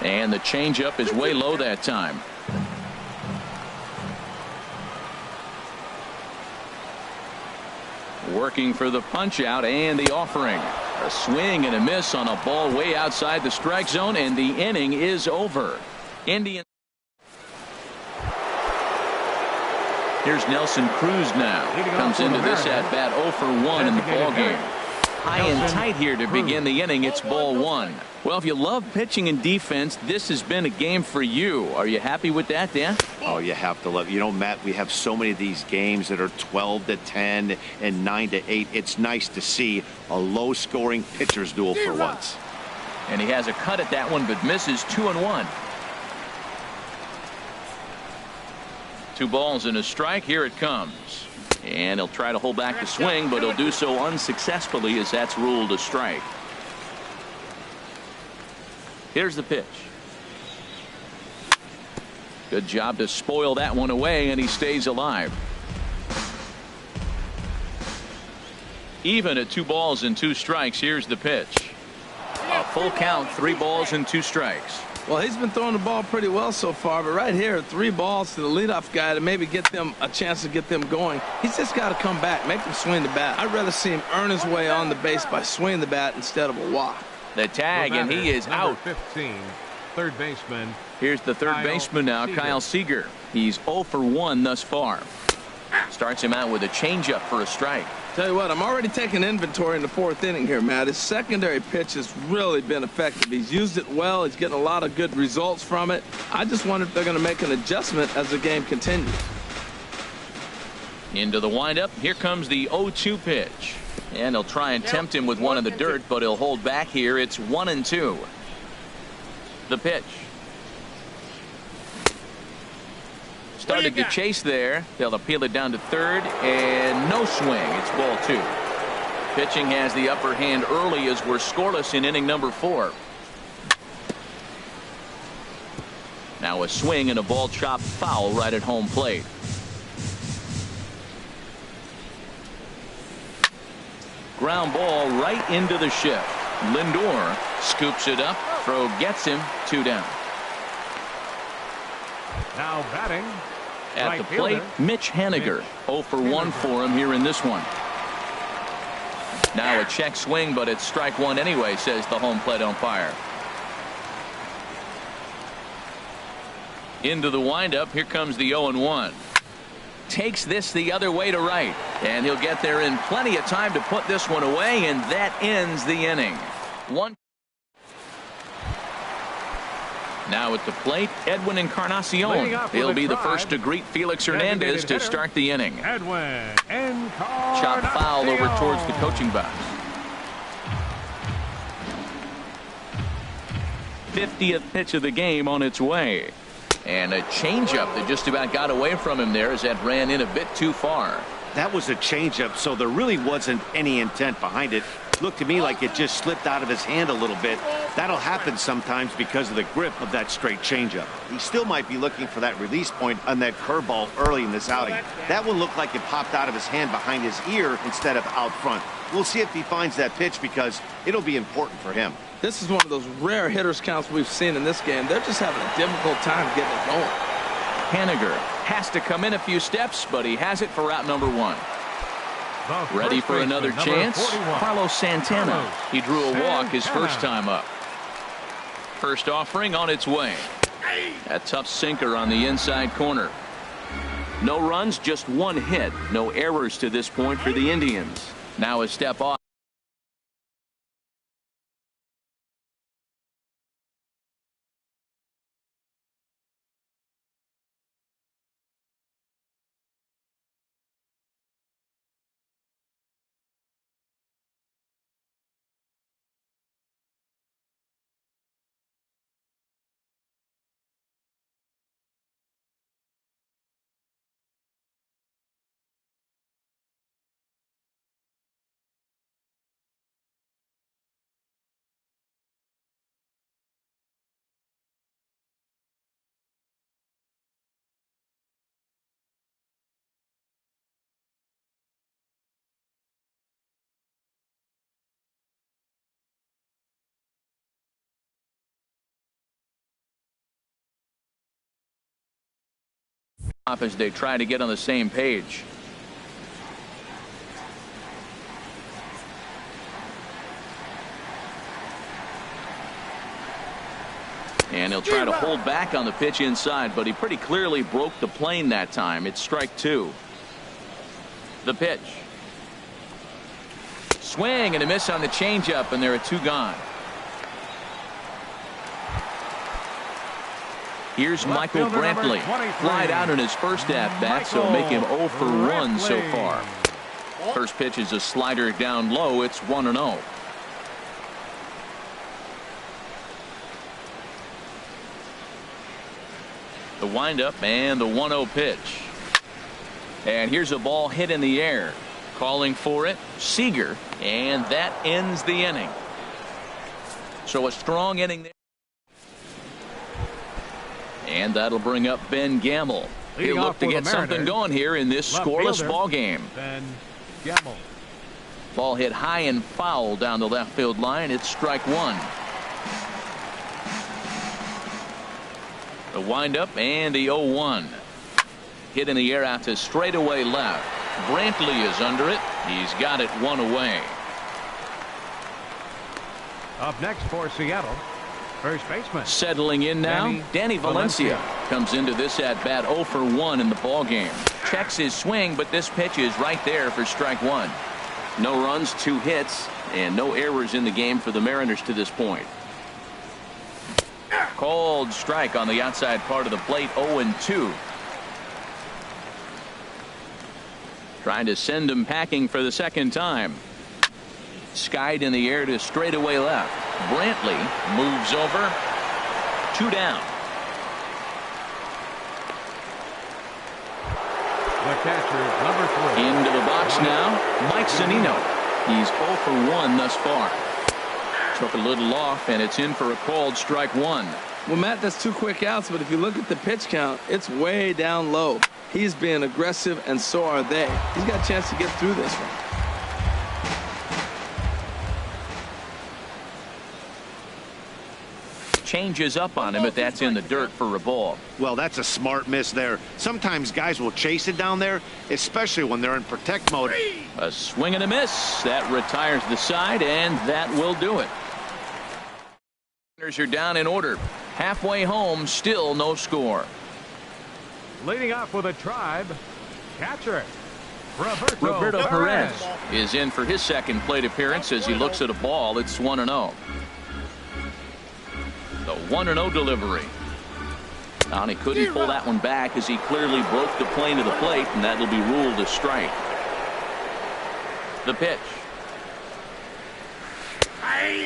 And the changeup is way low that time. Working for the punch out and the offering. A swing and a miss on a ball way outside the strike zone, and the inning is over. Indians. Here's Nelson Cruz now. Comes into this at bat 0 for 1 in the ball game. High and tight here to begin the inning. It's ball 1. Well, if you love pitching and defense, this has been a game for you. Are you happy with that, Dan? Oh, you have to love. You know, Matt, we have so many of these games that are 12-10 and 9-8. It's nice to see a low-scoring pitcher's duel for once. And he has a cut at that one, but misses 2-1. 2 balls and a strike. Here it comes. And he'll try to hold back the swing, but he'll do so unsuccessfully as that's ruled a strike. Here's the pitch. Good job to spoil that one away, and he stays alive. Even at 2 balls and 2 strikes. Here's the pitch. A full count, 3 balls and 2 strikes. Well, he's been throwing the ball pretty well so far, but right here, 3 balls to the leadoff guy to maybe get them a chance to get them going. He's just got to come back, make them swing the bat. I'd rather see him earn his way on the base by swinging the bat instead of a walk. The tag, and he is out. 15, third baseman. Here's the third baseman now, Kyle Seager. He's 0 for 1 thus far. Starts him out with a changeup for a strike. Tell you what, I'm already taking inventory in the 4th inning here, Matt. His secondary pitch has really been effective. He's used it well. He's getting a lot of good results from it. I just wonder if they're going to make an adjustment as the game continues. Into the windup. Here comes the 0-2 pitch. And he'll try and tempt him with one in the dirt, but he'll hold back here. It's 1-2. The pitch. Started to chase there. They'll appeal it down to third, and no swing. It's ball 2. Pitching has the upper hand early as we're scoreless in inning number 4. Now a swing and a ball chopped foul right at home plate. ground ball right into the shift. Lindor scoops it up. Throw gets him. 2 down. Now batting. At Right the plate, fielder, Mitch Haniger. 0 for 1 for him here in this one. Now a check swing, but it's strike 1 anyway, says the home plate umpire. Into the windup. Here comes the 0-1. Takes this the other way to right, and he'll get there in plenty of time to put this one away, and that ends the inning. Now at the plate, Edwin Encarnacion. He'll be the first to greet Felix Hernandez to start the inning. Edwin Encarnacion. Chop foul over towards the coaching box. 50th pitch of the game on its way. And a changeup that just about got away from him there as that ran in a bit too far. That was a changeup, so there really wasn't any intent behind it. Looked to me like it just slipped out of his hand a little bit. That'll happen sometimes because of the grip of that straight changeup. He still might be looking for that release point on that curveball early in this outing. That one looked like it popped out of his hand behind his ear instead of out front. We'll see if he finds that pitch because it'll be important for him. This is one of those rare hitters counts we've seen in this game. They're just having a difficult time getting it going. Haniger has to come in a few steps, but he has it for out number 1. Ready for another chance? 41. Carlos Santana. He drew a walk his first time up. First offering on its way. A tough sinker on the inside corner. No runs, just 1 hit. No errors to this point for the Indians. Now a step off. As they try to get on the same page. And he'll try to hold back on the pitch inside, but he pretty clearly broke the plane that time. It's strike 2. The pitch. Swing and a miss on the changeup, and there are 2 gone. Here's Michael Brantley. Flied out in his first at-bat, so make him 0 for 1 so far. First pitch is a slider down low. It's 1-0. The windup and the 1-0 pitch. And here's a ball hit in the air. Calling for it, Seager, and that ends the inning. So a strong inning there. And that'll bring up Ben Gamble. He'll look to get something going here in this scoreless ball game. Ben Gamble. Ball hit high and foul down the left field line. It's strike 1. The windup and the 0-1. Hit in the air out to straightaway left. Brantley is under it. He's got it 1 away. Up next for Seattle, first baseman. Settling in now, Danny Valencia comes into this at bat 0 for 1 in the ball game. Checks his swing, but this pitch is right there for strike 1. No runs, 2 hits, and no errors in the game for the Mariners to this point. Called strike on the outside part of the plate. 0-2. Trying to send him packing for the second time. Skied in the air to straightaway left. Brantley moves over. 2 down. The catcher, number 3. Into the box now, Mike Zunino. He's 0 for 1 thus far. Took a little off, and it's in for a called strike 1. Well, Matt, that's 2 quick outs, but if you look at the pitch count, it's way down low. He's being aggressive, and so are they. He's got a chance to get through this one. changes up on him if that's in the dirt for a ball. Well, that's a smart miss there. Sometimes guys will chase it down there, especially when they're in protect mode. A swing and a miss. That retires the side, and that will do it. Runners are down in order. Halfway home, still no score. Leading off with a tribe, catcher, Roberto Perez is in for his second plate appearance as he looks at a ball. It's 1-0. The 1-0 delivery. And he couldn't pull that one back as he clearly broke the plane of the plate, and that'll be ruled a strike. The pitch.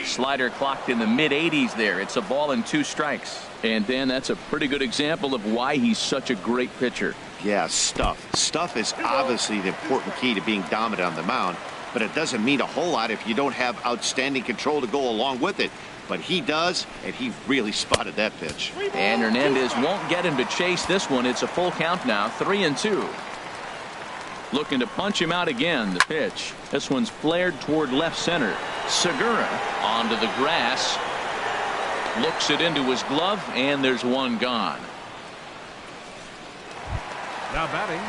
Slider clocked in the mid-80s there. It's a ball and 2 strikes. And Dan, that's a pretty good example of why he's such a great pitcher. Yeah, stuff. Stuff is obviously the important key to being dominant on the mound, but it doesn't mean a whole lot if you don't have outstanding control to go along with it. But he does, and he really spotted that pitch. And Hernandez won't get him to chase this one. It's a full count now, 3-2. Looking to punch him out again. The pitch. This one's flared toward left center. Segura onto the grass. Looks it into his glove, and there's one gone. Now batting,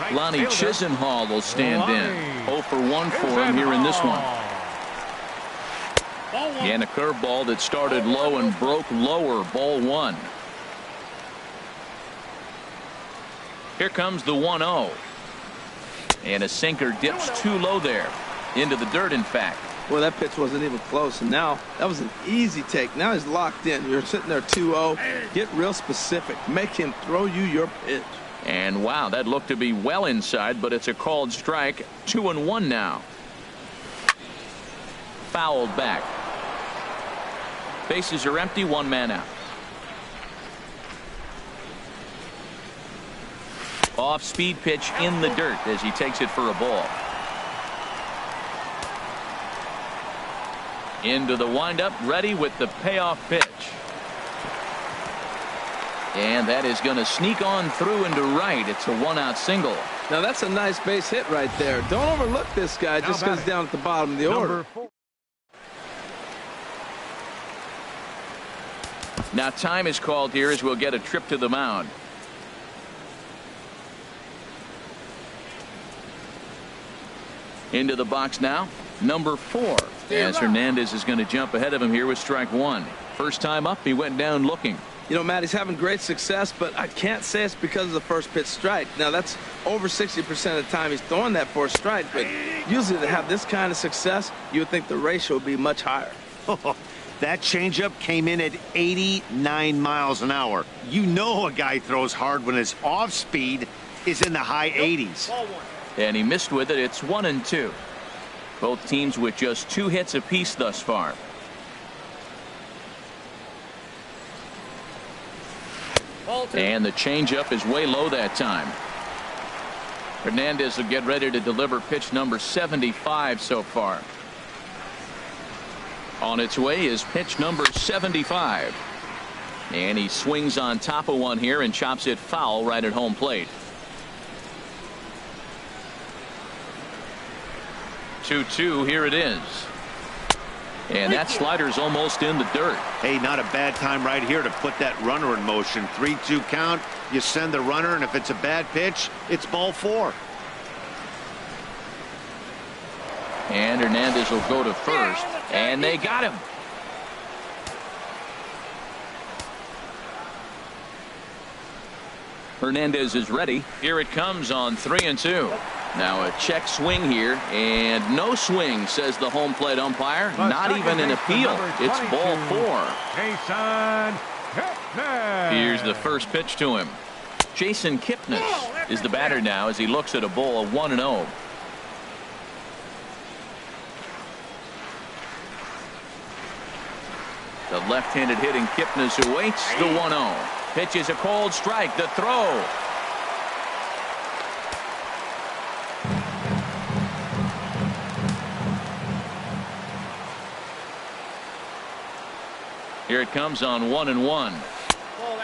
right Lonnie fielder, Chisenhall will stand in. 0 for 1 for him here in this one. And a curveball that started low and broke lower. Ball 1. Here comes the 1-0. And a sinker dips too low there. Into the dirt, in fact. Well, that pitch wasn't even close, and now that was an easy take. Now he's locked in. You're sitting there 2-0. Get real specific. Make him throw you your pitch. And wow, that looked to be well inside, but it's a called strike. 2-1 now. Fouled back. Bases are empty, 1 man out. Off speed pitch in the dirt as he takes it for a ball. Into the windup, ready with the payoff pitch. And that is going to sneak on through into right. It's a 1-out single. Now that's a nice base hit right there. Don't overlook this guy just because he's down at the bottom of the order. Now time is called here as we'll get a trip to the mound. Into the box now, number 4. As Hernandez is going to jump ahead of him here with strike 1. First time up, he went down looking. You know, Matt, he's having great success, but I can't say it's because of the first pitch strike. Now, that's over 60% of the time he's throwing that for a strike, but usually to have this kind of success, you would think the ratio would be much higher. That changeup came in at 89 miles an hour. You know a guy throws hard when his off speed is in the high 80s. And he missed with it. It's 1-2. Both teams with just 2 hits apiece thus far. And the changeup is way low that time. Hernandez will get ready to deliver pitch number 75 so far. On its way is pitch number 75. And he swings on top of one here and chops it foul right at home plate. 2-2, here it is. And that slider's almost in the dirt. Hey, not a bad time right here to put that runner in motion. 3-2 count. You send the runner, and if it's a bad pitch, it's ball 4. And Hernandez will go to first, and they got him. Hernandez is ready. Here it comes on 3-2. Now a check swing here, and no swing, says the home plate umpire. Not even an appeal. It's ball 4. Here's the first pitch to him. Jason Kipnis is the batter now as he looks at a ball 1-0. The left-handed hitting Kipnis awaits the 1-0. Pitch is a cold strike. The throw. Here it comes on 1-1.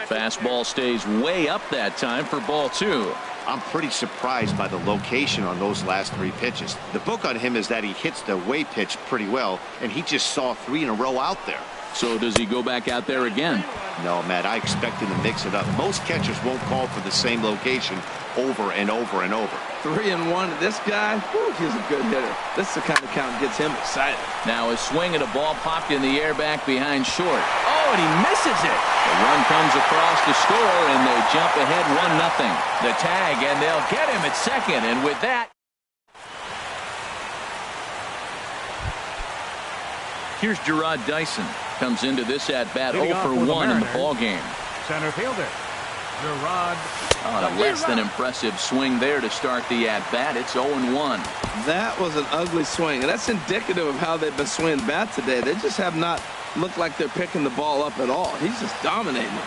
Fastball stays way up that time for ball 2. I'm pretty surprised by the location on those last 3 pitches. The book on him is that he hits the away pitch pretty well, and he just saw 3 in a row out there. So does he go back out there again? No, Matt, I expect him to mix it up. Most catchers won't call for the same location over and over and over. 3-1. This guy, whew, he's a good hitter. This is the kind of count that gets him excited. Now a swing and a ball popped in the air back behind short. Oh, and he misses it. The run comes across the score, and they jump ahead 1-0. The tag, and they'll get him at second. And with that, here's Gerard Dyson. Comes into this at-bat 0 for 1 in the ball game. Center fielder, Gerard. A less than impressive swing there to start the at-bat. It's 0-1. That was an ugly swing, and that's indicative of how they've been swinging bat today. They just have not looked like they're picking the ball up at all. He's just dominating it.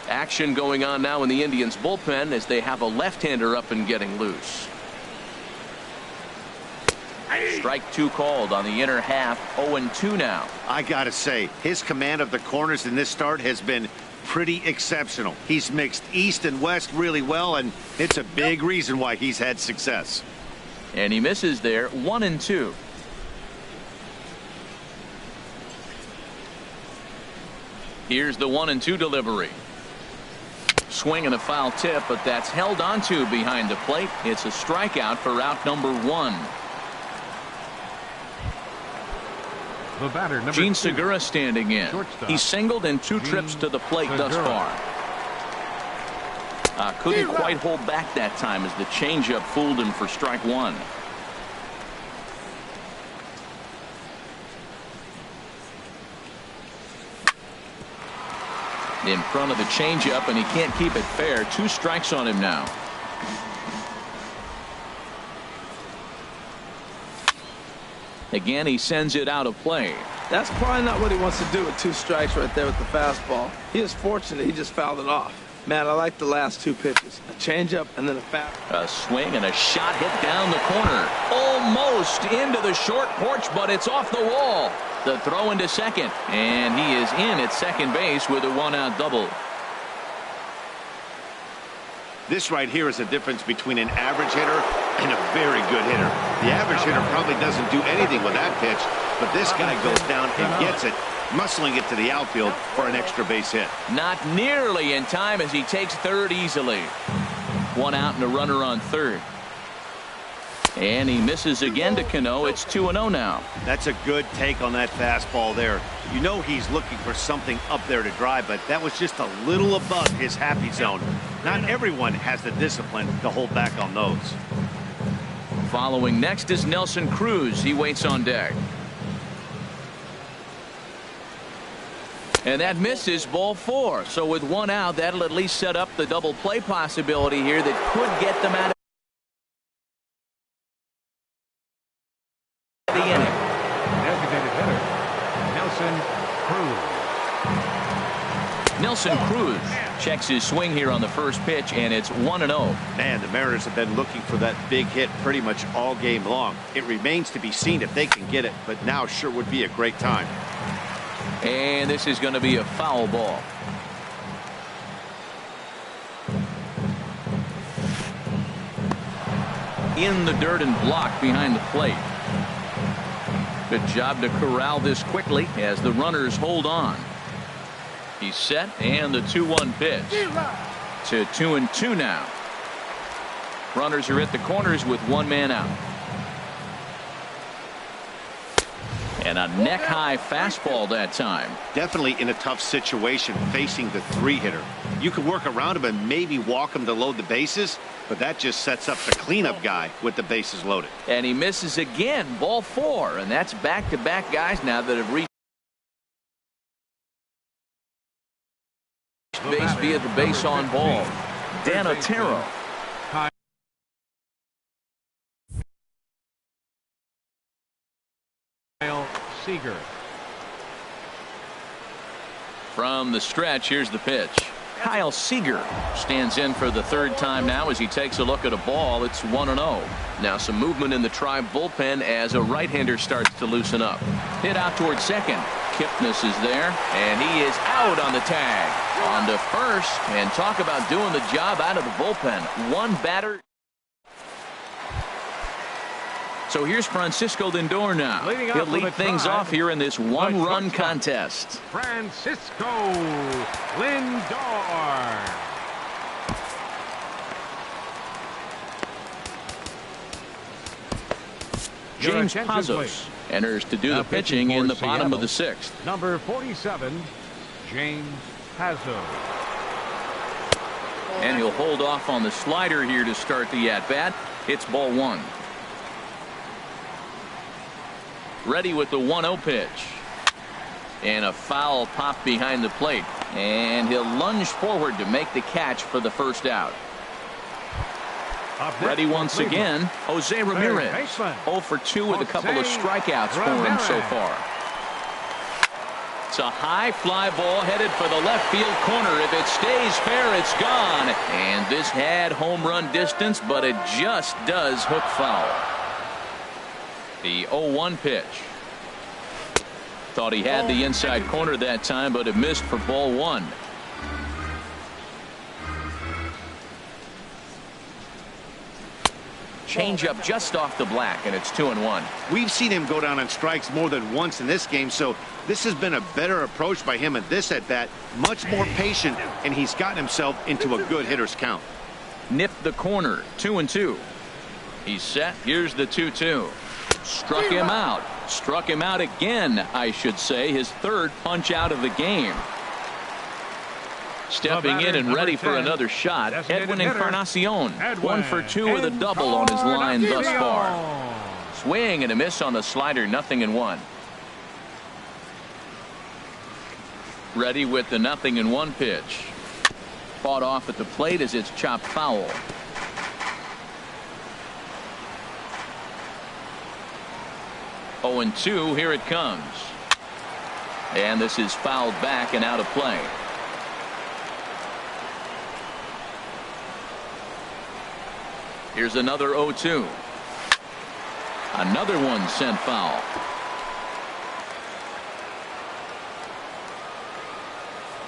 Action going on now in the Indians bullpen as they have a left-hander up and getting loose. Strike 2 called on the inner half. 0-2 now. I gotta say, his command of the corners in this start has been pretty exceptional. He's mixed east and west really well, and it's a big reason why he's had success. And he misses there. 1-2. Here's the 1-2 delivery. Swing and a foul tip, but that's held onto behind the plate. It's a strikeout for out number 1. The batter, number Gene 2. Segura standing in. Shortstop. He's singled in 2 trips to the plate thus Segura. far. Couldn't quite hold back that time as the changeup fooled him for strike 1. In front of the changeup, and he can't keep it fair. 2 strikes on him now. Again, he sends it out of play. That's probably not what he wants to do with 2 strikes right there with the fastball. He is fortunate he just fouled it off. Man, I like the last 2 pitches. A changeup and then a foul. A swing and a shot hit down the corner. Almost into the short porch, but it's off the wall. The throw into second, and he is in at second base with a 1-out double. This right here is the difference between an average hitter and a very good hitter. The average hitter probably doesn't do anything with that pitch, but this guy goes down and gets it, muscling it to the outfield for an extra base hit. Not nearly in time as he takes third easily. 1 out and a runner on third. And he misses again to Cano. It's 2-0 now. That's a good take on that fastball there. You know he's looking for something up there to drive, but that was just a little above his happy zone. Not everyone has the discipline to hold back on those. Following next is Nelson Cruz. He waits on deck. And that misses, ball 4. So with 1 out, that'll at least set up the double play possibility here that could get them out of the inning. Designated hitter, Nelson Cruz. Nelson Cruz checks his swing here on the first pitch, and it's 1-0. Man, the Mariners have been looking for that big hit pretty much all game long. It remains to be seen if they can get it, but now sure would be a great time. And this is going to be a foul ball. In the dirt and blocked behind the plate. Good job to corral this quickly as the runners hold on. He's set, and the 2-1 pitch. To 2-2 now. Runners are at the corners with 1 man out. And a neck-high fastball that time. Definitely in a tough situation facing the 3-hitter. You can work around him and maybe walk him to load the bases, but that just sets up the cleanup guy with the bases loaded. And he misses again, ball 4, and that's back-to-back guys now that have reached be at the base on ball. Dan Otero. Kyle Seager. From the stretch, here's the pitch. Kyle Seager stands in for the third time now as he takes a look at a ball. It's 1-0. Now some movement in the Tribe bullpen as a right-hander starts to loosen up. Hit out towards second. Kipnis is there, and he is out on the tag. On to first, and talk about doing the job out of the bullpen. One batter. So here's Francisco Lindor now. He'll lead things off here in this one-run contest. Francisco Lindor. James Pazos enters to do the pitching in the bottom of the sixth. Number 47, James Pazos. And he'll hold off on the slider here to start the at-bat. It's ball one. Ready with the 1-0 pitch. And a foul pop behind the plate. And he'll lunge forward to make the catch for the first out. Ready once again, Jose Ramirez. 0 for 2 with a couple of strikeouts for him so far. It's a high fly ball headed for the left field corner. If it stays fair, it's gone. And this had home run distance, but it just does hook foul. The 0-1 pitch. Thought he had the inside corner that time, but it missed for ball one. Change up just off the black, and it's 2-1. We've seen him go down on strikes more than once in this game, so this has been a better approach by him at this at-bat. Much more patient, and he's gotten himself into a good hitter's count. Nipped the corner, 2-2. He's set. Here's the 2-2. Struck him out. Struck him out again, I should say. His third punch out of the game. Stepping in and ready for another shot, Edwin Encarnacion. 1 for 2 with a double on his line thus far. Swing and a miss on the slider, 0-1. Ready with the 0-1 pitch. Fought off at the plate as it's chopped foul. 0-2, here it comes. And this is fouled back and out of play. Here's another 0-2. Another one sent foul.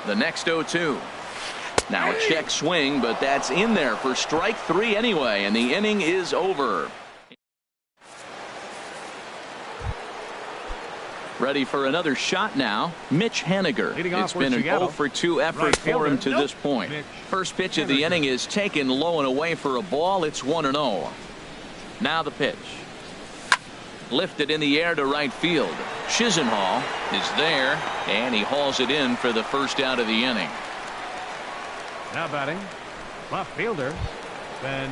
The next 0-2. Now a check swing, but that's in there for strike 3 anyway, and the inning is over. Ready for another shot now, Mitch Haniger. It's been an 0 for 2 effort for him to this point. First pitch of the inning is taken low and away for a ball. It's 1-0. Now the pitch. Lifted in the air to right field. Chisenhall is there, and he hauls it in for the first out of the inning. Now batting, left fielder, Ben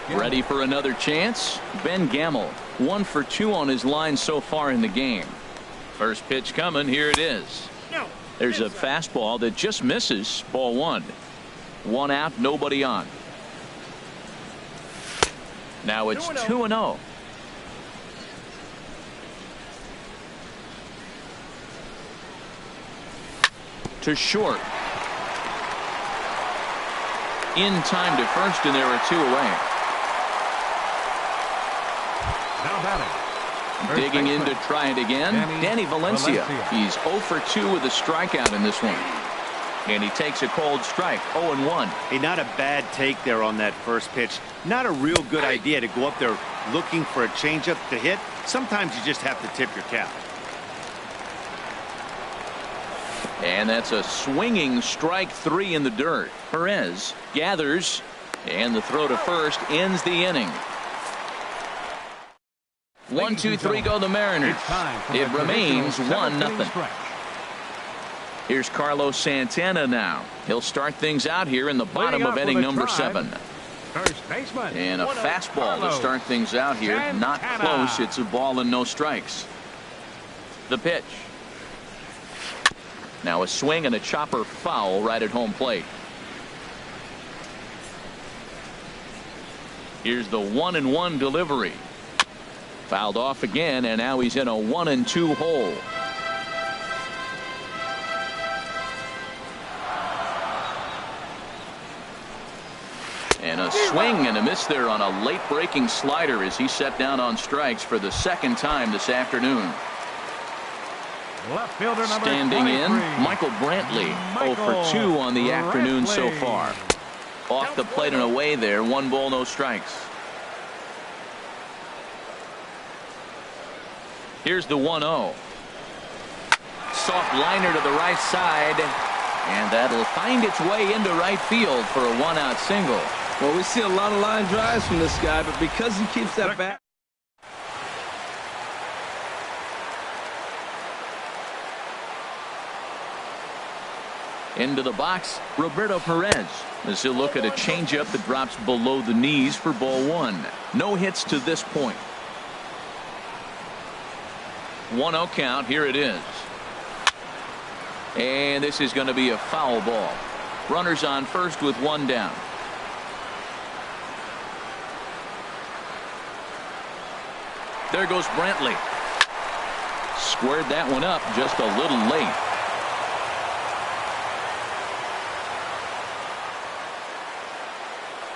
Gamel. Ready for another chance, Ben Gamel. 1 for 2 on his line so far in the game. First pitch coming, here it is. There's a fastball that just misses, ball one. 1 out, nobody on. Now it's 2-0. To short. In time to first, and there are 2 away. Now batting. Digging in to try it again, Danny Valencia. He's 0 for 2 with a strikeout in this one. And he takes a cold strike, 0-1. Hey, not a bad take there on that first pitch. Not a real good idea to go up there looking for a changeup to hit. Sometimes you just have to tip your cap. And that's a swinging strike 3 in the dirt. Perez gathers, and the throw to first ends the inning. 1, 2, 3 go the Mariners. It remains 1-0. Here's Carlos Santana now. He'll start things out here in the bottom of inning number 7. And a fastball to start things out here. Not close. It's a ball and no strikes. The pitch. Now a swing and a chopper foul right at home plate. Here's the 1-1 delivery. Fouled off again, and now he's in a 1-2 hole. And a swing and a miss there on a late breaking slider as he set down on strikes for the second time this afternoon. Left fielder number Standing 23. in, Michael Brantley. 0 for 2 on the afternoon so far. Off the plate and away there. 1 ball, no strikes. Here's the 1-0. Soft liner to the right side. And that'll find its way into right field for a 1-out single. Well, we see a lot of line drives from this guy, but because he keeps that bat. Into the box, Roberto Perez, as he'll look at a changeup that drops below the knees for ball 1. No hits to this point. 1-0 count. Here it is. And this is going to be a foul ball. Runners on first with 1 down. There goes Brantley. Squared that one up just a little late.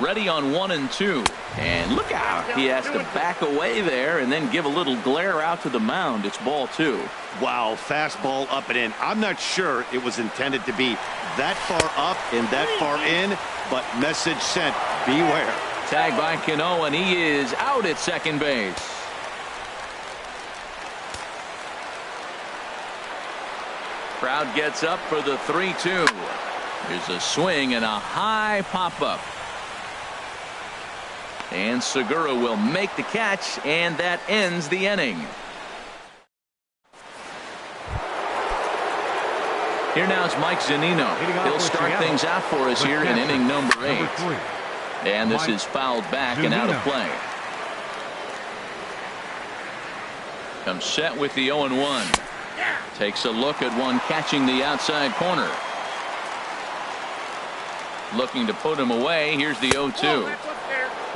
Ready on 1 and 2. And look out. He has to back away there and then give a little glare out to the mound. It's ball 2. Wow, fastball up and in. I'm not sure it was intended to be that far up and that far in, but message sent. Beware. Tagged by Cano, and he is out at second base. Crowd gets up for the 3-2. There's a swing and a high pop-up. And Segura will make the catch, and that ends the inning. Here now is Mike Zunino. He'll start things out for us here in inning number 8. And this is fouled back and out of play. Comes set with the 0-1. Takes a look at one catching the outside corner. Looking to put him away. Here's the 0-2.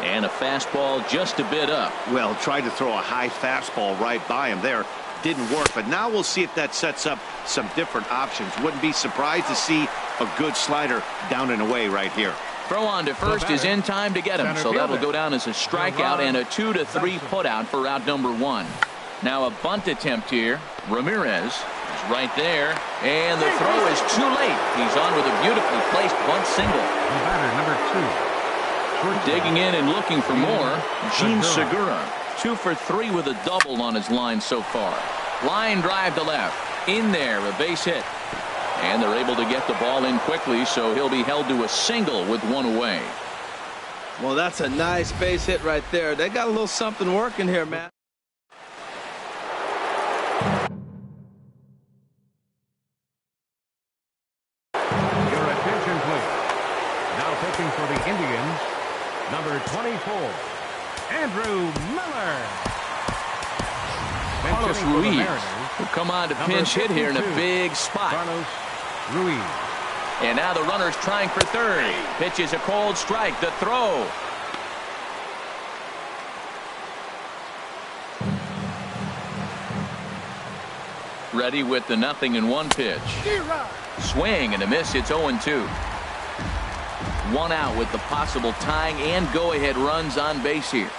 And a fastball just a bit up. Well, tried to throw a high fastball right by him there. Didn't work, but now we'll see if that sets up some different options. Wouldn't be surprised to see a good slider down and away right here. Throw on to first is in time to get him, so that'll go down as a strikeout and a 2-3 putout for out number 1. Now a bunt attempt here. Ramirez is right there, and the throw is too late. He's on with a beautifully placed bunt single. The batter, number 2. Digging in and looking for more, Gene Segura. 2 for 3 with a double on his line so far. Line drive to left. In there, a base hit. And they're able to get the ball in quickly, so he'll be held to a single with 1 away. Well, that's a nice base hit right there. They got a little something working here, Matt. Your attention, please. Now pitching for the Indians, number 24, Andrew Miller. Carlos Ruiz will come on to pinch hit here in a big spot. Carlos Ruiz. And now the runner's trying for third. Pitch is a cold strike. The throw. Ready with the 0-1 pitch. Swing and a miss. It's 0-2. 1 out with the possible tying and go-ahead runs on base here.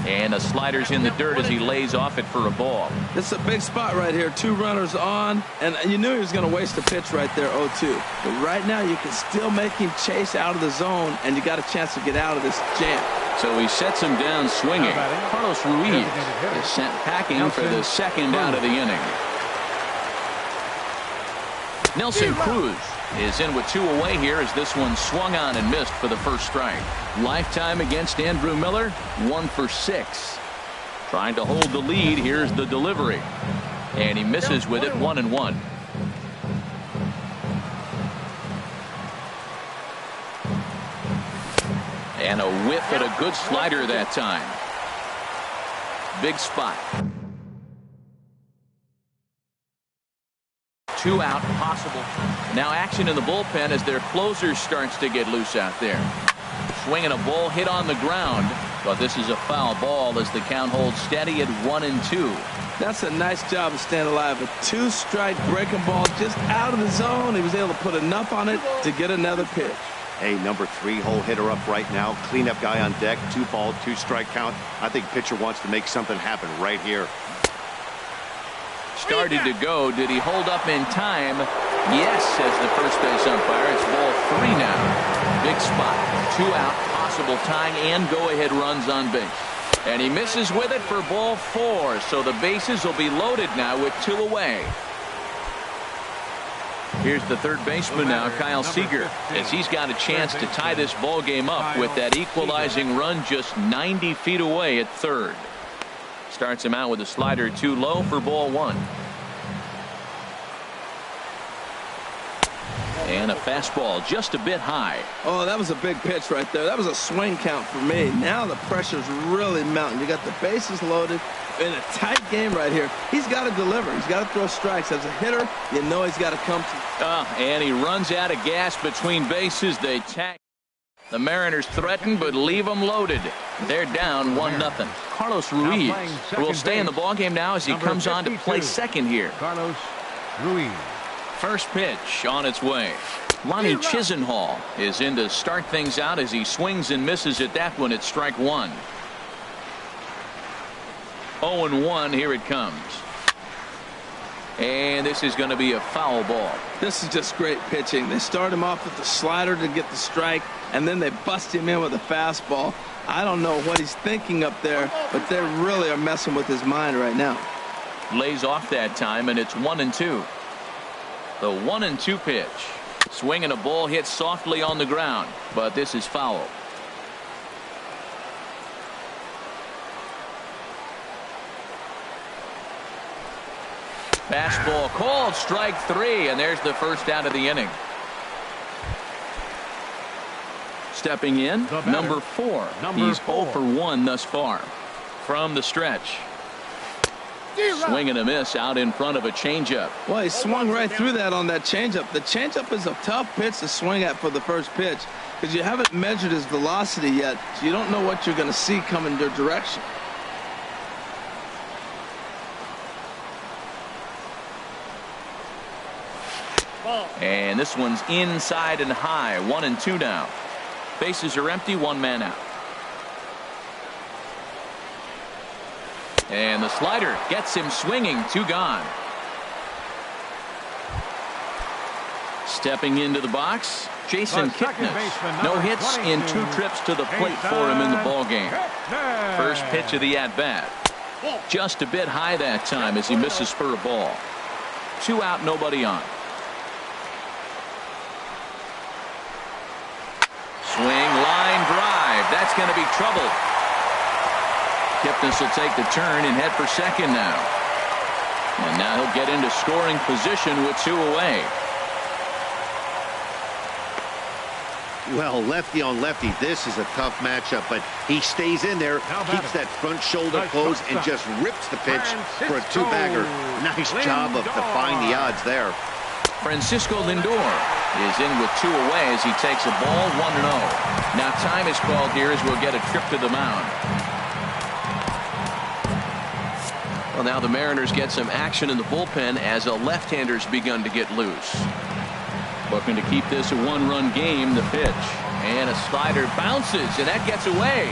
And a slider's in the dirt as he lays off it for a ball. This is a big spot right here. 2 runners on, and you knew he was going to waste a pitch right there, 0-2. But right now you can still make him chase out of the zone, and you got a chance to get out of this jam. So he sets him down swinging. Carlos Ruiz is sent packing for the second out of the inning. Nelson Cruz is in with 2 away here as this one swung on and missed for the first strike. Lifetime against Andrew Miller, 1 for 6. Trying to hold the lead. Here's the delivery. And he misses with it, 1-1. And a whiff at a good slider that time. Big spot. 2 out possible. Now action in the bullpen as their closer starts to get loose out there. swinging a ball hit on the ground, but this is a foul ball as the count holds steady at 1-2. That's a nice job of staying alive. A two-strike breaking ball just out of the zone. He was able to put enough on it to get another pitch. Hey, number 3 hole hitter up right now. Cleanup guy on deck. 2-ball, 2-strike count. I think pitcher wants to make something happen right here. Started to go. Did he hold up in time? Yes, says the first base umpire. It's ball 3 now. Big spot. 2 out. Possible tying and go-ahead runs on base. And he misses with it for ball 4. So the bases will be loaded now with 2 away. Here's the third baseman now, Kyle Seager, as he's got a chance to tie this ball game up with that equalizing run just 90 feet away at third. Starts him out with a slider too low for ball 1. And a fastball just a bit high. Oh, that was a big pitch right there. That was a swing count for me. Now the pressure's really mounting. You got the bases loaded in a tight game right here. He's got to deliver. He's got to throw strikes. As a hitter, you know he's got to come to. And he runs out of gas between bases. They tag. The Mariners threaten but leave them loaded. They're down 1-0. Carlos Ruiz will stay in the ballgame now as he comes on to play second here. Carlos Ruiz. First pitch on its way. Lonnie Chisenhall is in to start things out as he swings and misses at that one at strike 1. 0-1. Here it comes. And this is going to be a foul ball. This is just great pitching. They start him off with the slider to get the strike, and then they bust him in with a fastball. I don't know what he's thinking up there, but they really are messing with his mind right now. Lays off that time, and it's 1-2. The 1-2 pitch. Swinging a ball hit softly on the ground, but this is foul. Fastball called, strike 3, and there's the first out of the inning. Stepping in, number 4. He's 0 for 1 thus far. From the stretch. Swing and a miss out in front of a changeup. Well, he swung right through that on that changeup. The changeup is a tough pitch to swing at for the first pitch because you haven't measured his velocity yet, so you don't know what you're going to see coming your direction. And this one's inside and high. 1-2 now. Bases are empty. 1 man out. And the slider gets him swinging. 2 gone. Stepping into the box, Jason Kipnis. No hits in 2 trips to the plate for him in the ballgame. First pitch of the at-bat. Just a bit high that time as he misses for a ball. 2 out, nobody on. Swing, line drive. That's going to be trouble. Kipnis will take the turn and head for second now. And now he'll get into scoring position with 2 away. Well, lefty on lefty, this is a tough matchup, but he stays in there, keeps that front shoulder closed, and just rips the pitch for a 2-bagger. Nice job of defying the odds there. Francisco Lindor is in with 2 away as he takes a ball 1-0. Now time is called here as we'll get a trip to the mound. Well, now the Mariners get some action in the bullpen as a left-hander's begun to get loose. Looking to keep this a 1-run game. The pitch and a slider bounces and that gets away.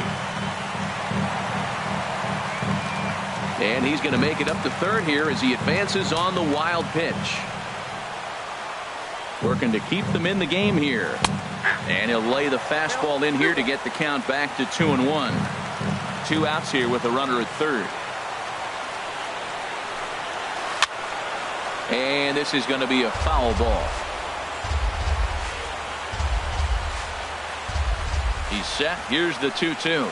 And he's going to make it up to third here as he advances on the wild pitch. Working to keep them in the game here. And he'll lay the fastball in here to get the count back to 2-1. 2 outs here with a runner at third. And this is going to be a foul ball. He's set. Here's the 2-2.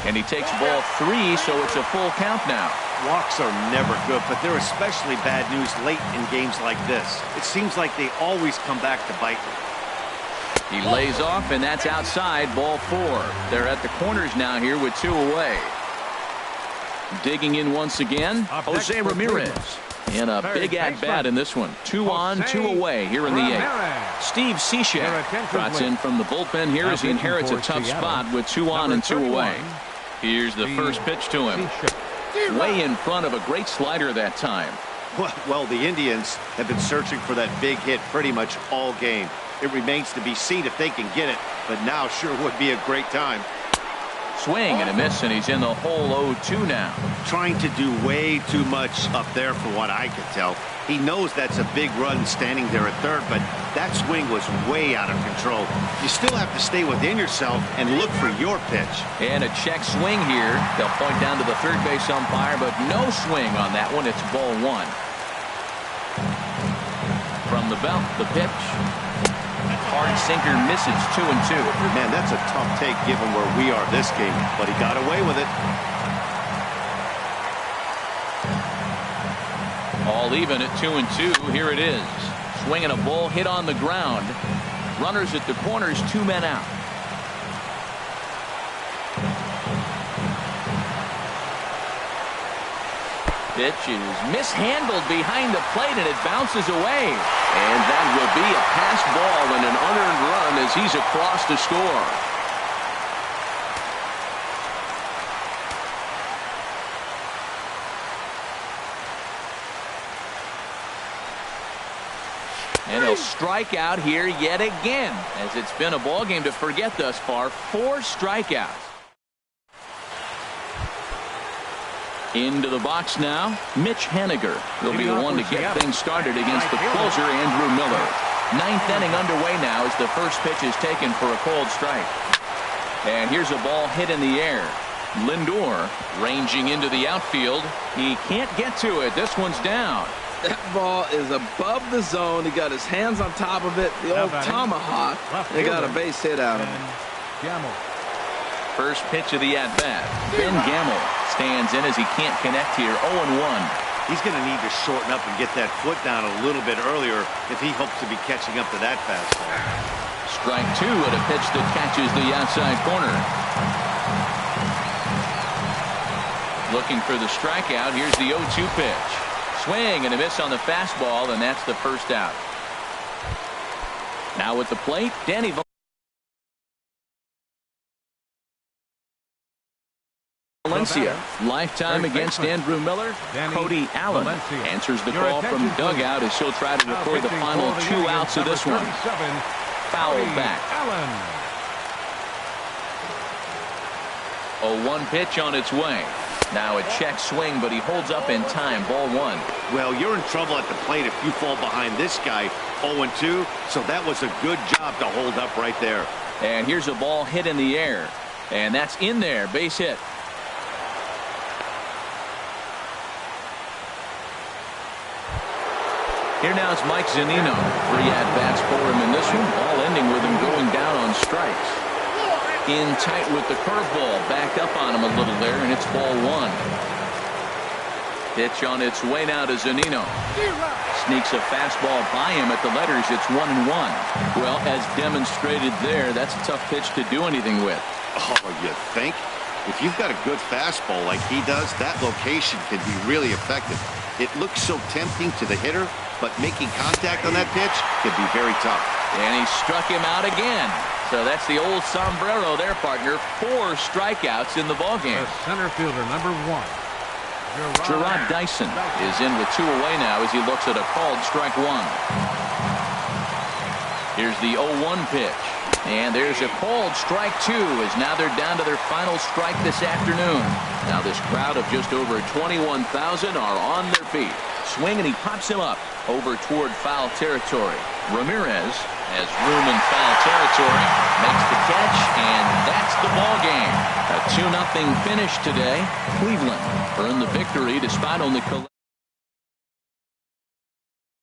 And he takes ball 3, so it's a full count now. Walks are never good, but they're especially bad news late in games like this. It seems like they always come back to bite them. He lays off, and that's outside. Ball 4. They're at the corners now here with 2 away. Digging in once again, Jose Ramirez. And a Third big at-bat in this one. 2 on, 2 away here in the 8th. Ramirez. Steve Cishek trots in from the bullpen here as he inherits a tough spot with 2 on and 2 away. Here's the first pitch to him. Way in front of a great slider that time. Well, the Indians have been searching for that big hit pretty much all game. It remains to be seen if they can get it, but now sure would be a great time. Swing and a miss, and he's in the hole 0-2 now. Trying to do way too much up there for what I can tell. He knows that's a big run standing there at third, but that swing was way out of control. You still have to stay within yourself and look for your pitch. And a check swing here. They'll point down to the third base umpire, but no swing on that one. It's ball 1. From the belt, the pitch. Hard sinker misses 2-2. Man, that's a tough take given where we are this game, but he got away with it. All even at 2-2. Here it is. Swinging a ball hit on the ground. Runners at the corners, 2 men out. Pitch is mishandled behind the plate, and it bounces away. And that will be a pass ball and an unearned run as he's across to score. And he'll strike out here yet again, as it's been a ball game to forget thus far. 4 strikeouts. Into the box now, Mitch Haniger will be the one to get things started against the closer, Andrew Miller. 9th inning underway now as the first pitch is taken for a cold strike. And here's a ball hit in the air. Lindor ranging into the outfield. He can't get to it. This one's down. That ball is above the zone. He got his hands on top of it. The old tomahawk. They got a base hit out of him. First pitch of the at-bat. Ben Gamble stands in as he can't connect here. 0-1. He's going to need to shorten up and get that foot down a little bit earlier if he hopes to be catching up to that fastball. Strike 2 at a pitch that catches the outside corner. Looking for the strikeout. Here's the 0-2 pitch. Swing and a miss on the fastball, and that's the first out. Now at the plate, Danny Valencia. Lifetime against Andrew Miller. Cody Allen answers the call from dugout as he'll try to record the final 2 outs of this one. Fouled back. 0-1 pitch on its way. Now a check swing, but he holds up in time. Ball 1. Well, you're in trouble at the plate if you fall behind this guy. 0-2, so that was a good job to hold up right there. And here's a ball hit in the air. And that's in there. Base hit. Here now is Mike Zunino. 3 at-bats for him in this one, all ending with him going down on strikes. In tight with the curveball, back up on him a little there, and it's ball 1. Pitch on its way now to Zunino. Sneaks a fastball by him at the letters. It's 1-1. Well, as demonstrated there, that's a tough pitch to do anything with. Oh, you think? If you've got a good fastball like he does, that location can be really effective. It looks so tempting to the hitter, but making contact on that pitch can be very tough. And he struck him out again. So that's the old sombrero there, partner. 4 strikeouts in the ballgame. The center fielder, number 1. Gerard Dyson is in with 2 away now as he looks at a called strike 1. Here's the 0-1 pitch. And there's a called strike 2 as now they're down to their final strike this afternoon. Now this crowd of just over 21,000 are on their feet. Swing, and he pops him up over toward foul territory. Ramirez has room in foul territory, makes the catch, and that's the ball game. A 2-0 finish today. Cleveland earned the victory despite only